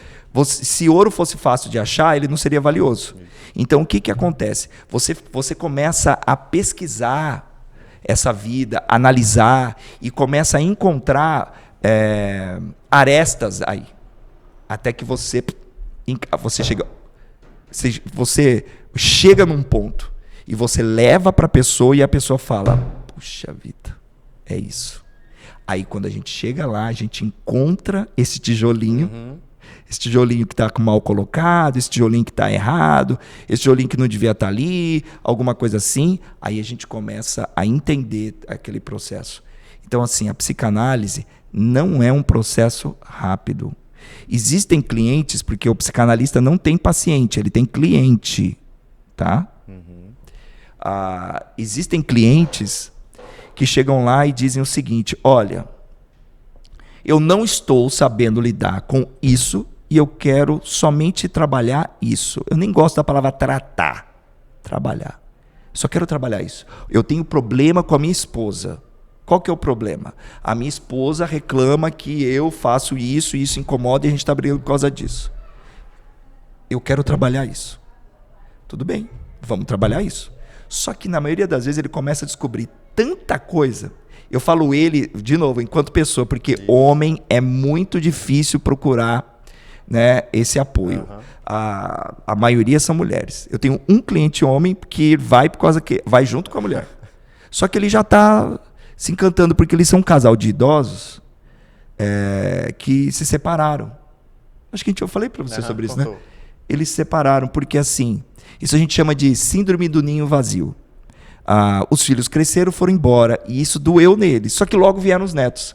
Se ouro fosse fácil de achar, ele não seria valioso. Então, o que acontece? Você começa a pesquisar essa vida, analisar e começa a encontrar arestas aí. Até que você chega num ponto e você leva para a pessoa e a pessoa fala, puxa vida, é isso. Aí quando a gente chega lá, a gente encontra esse tijolinho, esse tijolinho que está mal colocado, esse tijolinho que está errado, esse tijolinho que não devia estar ali, alguma coisa assim. Aí a gente começa a entender aquele processo. Então, assim, a psicanálise não é um processo rápido. Existem clientes, porque o psicanalista não tem paciente, ele tem cliente, tá? Existem clientes que chegam lá e dizem o seguinte, olha, eu não estou sabendo lidar com isso e eu quero somente trabalhar isso. Eu nem gosto da palavra trabalhar. Só quero trabalhar isso. Eu tenho problema com a minha esposa. Qual que é o problema? A minha esposa reclama que eu faço isso, e isso incomoda e a gente está brigando por causa disso. Eu quero trabalhar isso. Tudo bem, vamos trabalhar isso. Só que na maioria das vezes ele começa a descobrir tanta coisa. Eu falo ele, de novo, enquanto pessoa, porque homem é muito difícil procurar, né, esse apoio. A maioria são mulheres. Eu tenho um cliente homem que vai por causa que vai junto com a mulher. Só que ele já está se encantando porque eles são um casal de idosos que se separaram. Acho que eu falei para você sobre isso, né? Eles se separaram porque, assim, isso a gente chama de síndrome do ninho vazio. Os filhos cresceram, foram embora, e isso doeu neles. Só que logo vieram os netos.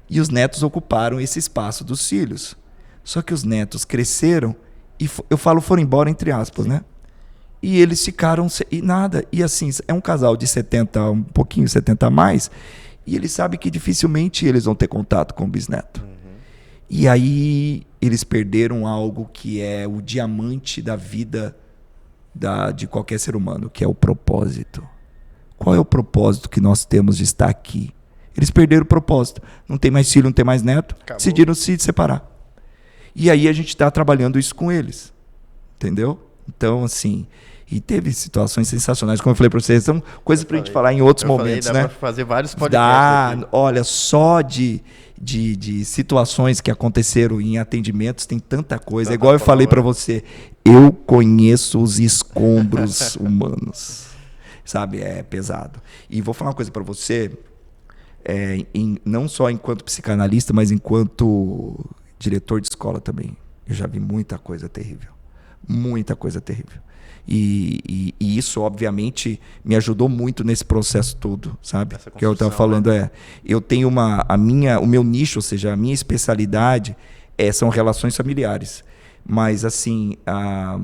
E os netos ocuparam esse espaço dos filhos. Só que os netos cresceram e, eu falo, foram embora entre aspas, né? E eles ficaram e nada. E assim, é um casal de 70, um pouquinho 70 a mais, e eles sabem que dificilmente eles vão ter contato com o bisneto. E aí eles perderam algo que é o diamante da vida de qualquer ser humano, que é o propósito. Qual é o propósito que nós temos de estar aqui? Eles perderam o propósito. Não tem mais filho, não tem mais neto. Acabou. Decidiram se separar. E aí a gente está trabalhando isso com eles. Entendeu? Então, assim... E teve situações sensacionais, como eu falei para vocês, são coisas para a gente falar em outros momentos,
dá
né?
Dá para fazer vários podcasts.
Olha, só de situações que aconteceram em atendimentos, tem tanta coisa. Igual eu falei para você, eu conheço os escombros humanos. Sabe, é pesado. E vou falar uma coisa para você, não só enquanto psicanalista, mas enquanto diretor de escola também. Eu já vi muita coisa terrível. Muita coisa terrível. E isso, obviamente, me ajudou muito nesse processo todo, sabe? Que eu estava falando, eu tenho o meu nicho, ou seja, a minha especialidade são relações familiares. Mas, assim, a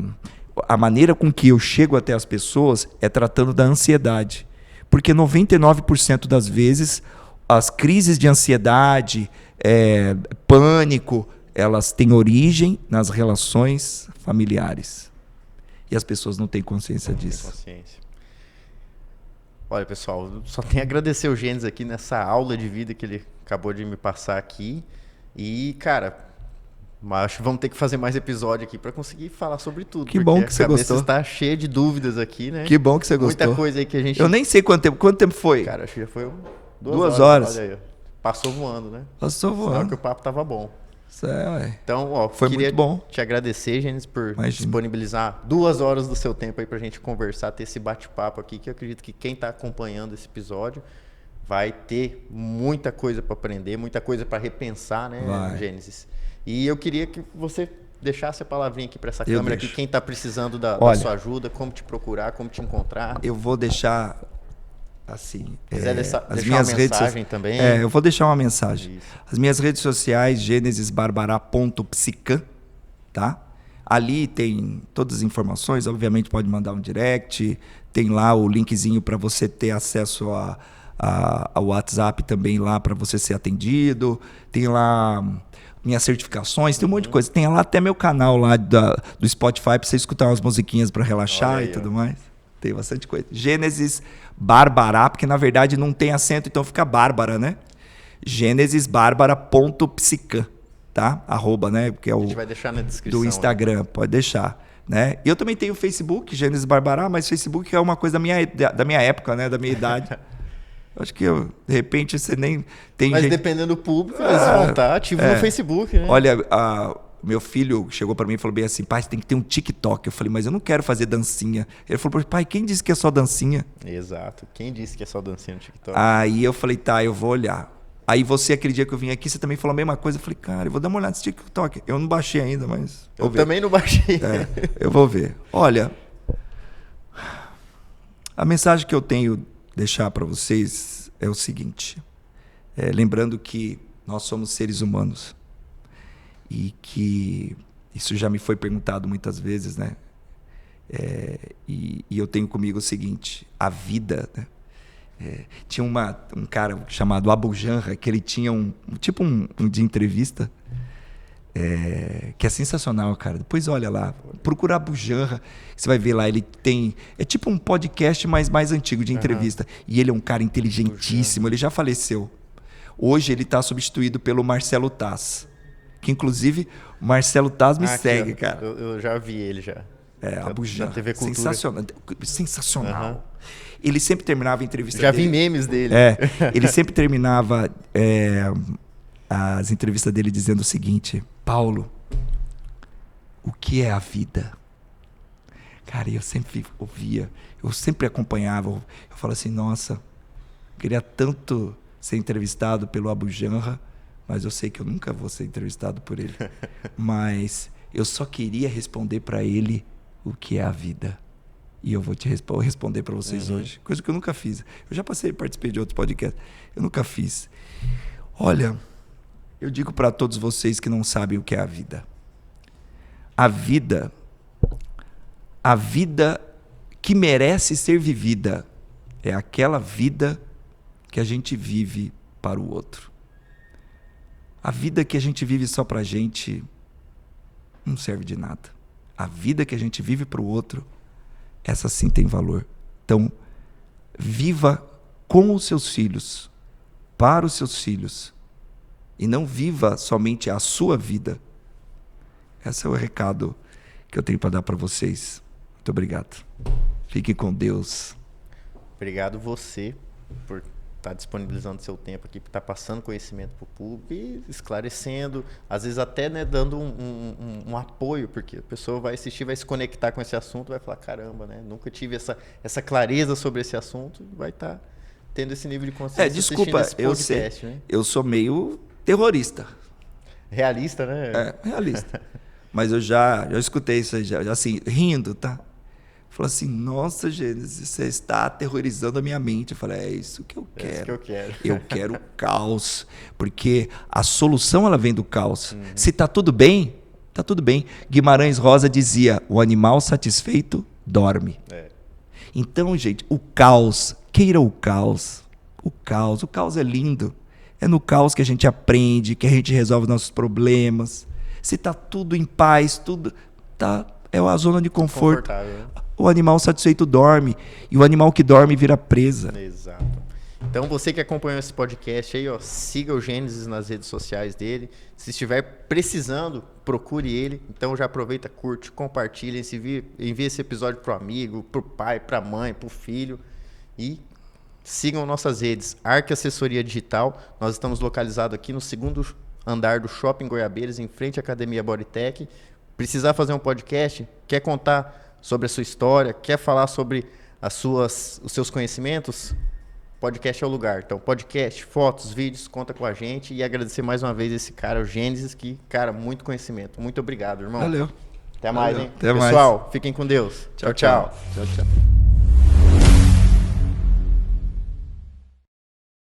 maneira com que eu chego até as pessoas é tratando da ansiedade. Porque 99% das vezes, as crises de ansiedade, pânico, elas têm origem nas relações familiares. E as pessoas não têm consciência disso.
Olha, pessoal, só tenho a agradecer o Gênesis aqui nessa aula de vida que ele acabou de me passar aqui. E, cara, acho que vamos ter que fazer mais episódio aqui para conseguir falar sobre tudo.
Que bom que você gostou.
A cabeça está cheia de dúvidas aqui, né?
Que bom que você gostou.
Muita coisa aí que a gente...
Eu nem sei quanto tempo. Quanto tempo foi?
Cara, acho que já foi
2 horas.
Olha aí. Passou voando, né?
Passou voando.
Sinal que o papo tava bom. Então,
foi muito bom.
Te agradecer, Gênesis, por disponibilizar 2 horas do seu tempo aí pra gente conversar, ter esse bate-papo aqui, que eu acredito que quem tá acompanhando esse episódio vai ter muita coisa para aprender, muita coisa para repensar, né, Gênesis? E eu queria que você deixasse a palavrinha aqui para essa câmera aqui, quem tá precisando da sua ajuda, como te procurar, como te encontrar.
Eu vou deixar... assim,
quiser deixar uma mensagem também.
Eu vou deixar uma mensagem. Isso. As minhas redes sociais, genesisbarbará.psican, tá? Ali tem todas as informações, obviamente pode mandar um direct, tem lá o linkzinho para você ter acesso ao WhatsApp também lá para você ser atendido, tem lá minhas certificações, tem um monte de coisa. Tem lá até meu canal lá do Spotify para você escutar umas musiquinhas para relaxar e tudo mais. Tem bastante coisa. Gênesis Barbará, porque na verdade não tem acento, então fica Bárbara, né? genesisbarbara.psican, tá? @, né? Porque é
a gente vai deixar na descrição
do Instagram, pode deixar, né? Eu também tenho o Facebook, Gênesis Barbará, mas Facebook é uma coisa da minha época, né? Da minha idade. Acho que de repente você nem tem.
Mas dependendo do público, eles vão estar ativos no Facebook, né?
Olha, meu filho chegou para mim e falou bem assim, pai, você tem que ter um TikTok. Eu falei, mas eu não quero fazer dancinha. Ele falou, pai, quem disse que é só dancinha?
Exato, quem disse que é só dancinha no TikTok?
Aí eu falei, tá, eu vou olhar. Aí você, aquele dia que eu vim aqui, você também falou a mesma coisa. Eu falei, cara, eu vou dar uma olhada nesse TikTok. Eu não baixei ainda, mas...
Eu também não baixei.
Eu vou ver. Olha, a mensagem que eu tenho deixar para vocês é o seguinte. Lembrando que nós somos seres humanos. E que isso já me foi perguntado muitas vezes, né? E eu tenho comigo o seguinte, a vida, né? Tinha um cara chamado Abu Janra, que ele tinha um de entrevista, que é sensacional, cara. Depois olha lá, procura Abu Janra, você vai ver lá, ele tem... É tipo um podcast mais antigo de entrevista. E ele é um cara inteligentíssimo, ele já faleceu. Hoje ele está substituído pelo Marcelo Taz. Que inclusive, o Marcelo Taz me segue, cara.
Eu já vi ele já.
Abu Janra.
TV Cultura.
Sensacional. Ele sempre terminava a entrevista
dele. Já
vi
memes dele.
Ele sempre terminava as entrevistas dele dizendo o seguinte: Paulo, o que é a vida? Cara, eu sempre ouvia, eu sempre acompanhava. Eu falo assim, nossa, eu queria tanto ser entrevistado pelo Abu Janra, mas eu sei que eu nunca vou ser entrevistado por ele. Mas eu só queria responder para ele o que é a vida. E eu vou te responder para vocês hoje. Coisa que eu nunca fiz. Eu já participei de outros podcasts. Eu nunca fiz. Olha, eu digo para todos vocês que não sabem o que é a vida. A vida que merece ser vivida é aquela vida que a gente vive para o outro. A vida que a gente vive só para a gente não serve de nada. A vida que a gente vive para o outro, essa sim tem valor. Então, viva com os seus filhos, para os seus filhos, e não viva somente a sua vida. Esse é o recado que eu tenho para dar para vocês. Muito obrigado. Fique com Deus.
Obrigado você por estar disponibilizando seu tempo aqui, por estar passando conhecimento para o público e esclarecendo, às vezes até, né, dando um apoio, porque a pessoa vai assistir, vai se conectar com esse assunto, vai falar, caramba, né, nunca tive essa clareza sobre esse assunto, vai estar tendo esse nível de consciência.
Desculpa, eu sei, né? Eu sou meio terrorista.
Realista, né?
Realista. Mas eu já escutei isso aí, já assim, rindo, tá? Falou assim, nossa, Gênesis, você está aterrorizando a minha mente. Eu falei, é isso que eu quero.
É isso que eu quero.
Eu quero caos, porque a solução ela vem do caos. Se tá tudo bem, tá tudo bem. Guimarães Rosa dizia, o animal satisfeito dorme. Então, gente, o caos, queira o caos. O caos é lindo. É no caos que a gente aprende, que a gente resolve nossos problemas. Se tá tudo em paz, tudo tá, é a zona de conforto. O animal satisfeito dorme. E o animal que dorme vira presa.
Exato. Então, você que acompanhou esse podcast aí, ó, siga o Gênesis nas redes sociais dele. Se estiver precisando, procure ele. Então, já aproveita, curte, compartilha, envie esse episódio pro amigo, pro pai, pra mãe, pro filho. E sigam nossas redes. Arc Assessoria Digital. Nós estamos localizados aqui no 2º andar do Shopping Goiabeiras, em frente à Academia Bodytech. Precisar fazer um podcast? Quer contar sobre a sua história? Quer falar sobre os seus conhecimentos? Podcast é o lugar. Então, podcast, fotos, vídeos, conta com a gente. E agradecer mais uma vez esse cara, o Gênesis, que, cara, muito conhecimento. Muito obrigado, irmão.
Valeu.
Até mais, hein?
Até
Pessoal,
mais.
Fiquem com Deus.
Tchau.
Tchau.